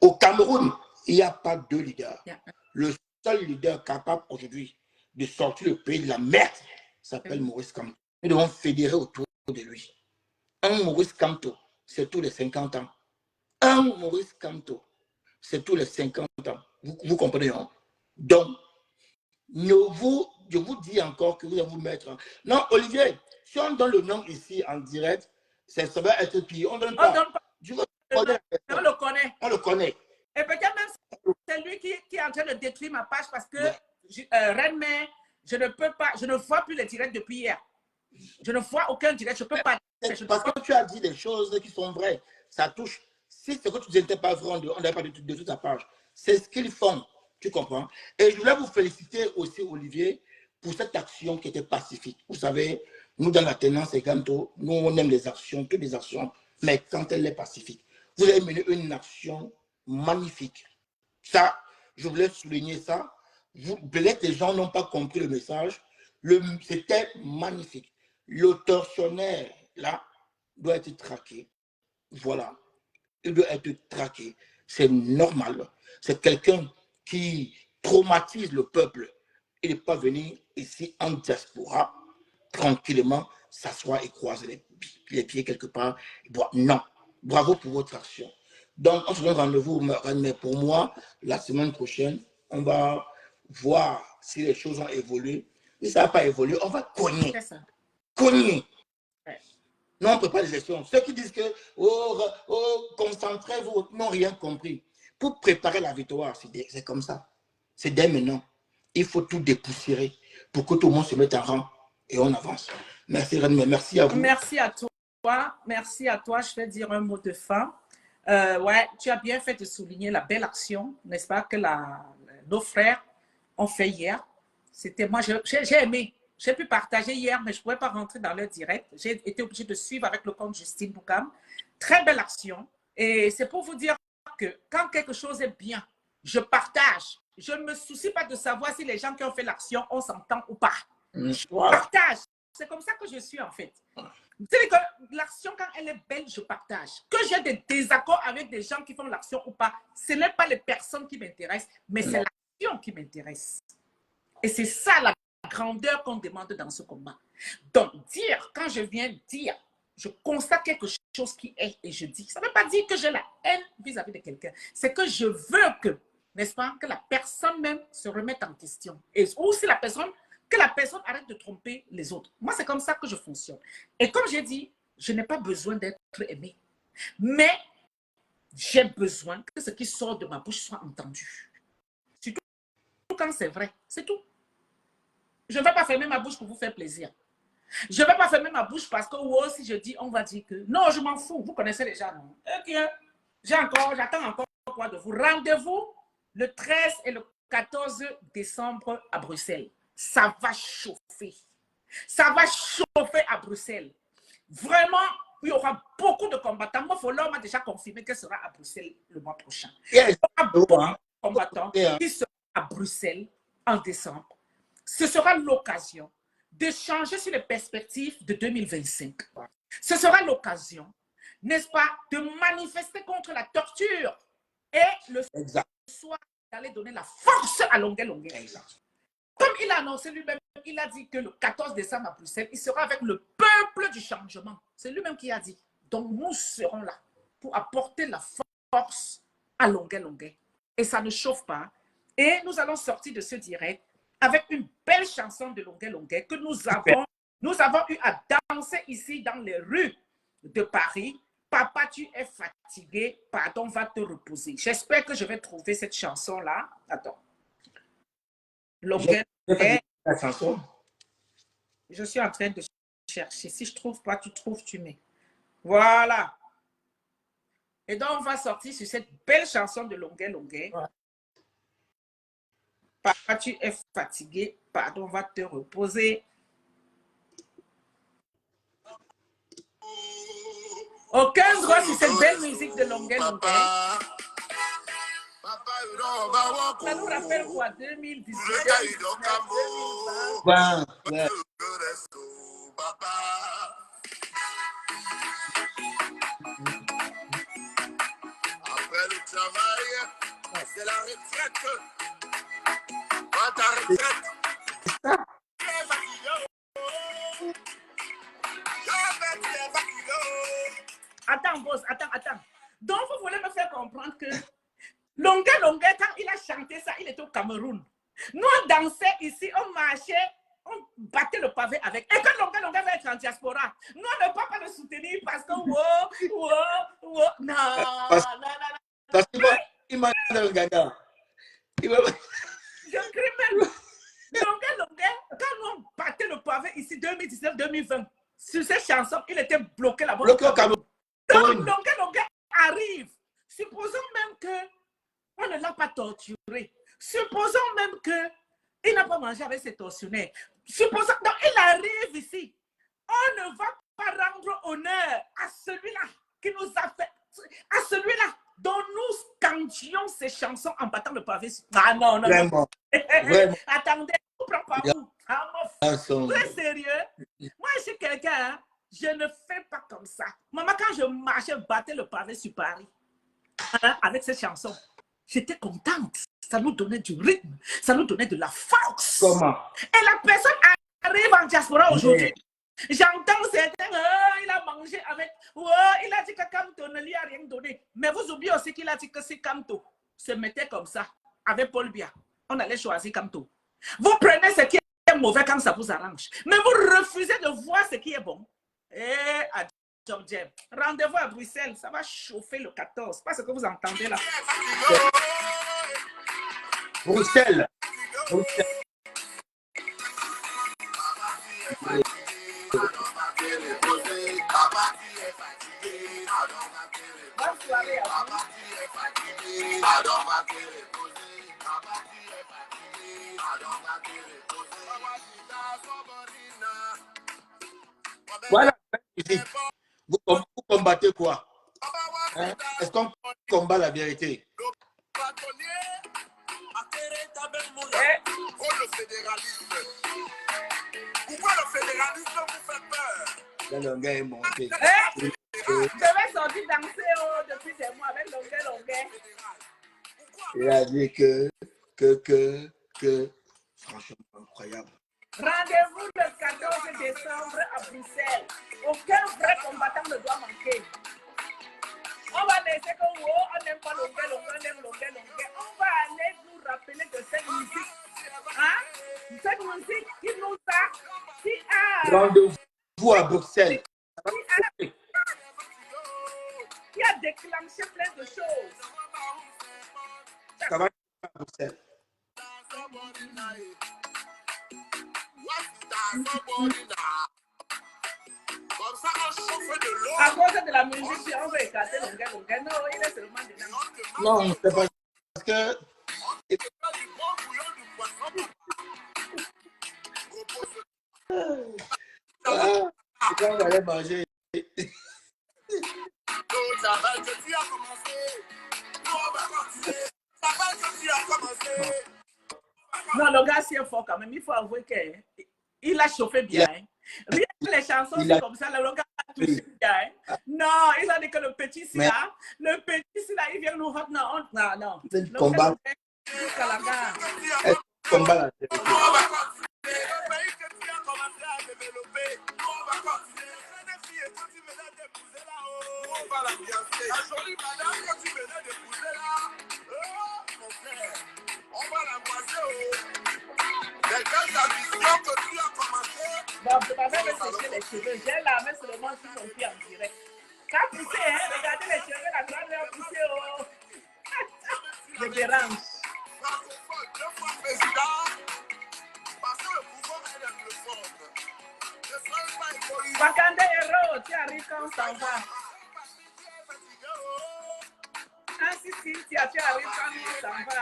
Au Cameroun, il n'y a pas deux leaders. Le seul leader capable aujourd'hui de sortir le pays de la merde s'appelle Maurice Kamto. Nous devons fédérer autour de lui. Un Maurice Kamto, c'est tous les 50 ans. Un Maurice Kamto, c'est tous les 50 ans. Vous comprenez, hein? Donc, je vous dis encore que vous allez vous mettre. Non, Olivier, si on donne le nom ici en direct, ça va être pire. On ne donne pas. On le connaît. On le connaît. Et peut-être même c'est lui qui est en train de détruire ma page parce que Reine Mère, je ne vois plus les directs depuis hier. Je ne vois aucun direct, je ne peux pas. Parce que tu as dit des choses qui sont vraies. Ça touche. Si ce que tu disais n'était pas vrai, on n'avait pas de toute ta page. C'est ce qu'ils font. Tu comprends? Et je voulais vous féliciter aussi, Olivier, pour cette action qui était pacifique. Vous savez, nous, dans la tenance et Ganto, nous, on aime les actions, toutes les actions, mais quand elle est pacifique. Vous avez mené une action magnifique. Ça, je voulais souligner ça. Peut-être les gens n'ont pas compris le message. C'était magnifique. Le tortionnaire, là, doit être traqué. Voilà. Il doit être traqué. C'est normal. C'est quelqu'un qui traumatise le peuple. Il n'est pas venu ici en diaspora, tranquillement, s'asseoir et croiser les pieds quelque part. Non. Bravo pour votre action. Donc, on se donne rendez-vous, mais pour moi, la semaine prochaine, on va voir si les choses ont évolué. Si ça n'a pas évolué, on va cogner. Cogner. Non, on ne peut pas les gestions. Ceux qui disent que concentrez-vous, n'ont rien compris. Pour préparer la victoire, c'est comme ça. C'est dès maintenant. Il faut tout dépoussiérer pour que tout le monde se mette en rang et on avance. Merci, René. Merci à vous. Merci à toi. Merci à toi. Je vais dire un mot de fin. Ouais, tu as bien fait de souligner la belle action, n'est-ce pas, que nos frères ont fait hier. C'était moi, j'ai aimé. J'ai pu partager hier, mais je ne pouvais pas rentrer dans leur direct. J'ai été obligée de suivre avec le compte Justine Boukam. Très belle action. Et c'est pour vous dire que quand quelque chose est bien, je partage. Je ne me soucie pas de savoir si les gens qui ont fait l'action, on s'entend ou pas. Je partage. C'est comme ça que je suis en fait. Vous savez que l'action, quand elle est belle, je partage. Que j'ai des désaccords avec des gens qui font l'action ou pas, ce n'est pas les personnes qui m'intéressent, mais c'est l'action qui m'intéresse. Et c'est ça la grandeur qu'on demande dans ce combat. Donc, quand je viens dire, je constate quelque chose qui est et je dis, ça ne veut pas dire que j'ai la haine vis-à-vis de quelqu'un. C'est que je veux que, n'est-ce pas, que la personne même se remette en question. Ou si que la personne arrête de tromper les autres. Moi, c'est comme ça que je fonctionne. Et comme j'ai dit, je n'ai pas besoin d'être aimé. Mais j'ai besoin que ce qui sort de ma bouche soit entendu. Surtout quand c'est vrai. C'est tout. Je ne vais pas fermer ma bouche pour vous faire plaisir. Je ne vais pas fermer ma bouche parce que si je dis, on va dire que... Non, je m'en fous. Vous connaissez déjà, non? Ok. J'attends encore quoi de vous. Rendez-vous le 13 et le 14 décembre à Bruxelles. Ça va chauffer. Ça va chauffer à Bruxelles. Vraiment, il y aura beaucoup de combattants. Mofolor m'a déjà confirmé qu'elle sera à Bruxelles le mois prochain. Yes. Il y aura beaucoup de combattants qui seront à Bruxelles en décembre. Ce sera l'occasion de changer sur les perspectives de 2025. Ce sera l'occasion, n'est-ce pas, de manifester contre la torture et le soir d'aller donner la force à Longuet Longuet. Comme il a annoncé lui-même, il a dit que le 14 décembre à Bruxelles, il sera avec le peuple du changement. C'est lui-même qui a dit. Donc nous serons là pour apporter la force à Longuet Longuet. Et ça ne chauffe pas. Et nous allons sortir de ce direct avec une belle chanson de Longuet Longuet que nous avons eu à danser ici dans les rues de Paris. Papa, tu es fatigué, pardon, va te reposer. J'espère que je vais trouver cette chanson-là. Attends. Longuet Longuet. La chanson. Je suis en train de chercher. Si je ne trouve pas, tu trouves, tu mets. Voilà. Et donc, on va sortir sur cette belle chanson de Longuet Longuet. Ouais. Papa, tu es fatigué. Pardon, va te reposer. Aucun droit sur cette belle musique de Longuet Longuet. Ça nous rappelle quoi? 2018, 2020. Ouais. Après le travail, c'est la retraite. Va ta retraite. Attends, boss, attends. Donc, vous voulez me faire comprendre que Longuet Longuet, quand il a chanté ça, il était au Cameroun. Nous, on dansait ici, on marchait, on battait le pavé avec. Et que Longuet Longuet va être en diaspora, nous, on ne peut pas le soutenir parce que, non. Parce qu'il m'a dit le gagnant. Je crie même. Longuet Longuet, quand nous, on battait le pavé ici, 2019-2020, sur cette chanson, il était bloqué là-bas. Bloqué au Cameroun. Donc, Longuet Longuet arrive. Supposons même que on ne l'a pas torturé. Supposons même qu'il n'a pas mangé avec ses tortionnaires. Supposons, donc il arrive ici. On ne va pas rendre honneur à celui-là qui nous a fait, à celui-là dont nous scandions ces chansons en battant le pavé. Ah non. Vraiment. Attendez, vous ne prenez pas vous. Vous êtes sérieux? Moi, je suis quelqu'un, hein, je ne fais pas comme ça. Maman, quand je marchais, battais le pavé sur Paris, hein, avec cette chanson, j'étais contente. Ça nous donnait du rythme. Ça nous donnait de la force. Comment? Et la personne arrive en diaspora aujourd'hui. J'entends certains, il a mangé avec, il a dit que Kamto ne lui a rien donné. Mais vous oubliez aussi qu'il a dit que si Kamto se mettait comme ça, avec Paul Biya, on allait choisir Kamto. Vous prenez ce qui est mauvais quand ça vous arrange. Mais vous refusez de voir ce qui est bon. Et à rendez-vous à Bruxelles, ça va chauffer le 14. Pas ce que vous entendez là. Bruxelles. Bonne soirée à vous. Voilà. Vous combattez quoi? Hein? Est-ce qu'on combat la vérité? Le fédéralisme. Pourquoi le fédéralisme vous fait peur? Le Longuet est monté. Je vais sortir danser depuis des mois avec Longuet Longuet. Il a dit que franchement incroyable. Rendez-vous le 14 décembre à Bruxelles. Aucun vrai combattant ne doit manquer. On va laisser que on n'aime pas Longuet Longuet, on aime Longuet Longuet. On va aller nous rappeler de cette musique. Hein? Cette musique qui nous a... Rendez-vous à Bruxelles. Qui a déclenché plein de choses. Ça va à Bruxelles. À cause de la musique, on veut écarter Longuet Longuet. Non, il est seulement dedans. Non, c'est parce que... Quand on allait manger, Non, le gars, c'est fort quand même. Il faut avouer qu'il a chauffé bien. Hein. Rien que les chansons, c'est comme ça. Le gars a touché bien. Hein. Non, ils ont dit que le petit, c'est là. Le petit, c'est là. Il vient nous rendre. Non, non, non. Le combat. Jusqu'à la gare. Combat là. Bon, je vais me sécher les cheveux. J'ai la main sur le manche qui sont pris en direct. Ça a poussé, hein? Regardez les cheveux, la grande a poussé. Oh. Je dérange. Wakande Hero, tu arrives quand on s'en va. Ah si, si, tu arrives quand on s'en va.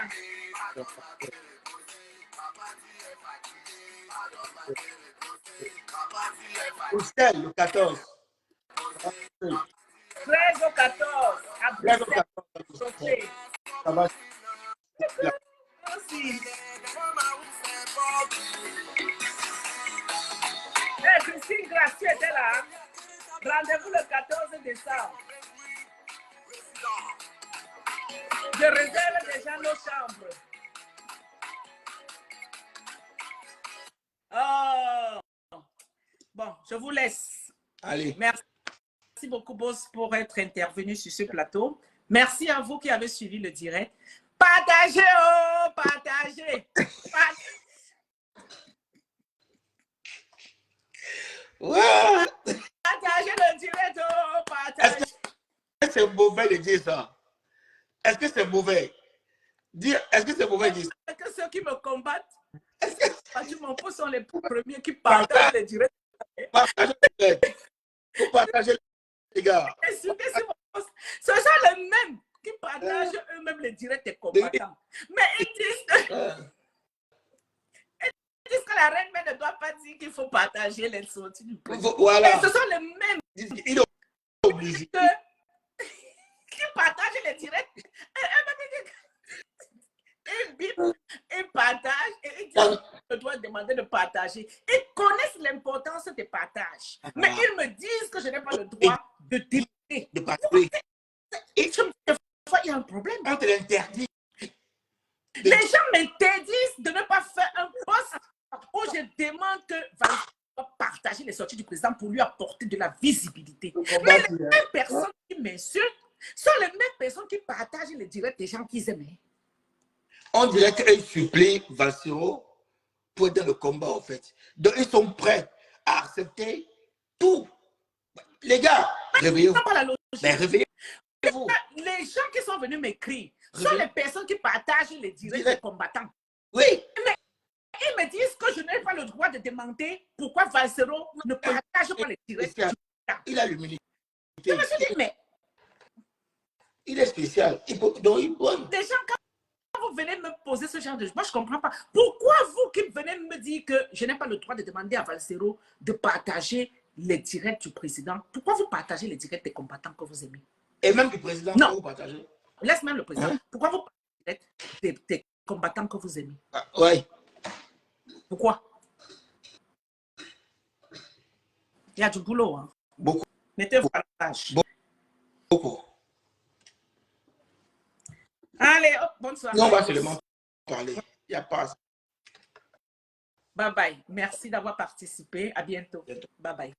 Bruxelles, le 14. 13 au 14. À Bruxelles. Ça va. Aussi. Hey, Christine Gracieux était là. Hein? Rendez-vous le 14 décembre. Je réserve déjà nos chambres. Oh. Bon, je vous laisse. Allez. Merci beaucoup, Boss, pour être intervenu sur ce plateau. Merci à vous qui avez suivi le direct. Partagez, oh, partagez. Ouais. Partagez le direct, oh, partagez. Est-ce que c'est mauvais de dire ça? Est-ce que c'est mauvais? Est-ce que c'est mauvais de dire ça? Est-ce que ceux qui me combattent, du mon pouce sont les premiers qui partagent les directs? Partagez le direct. Faut partager les gars. Ce sont les mêmes qui partagent eux-mêmes les directs des combattants. Mais ils disent que la reine mère ne doit pas dire qu'il faut partager les sorties du président. Voilà. Et ce sont les mêmes Il est obligé. Qui partagent les directs. Ils bip, ils partagent et ils disent que je dois demander de partager. Ils connaissent l'importance des partages. Mais ils me disent que je n'ai pas le droit de demander. De partager. Et des fois, il y a un problème. On te l'interdit. Les gens m'interdisent de ne pas faire un post où je demande que Valentin doit partager les sorties du président pour lui apporter de la visibilité. Mais les mêmes personnes qui m'insultent sont les mêmes personnes qui partagent les directs des gens qu'ils aiment. On dirait qu'ils supplient Valsero pour être dans le combat, en fait. Donc, ils sont prêts à accepter tout. Les gars, réveillez-vous. Réveillez-vous. Les gens qui sont venus m'écrire sont les personnes qui partagent les directs des combattants. Oui. Mais ils me disent que je n'ai pas le droit de demander pourquoi Valsero ne partage pas les directs. Il a l'humilité. Je me suis dit, mais il est spécial. Donc, il doit. Des gens, quand vous venez me poser ce genre de choses, moi je ne comprends pas. Pourquoi vous qui venez me dire que je n'ai pas le droit de demander à Valsero de partager les directs du président, pourquoi vous partagez les directs des combattants que vous aimez? Et même du président, non. Vous partagez? Laisse même le président. Hein? Pourquoi vous partagez les directs des combattants que vous aimez? Oui. Pourquoi? Il y a du boulot. Hein? Beaucoup. Mettez-vous à la tâche. Beaucoup. Allez, hop, bonne soirée. Non, on va seulement parler. Il n'y a pas. Bye bye. Merci d'avoir participé. À bientôt. Bye bye.